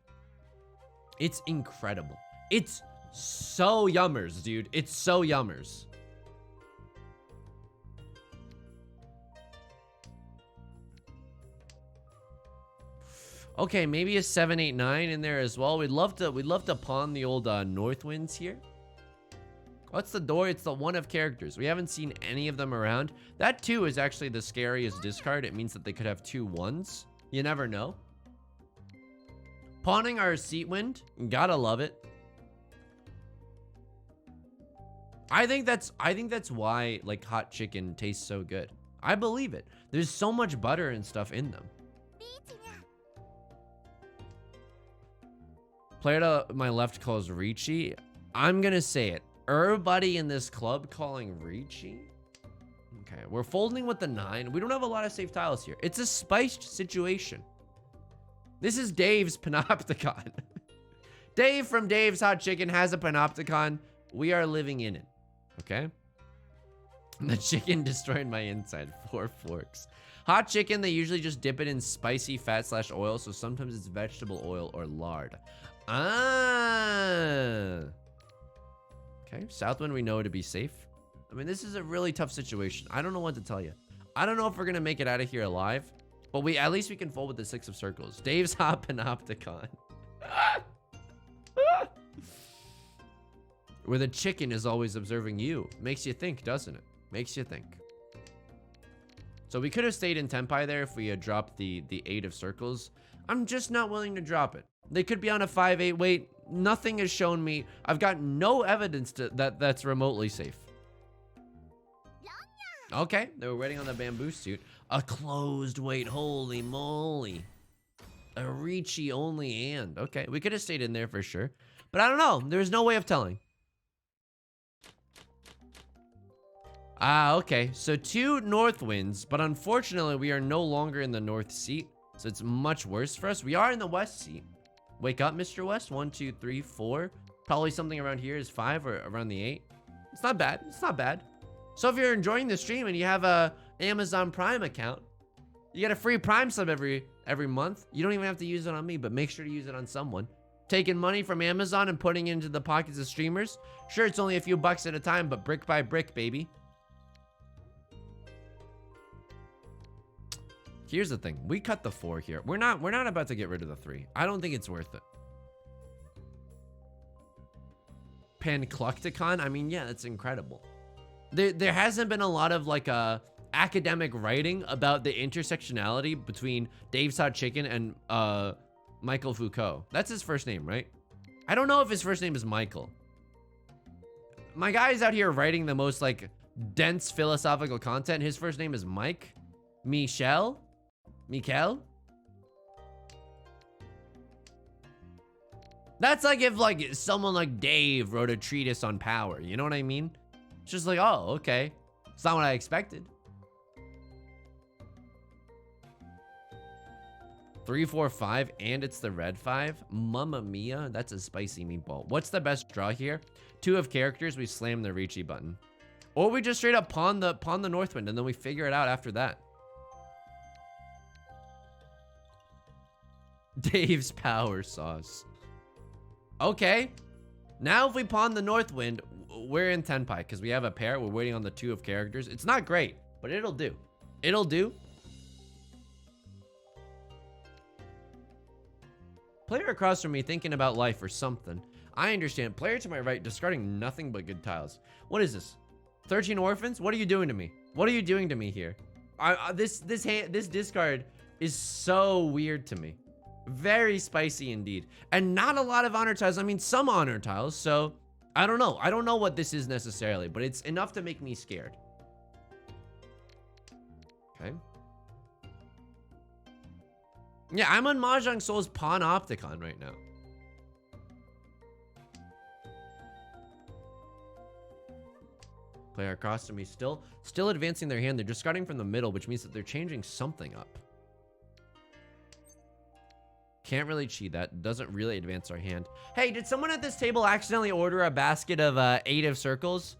It's incredible. It's so yummers, dude. It's so yummers. Okay, maybe a 7, 8, 9 in there as well. We'd love to pawn the old North Winds here. What's the door? It's the 1 of characters. We haven't seen any of them around. That 2 is actually the scariest discard. It means that they could have 2 1s. You never know. Pawning our Seat Wind. Gotta love it. I think that's why like hot chicken tastes so good. I believe it. There's so much butter and stuff in them. Player to my left calls Riichi. I'm gonna say it. Everybody in this club calling Riichi. Okay, we're folding with the 9. We don't have a lot of safe tiles here. It's a spiced situation. This is Dave's Panopticon. Dave from Dave's Hot Chicken has a Panopticon. We are living in it. Okay? The chicken destroyed my inside. 4 forks. Hot chicken, they usually just dip it in spicy fat / oil, so sometimes it's vegetable oil or lard. Ah. Okay, Southwind we know to be safe. I mean, this is a really tough situation. I don't know what to tell you. I don't know if we're gonna make it out of here alive, but at least we can fold with the 6 of circles. Dave's hot Panopticon. Where the chicken is always observing you. Makes you think, doesn't it? Makes you think. So we could have stayed in Tenpai there if we had dropped the 8 of circles. I'm just not willing to drop it. They could be on a 5-8 weight. Nothing has shown me. I've got no evidence that's remotely safe. Okay, they were waiting on the bamboo suit. A closed weight, holy moly. A Riichi only and. Okay, we could have stayed in there for sure. But I don't know. There's no way of telling. Ah, okay. So 2 north winds, but unfortunately we are no longer in the north seat. So it's much worse for us. We are in the west seat. Wake up, Mr. West. 1, 2, 3, 4. Probably something around here is 5 or around the 8. It's not bad. It's not bad. So if you're enjoying the stream and you have a Amazon Prime account, you get a free Prime sub every month. You don't even have to use it on me, but make sure to use it on someone. Taking money from Amazon and putting it into the pockets of streamers. Sure, it's only a few bucks at a time, but brick by brick, baby. Here's the thing. We cut the 4 here. We're not about to get rid of the 3. I don't think it's worth it. Panclucticon? I mean, yeah, that's incredible. there hasn't been a lot of like academic writing about the intersectionality between Dave's Hot Chicken and Michael Foucault. That's his first name, right? I don't know if his first name is Michael. My guy's out here writing the most like dense philosophical content. His first name is Mike. Mikel? That's like if like someone like Dave wrote a treatise on power. You know what I mean? It's just like, oh, okay. It's not what I expected. 3, 4, 5, and it's the red 5. Mamma mia, that's a spicy meatball. What's the best draw here? 2 of characters, we slam the Riichi button. Or we just straight up pawn the Northwind and then we figure it out after that. Dave's power sauce. Okay. Now if we pawn the Northwind, we're in Tenpai because we have a pair. We're waiting on the 2 of characters. It's not great, but it'll do. It'll do. Player across from me thinking about life or something. I understand. Player to my right discarding nothing but good tiles. What is this? 13 orphans? What are you doing to me? What are you doing to me here? This discard is so weird to me. Very spicy indeed. And not a lot of honor tiles. I mean, some honor tiles. So I don't know. I don't know what this is necessarily, but it's enough to make me scared. Okay. Yeah, I'm on Mahjong Soul's Panopticon right now. Player across to me still advancing their hand. They're discarding from the middle, which means that they're changing something up. Can't really cheat that. Doesn't really advance our hand. Hey, did someone at this table accidentally order a basket of 8 of circles?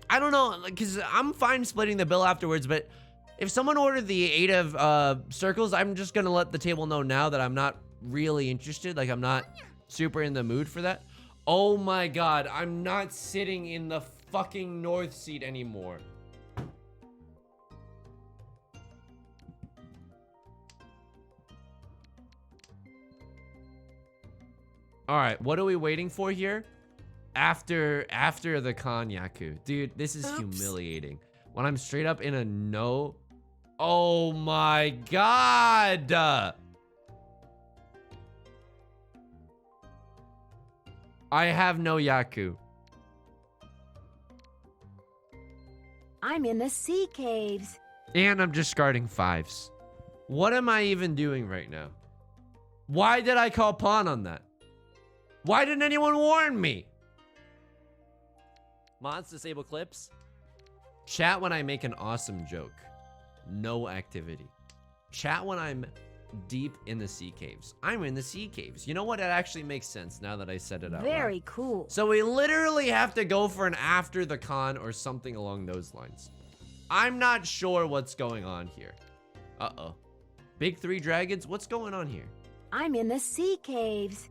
I don't know, because I'm fine splitting the bill afterwards, but if someone ordered the 8 of circles, I'm just gonna let the table know now that I'm not really interested. Like, I'm not super in the mood for that. Oh my god, I'm not sitting in the fucking north seat anymore. All right, what are we waiting for here? After the Konyaku. Dude, this is humiliating. When I'm straight up in a no. Oh my god. I have no Yaku. I'm in the sea caves. And I'm discarding 5s. What am I even doing right now? Why did I call pawn on that? Why didn't anyone warn me? Mods disable clips. Chat when I make an awesome joke. No activity. Chat when I'm deep in the sea caves. I'm in the sea caves. You know what? It actually makes sense now that I said it out loud. Very cool. So we literally have to go for an after the con or something along those lines. I'm not sure what's going on here. Uh-oh. Big 3 dragons? What's going on here? I'm in the sea caves.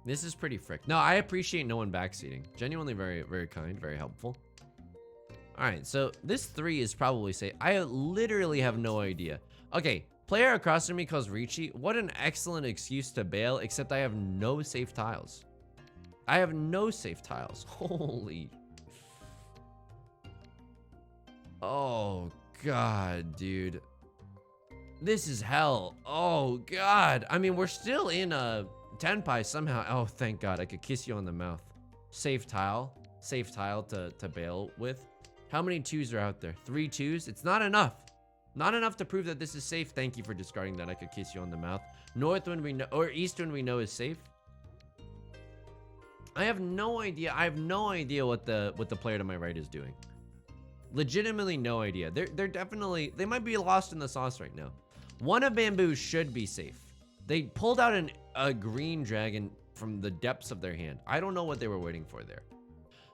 This is pretty frick. No, I appreciate no one backseating. Genuinely very, very kind, very helpful. All right, so this 3 is probably safe. I literally have no idea. Okay, player across from me calls Riichi. What an excellent excuse to bail, except I have no safe tiles. I have no safe tiles. Holy. Oh, God, dude. This is hell. Oh, God. I mean, we're still in a Tenpai somehow. Oh, thank God. I could kiss you on the mouth. Safe tile. Safe tile to bail with. How many 2s are out there? 3 2s? It's not enough. Not enough to prove that this is safe. Thank you for discarding that. I could kiss you on the mouth. Northwind we know, or Eastwind we know is safe. I have no idea. I have no idea what the player to my right is doing. Legitimately no idea. They're definitely, they might be lost in the sauce right now. 1 of bamboo should be safe. They pulled out a green dragon from the depths of their hand. I don't know what they were waiting for there.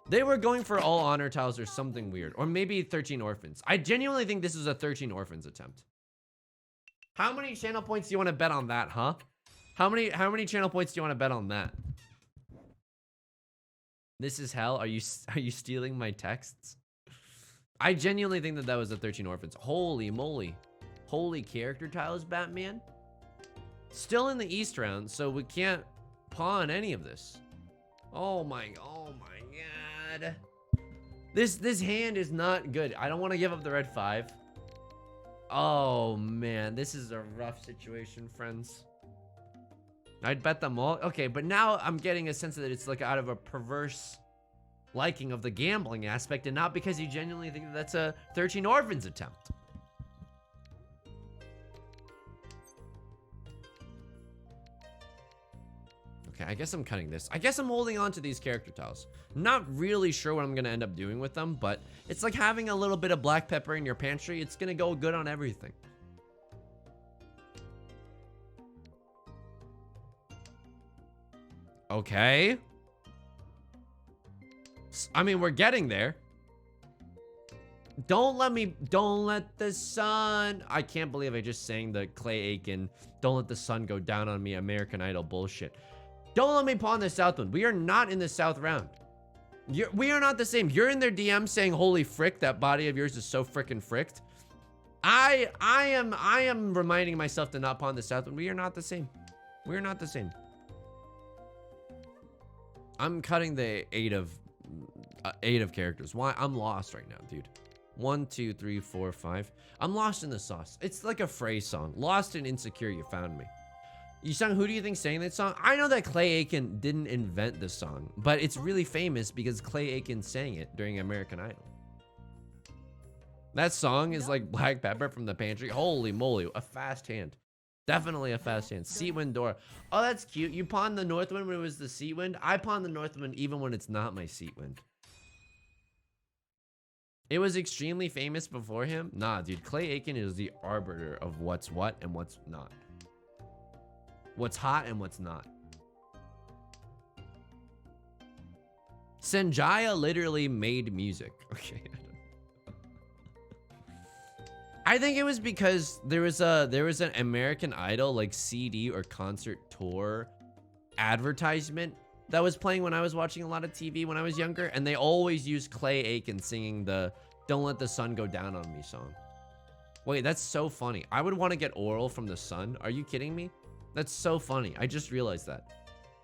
They were going for all honor tiles or something weird. Or maybe 13 orphans. I genuinely think this is a 13 orphans attempt. How many channel points do you want to bet on that, huh? How many channel points do you want to bet on that? This is hell. Are you stealing my texts? I genuinely think that was a 13 orphans. Holy moly. Holy character tiles, Batman. Still in the East round, so we can't pawn any of this. Oh my god. This hand is not good. I don't want to give up the red 5. Oh man, this is a rough situation, friends. I'd bet them all. Okay, but now I'm getting a sense that it's like out of a perverse liking of the gambling aspect and not because you genuinely think that that's a 13 Orphans attempt. Okay, I guess I'm cutting this. I guess I'm holding on to these character tiles. Not really sure what I'm gonna end up doing with them, but it's like having a little bit of black pepper in your pantry. It's gonna go good on everything. Okay. I mean, we're getting there. Don't let the sun. I can't believe I just sang the Clay Aiken, don't let the sun go down on me, American Idol bullshit. Don't let me pawn the South one. We are not in the South round. We are not the same. You're in their DM saying, holy frick, that body of yours is so frickin' fricked. I am reminding myself to not pawn the South one. We are not the same. We are not the same. I'm cutting the 8 of characters. Why? I'm lost right now, dude. 1, 2, 3, 4, 5. I'm lost in the sauce. It's like a phrase song. Lost and insecure, you found me. Yusong, who do you think sang that song? I know that Clay Aiken didn't invent the song, but it's really famous because Clay Aiken sang it during American Idol. That song is like black pepper from the pantry. Holy moly, a fast hand. Definitely a fast hand. Seat wind door. Oh, that's cute. You pawned the north wind when it was the seat wind. I pawned the north wind even when it's not my seat wind. It was extremely famous before him. Nah, dude. Clay Aiken is the arbiter of what's what and what's not. What's hot and what's not. Sanjaya literally made music. Okay. I think it was because there was an American Idol like CD or concert tour advertisement that was playing when I was watching a lot of TV when I was younger, and they always used Clay Aiken singing the "Don't Let the Sun Go Down on Me" song. Wait, that's so funny. I would want to get oral from the sun. Are you kidding me? That's so funny. I just realized that.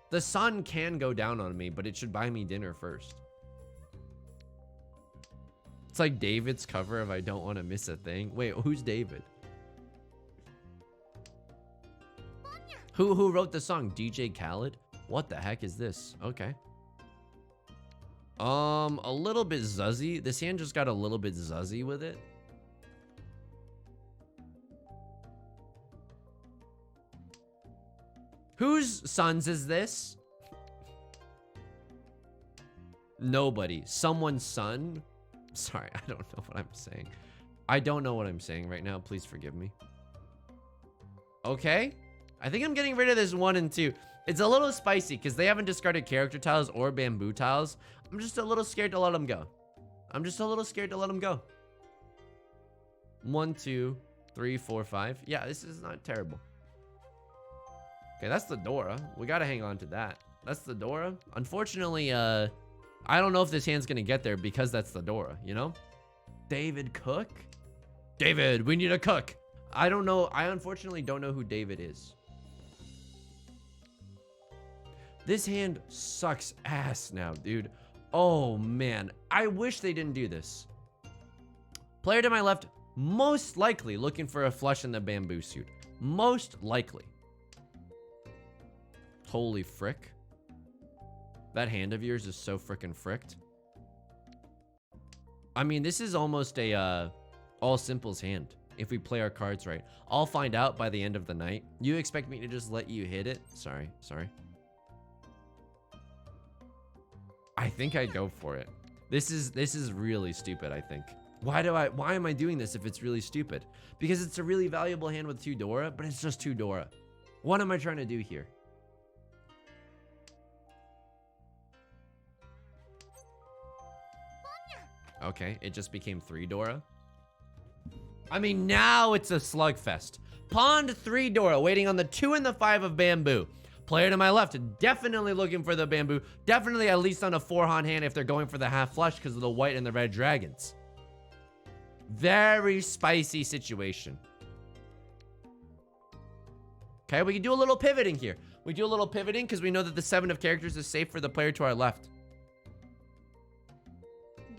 The sun can go down on me, but it should buy me dinner first. It's like David's cover of I Don't Want to Miss a Thing. Wait, who's David? Who wrote the song? DJ Khaled? What the heck is this? Okay. A little bit zuzzy. This hand just got a little bit zuzzy with it. Whose sons is this? Nobody. Someone's son? Sorry, I don't know what I'm saying. I don't know what I'm saying right now. Please forgive me. Okay. I think I'm getting rid of this 1 and 2. It's a little spicy because they haven't discarded character tiles or bamboo tiles. I'm just a little scared to let them go. I'm just a little scared to let them go. 1, 2, 3, 4, 5. Yeah, this is not terrible. Okay, that's the Dora. We gotta hang on to that. That's the Dora. Unfortunately, I don't know if this hand's gonna get there because that's the Dora, you know? David Cook? David, we need a cook. I don't know. I unfortunately don't know who David is. This hand sucks ass now, dude. Oh, man. I wish they didn't do this. Player to my left, most likely looking for a flush in the bamboo suit. Most likely. Holy frick. That hand of yours is so frickin' fricked. I mean, this is almost a all simples hand if we play our cards right. I'll find out by the end of the night. You expect me to just let you hit it? Sorry. I think I'd go for it. This is really stupid, I think. Why am I doing this if it's really stupid? Because it's a really valuable hand with 2 Dora, but it's just 2 Dora. What am I trying to do here? Okay, it just became 3 Dora. I mean, now it's a slugfest. Pawned 3 Dora, waiting on the 2 and the 5 of bamboo. Player to my left, definitely looking for the bamboo. Definitely at least on a 4-han hand if they're going for the half flush because of the white and the red dragons. Very spicy situation. Okay, we can do a little pivoting here. We do a little pivoting because we know that the 7 of characters is safe for the player to our left.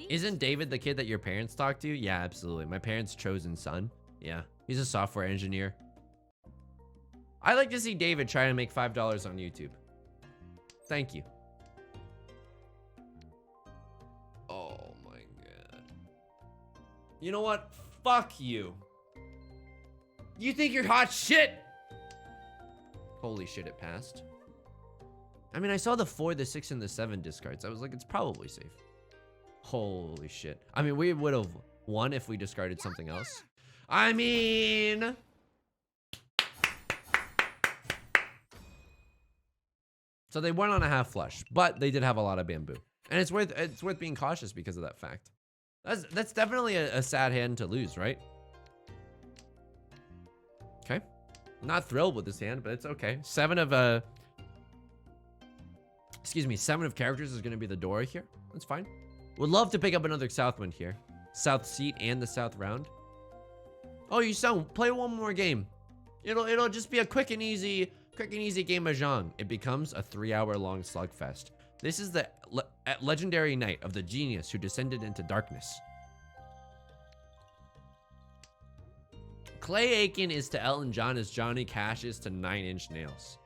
Isn't David the kid that your parents talk to? Yeah, absolutely. My parents' chosen son. Yeah, he's a software engineer. I like to see David try to make $5 on YouTube. Thank you. Oh my god. You know what? Fuck you. You think you're hot shit? Holy shit, it passed. I mean, I saw the 4, the 6, and the 7 discards. I was like, it's probably safe. Holy shit. I mean, we would have won if we discarded something else. I mean... So they went on a half flush, but they did have a lot of bamboo. And it's worth being cautious because of that fact. That's definitely a sad hand to lose, right? Okay. Not thrilled with this hand, but it's okay. 7 of characters is gonna be the Dora here. That's fine. Would love to pick up another Southwind here. South seat and the South round. Oh, Yusong, play one more game. It'll just be a quick and easy game of Mahjong. It becomes a 3-hour-long slugfest. This is the legendary night of the genius who descended into darkness. Clay Aiken is to Elton John as Johnny Cash is to 9 Inch Nails.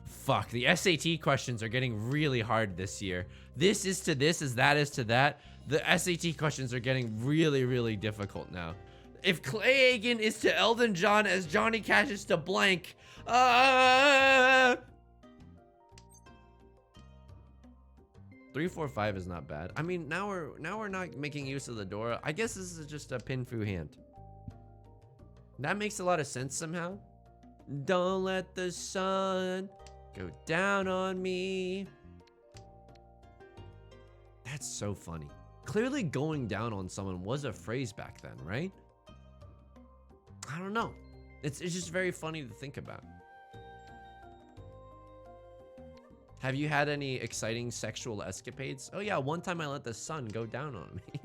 Fuck, the SAT questions are getting really hard this year. This is to this as that is to that. The SAT questions are getting really, really difficult now. If Clay Aiken is to Elton John as Johnny Cash is to blank. 3, 4, 5 is not bad. I mean, now we're not making use of the Dora. I guess this is just a pinfu hand. That makes a lot of sense somehow. Don't let the sun go down on me. That's so funny. Clearly going down on someone was a phrase back then, right? I don't know. It's just very funny to think about. Have you had any exciting sexual escapades? Oh yeah, one time I let the sun go down on me.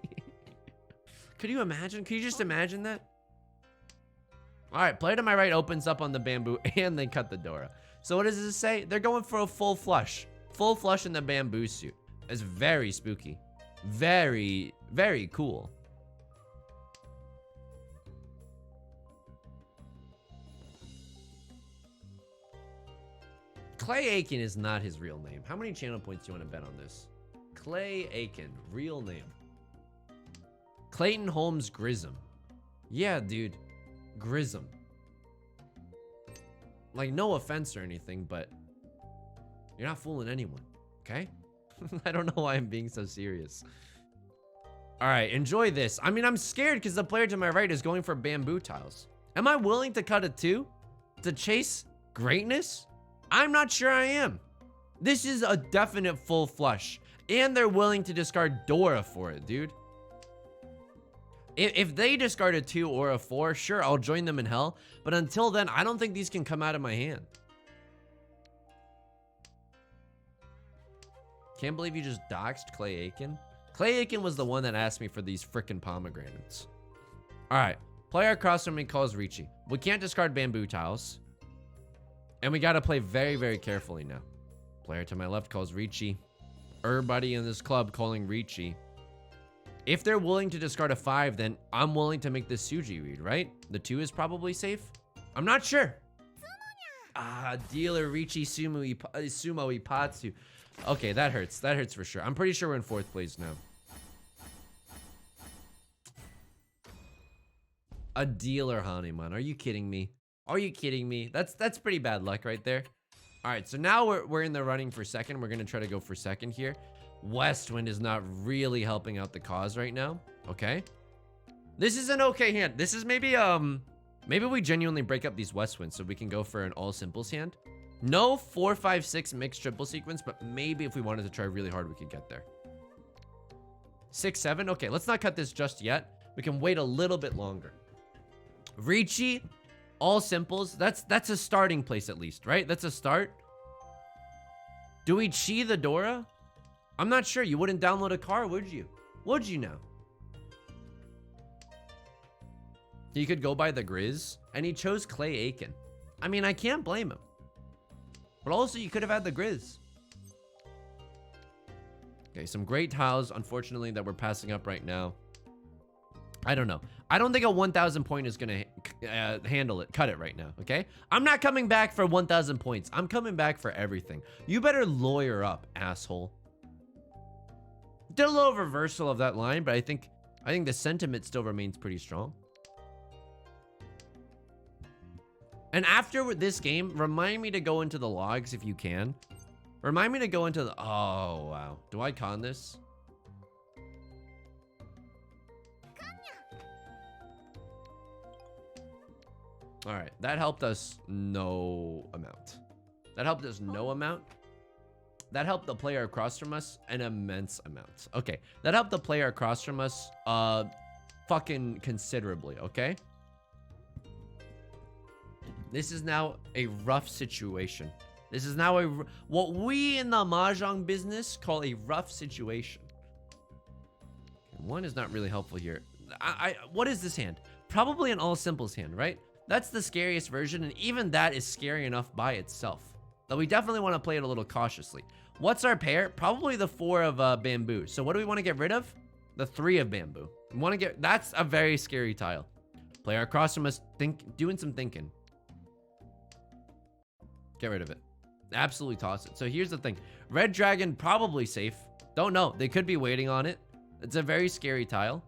Could you imagine? Could you just imagine that? All right, player to my right opens up on the bamboo and they cut the Dora. So what does this say? They're going for a full flush. Full flush in the bamboo suit. It's very spooky. Very, very cool. Clay Aiken is not his real name. How many channel points do you want to bet on this? Clay Aiken, real name. Clayton Holmes Grissom. Yeah, dude. Grissom. Like, no offense or anything, but you're not fooling anyone, okay? I don't know why I'm being so serious. All right, enjoy this. I mean, I'm scared because the player to my right is going for bamboo tiles. Am I willing to cut a 2 to chase greatness? I'm not sure I am. This is a definite full flush, and they're willing to discard Dora for it, dude. If they discard a 2 or a 4, sure, I'll join them in hell. But until then, I don't think these can come out of my hand. Can't believe you just doxed Clay Aiken. Clay Aiken was the one that asked me for these frickin' pomegranates. All right, player across from me calls Riichi. We can't discard bamboo tiles. And we gotta play very, very carefully now. Player to my left calls Riichi. Everybody in this club calling Riichi. If they're willing to discard a 5, then I'm willing to make this Suji read, right? The 2 is probably safe. I'm not sure. Dealer Riichi Sumo Ipatsu. Okay, that hurts. That hurts for sure. I'm pretty sure we're in 4th place now. A dealer Hanuman. Are you kidding me? Are you kidding me? That's pretty bad luck right there. All right, so now we're in the running for 2nd. We're gonna try to go for 2nd here. Westwind is not really helping out the cause right now. Okay. This is an okay hand. This is maybe we genuinely break up these Westwinds so we can go for an all simples hand. No 4, 5, 6 mixed triple sequence, but maybe if we wanted to try really hard, we could get there. 6, 7. Okay, let's not cut this just yet. We can wait a little bit longer. Riichi, all simples. That's a starting place at least, right? That's a start. Do we chi the Dora? I'm not sure. You wouldn't download a car, would you? Would you now? He could go by the Grizz, and he chose Clay Aiken. I mean, I can't blame him. But also, you could have had the Grizz. Okay, some great tiles, unfortunately, that we're passing up right now. I don't know. I don't think a 1,000 point is gonna handle it, cut it right now, okay? I'm not coming back for 1,000 points. I'm coming back for everything. You better lawyer up, asshole. Did a little reversal of that line, but I think the sentiment still remains pretty strong. And after this game, remind me to go into the logs if you can. Remind me to go into the... Oh, wow. Do I con this? All right. That helped us no amount. That helped us no amount. That helped the player across from us an immense amount. Okay. That helped the player across from us fucking considerably, okay? This is now a rough situation. This is now what we in the Mahjong business call a rough situation. One is not really helpful here. What is this hand? Probably an all simples hand, right? That's the scariest version, and even that is scary enough by itself. Though we definitely want to play it a little cautiously. What's our pair? Probably the 4 of bamboo. So what do we want to get rid of? The 3 of bamboo. We want to get... That's a very scary tile. Player across from us doing some thinking. Get rid of it. Absolutely toss it. So here's the thing. Red dragon, probably safe. Don't know. They could be waiting on it. It's a very scary tile.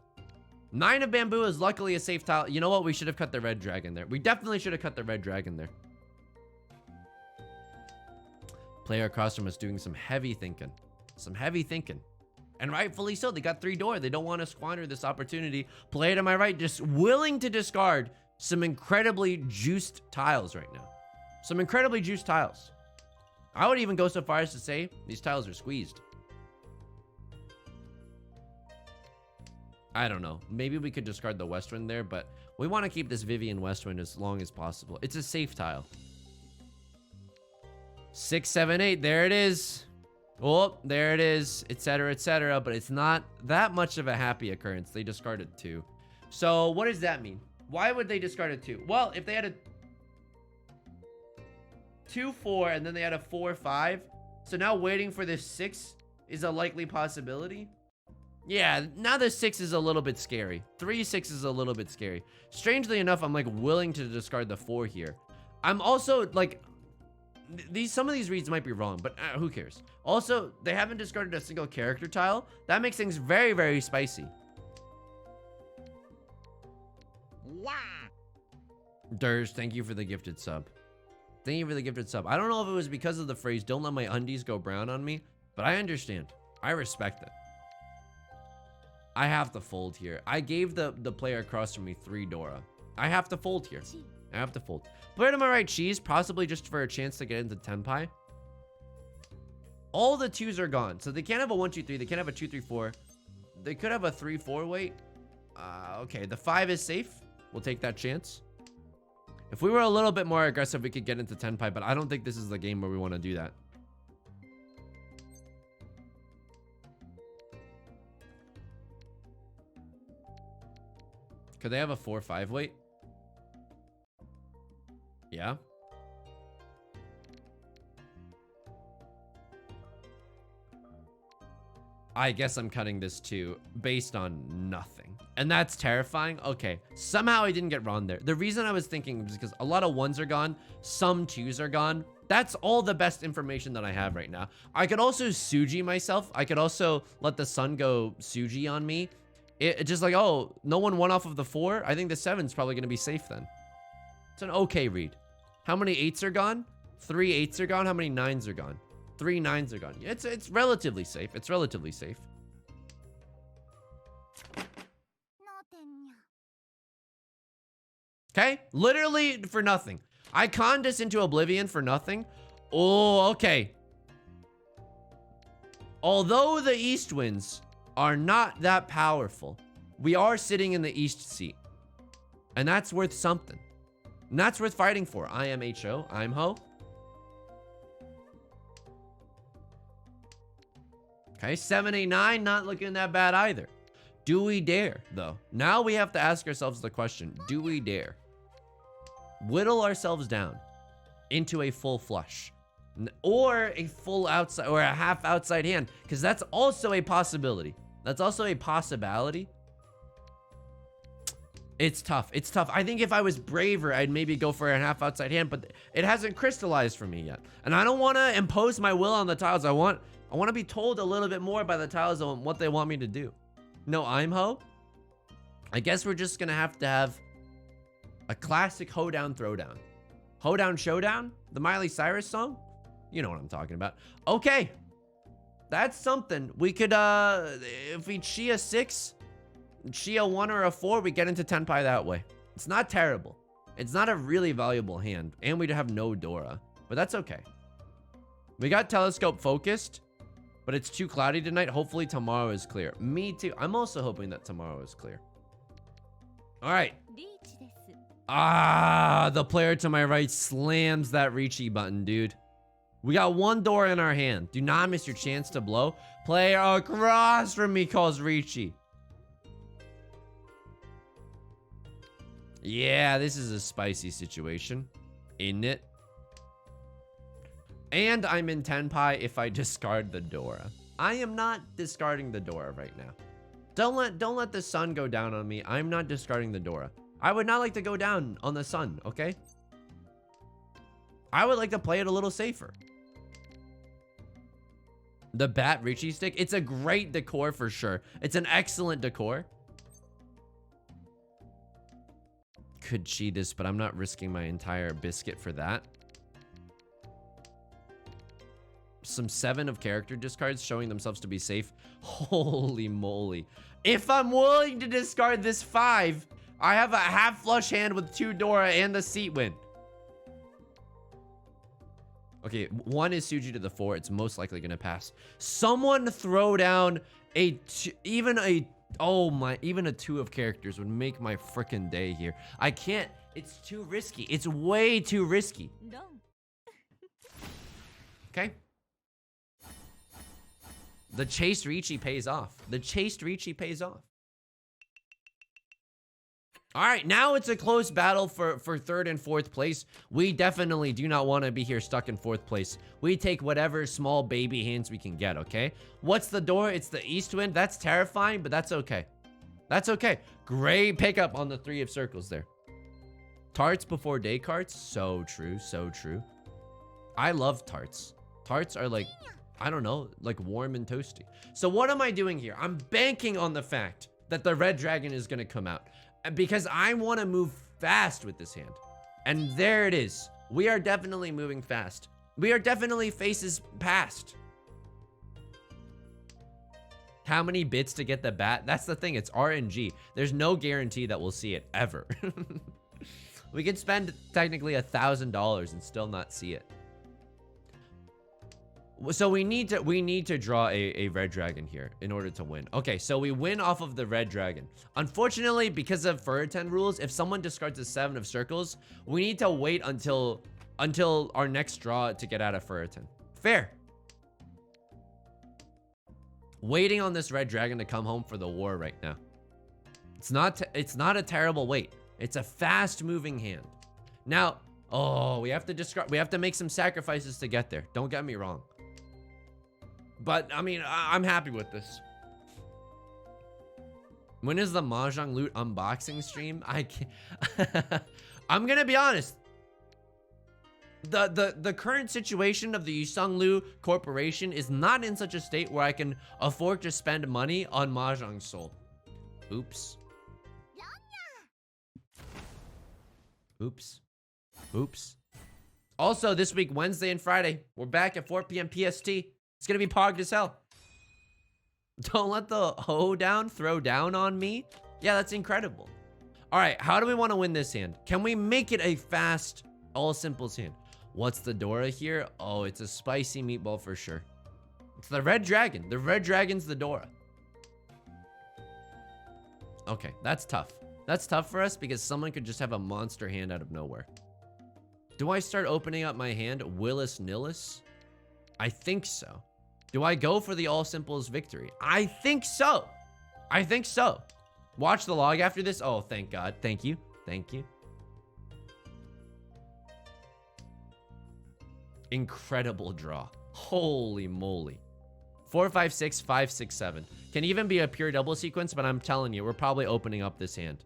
9 of bamboo is luckily a safe tile. You know what? We should have cut the red dragon there. We definitely should have cut the red dragon there. Player across from us doing some heavy thinking. Some heavy thinking. And rightfully so. They got 3 door. They don't want to squander this opportunity. Player to my right just willing to discard some incredibly juiced tiles right now. Some incredibly juiced tiles. I would even go so far as to say these tiles are squeezed. I don't know. Maybe we could discard the west wind there, but we want to keep this Vivian west wind as long as possible. It's a safe tile. 6, 7, 8. There it is. Oh, there it is, etc., etc. But it's not that much of a happy occurrence. They discarded 2. So what does that mean? Why would they discard a 2? Well, if they had a 2, 4, and then they had a 4, 5. So now waiting for this 6 is a likely possibility. Yeah, now the 6 is a little bit scary. 3, 6 is a little bit scary. Strangely enough, I'm like willing to discard the 4 here. I'm also like, some of these reads might be wrong, but who cares? Also, they haven't discarded a single character tile. That makes things very, very spicy. Wow. Durs, thank you for the gifted sub. Thank you for the gifted sub. I don't know if it was because of the phrase, don't let my undies go brown on me, but I understand. I respect it. I have to fold here. I gave the player across from me 3 Dora. I have to fold here. I have to fold. Player to my right, cheese, possibly just for a chance to get into Tenpai. All the 2s are gone. So they can't have a 1, 2, 3. They can't have a 2, 3, 4. They could have a 3, 4 wait. Okay, the 5 is safe. We'll take that chance. If we were a little bit more aggressive, we could get into Tenpai, but I don't think this is the game where we want to do that. Could they have a 4, 5 wait? Yeah. I guess I'm cutting this too, based on nothing. And that's terrifying. Okay, somehow I didn't get wrong there. The reason I was thinking was because a lot of 1s are gone, some 2s are gone. That's all the best information that I have right now. I could also Suji myself. I could also let the sun go Suji on me. It just like, oh, no one won off of the 4. I think the 7's probably going to be safe then. It's an okay read. How many 8s are gone? 3 8s are gone. How many 9s are gone? 3 9s are gone. It's relatively safe. It's relatively safe. Okay, literally for nothing. I conned us into oblivion for nothing. Oh, okay. Although the east winds are not that powerful, we are sitting in the east seat. And that's worth something. And that's worth fighting for. I am HO. I'm Ho. Okay, 7, 8, 9, not looking that bad either. Do we dare, though? Now we have to ask ourselves the question, do we dare? Whittle ourselves down into a full flush. Or a full outside or a half outside hand, because that's also a possibility. That's also a possibility. It's tough. It's tough. I think if I was braver, I'd maybe go for a half outside hand, but it hasn't crystallized for me yet. And I don't want to impose my will on the tiles. I want to be told a little bit more by the tiles on what they want me to do. No, I'm Ho. I guess we're just going to have a classic hoedown throwdown. Hoedown showdown? The Miley Cyrus song? You know what I'm talking about. Okay. That's something. We could, if we Chia 6, Chia 1 or a 4, we get into Tenpai that way. It's not terrible. It's not a really valuable hand. And we have no Dora. But that's okay. We got telescope focused. But it's too cloudy tonight. Hopefully tomorrow is clear. Me too. I'm also hoping that tomorrow is clear. Alright. Ah, the player to my right slams that Riichi button, dude. We got one door in our hand. Do not miss your chance to blow. Player across from me calls Riichi. Yeah, this is a spicy situation. Isn't it? And I'm in Tenpai if I discard the Dora. I am not discarding the Dora right now. Don't let the sun go down on me. I'm not discarding the Dora. I would not like to go down on the sun, okay? I would like to play it a little safer. The bat Riichi stick, it's a great decor for sure. It's an excellent decor. Could cheat this, but I'm not risking my entire biscuit for that. Some 7 of character discards showing themselves to be safe. Holy moly. If I'm willing to discard this 5, I have a half flush hand with 2 Dora and the seat win. Okay, 1 is Suji to the 4. It's most likely gonna pass. Someone throw down even a 2 of characters would make my freaking day here. I can't. It's too risky. It's way too risky. Okay. The chased Riichi pays off. The chased Riichi pays off. All right, now it's a close battle for 3rd and 4th place. We definitely do not want to be here stuck in 4th place. We take whatever small baby hands we can get, okay? What's the door? It's the east wind. That's terrifying, but that's okay. That's okay. Great pickup on the 3 of circles there. Tarts before day carts. So true, so true. I love tarts. Tarts are like, I don't know, like warm and toasty. So what am I doing here? I'm banking on the fact that the red dragon is going to come out. Because I want to move fast with this hand. And there it is. We are definitely moving fast. We are definitely faces past. How many bits to get the bat? That's the thing. It's RNG. There's no guarantee that we'll see it ever. We could spend technically $1,000 and still not see it. So we need to draw a red dragon here in order to win. Okay, so we win off of the red dragon. Unfortunately, because of Furiten rules, if someone discards a 7 of circles, we need to wait until our next draw to get out of Furiten. Fair. Waiting on this red dragon to come home for the war right now. It's not a terrible wait. It's a fast moving hand. Now, oh, we have to discard. We have to make some sacrifices to get there. Don't get me wrong. But, I mean, I'm happy with this. When is the Mahjong loot unboxing stream? I can't. I'm gonna be honest. The current situation of the Yusong Liu Corporation is not in such a state where I can afford to spend money on Mahjong Soul. Oops. Oops. Oops. Also, this week, Wednesday and Friday, we're back at 4 p.m. PST. It's gonna be pogged as hell. Don't let the hoedown throw down on me. Yeah, that's incredible. All right, how do we want to win this hand? Can we make it a fast, all simples hand? What's the Dora here? Oh, it's a spicy meatball for sure. It's the red dragon. The red dragon's the Dora. Okay, that's tough. That's tough for us because someone could just have a monster hand out of nowhere. Do I start opening up my hand Willis Nillis? I think so. Do I go for the all simples victory? I think so. I think so. Watch the log after this. Oh, thank God. Thank you. Thank you. Incredible draw. Holy moly. 4, 5, 6, 5, 6, 7. Can even be a pure double sequence, but I'm telling you, we're probably opening up this hand.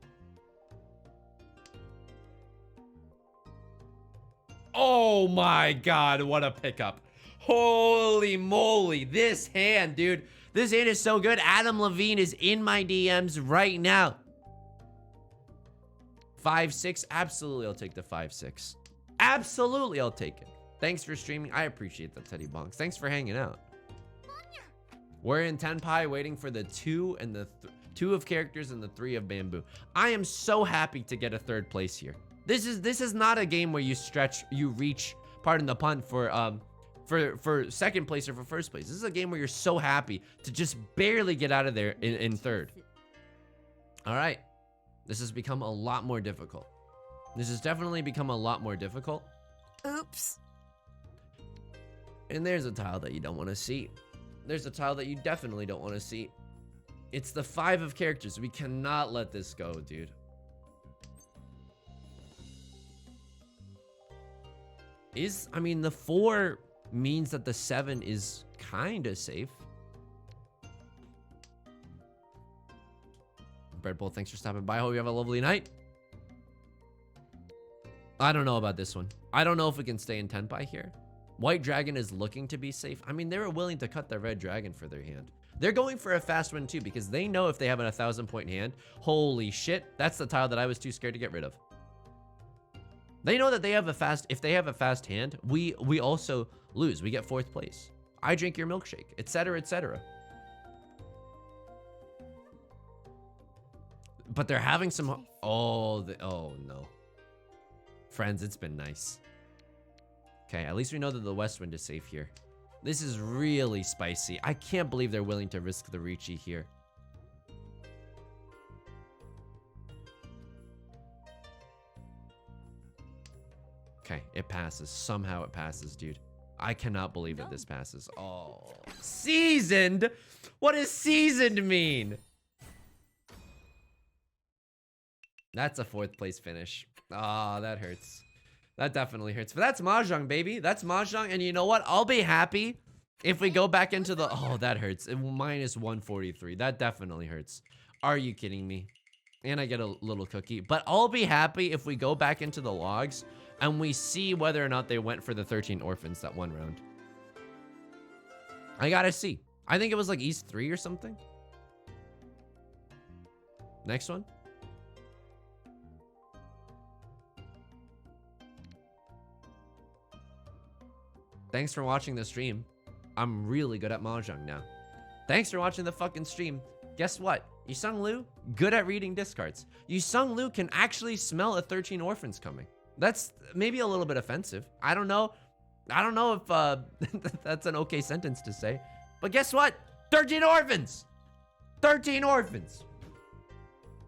Oh my god, what a pickup. Holy moly, this hand, dude. This hand is so good. Adam Levine is in my DMs right now. 5, 6. Absolutely, I'll take the 5, 6. Absolutely, I'll take it. Thanks for streaming. I appreciate that, Teddy Bonks. Thanks for hanging out. We're in Tenpai waiting for the 2 and the 2 of characters and the 3 of bamboo. I am so happy to get a 3rd place here. This is not a game where you reach, pardon the pun, for 2nd place or for 1st place. This is a game where you're so happy to just barely get out of there in 3rd. All right. This has become a lot more difficult. This has definitely become a lot more difficult. Oops. And there's a tile that you don't want to see. There's a tile that you definitely don't want to see. It's the 5 of characters. We cannot let this go, dude. I mean, the 4 means that the 7 is kind of safe. Breadbowl, thanks for stopping by. Hope you have a lovely night. I don't know about this one. I don't know if we can stay in Tenpai here. White Dragon is looking to be safe. I mean, they were willing to cut the Red Dragon for their hand. They're going for a fast win too, because they know if they have an 1,000-point hand, holy shit, that's the tile that I was too scared to get rid of. They know that they have if they have a fast hand, we also lose. We get 4th place. I drink your milkshake, etc., etc. But they're having some, oh no. Friends, it's been nice. Okay, at least we know that the West Wind is safe here. This is really spicy. I can't believe they're willing to risk the Riichi here. Okay, it passes. Somehow it passes, dude. I cannot believe that this passes. Oh, seasoned? What does seasoned mean? That's a 4th place finish. Ah, that hurts. That definitely hurts. But that's Mahjong, baby. That's Mahjong. And you know what? I'll be happy if we go back into the... Oh, that hurts. Minus 143. That definitely hurts. Are you kidding me? And I get a little cookie. But I'll be happy if we go back into the logs and we see whether or not they went for the 13 orphans that one round. I gotta see. I think it was like East 3 or something. Next one. Thanks for watching the stream. I'm really good at Mahjong now. Thanks for watching the fucking stream. Guess what? Yusong Liu, good at reading discards. Yusong Liu can actually smell a 13 orphans coming. That's maybe a little bit offensive. I don't know if that's an okay sentence to say. But guess what? 13 orphans! 13 orphans!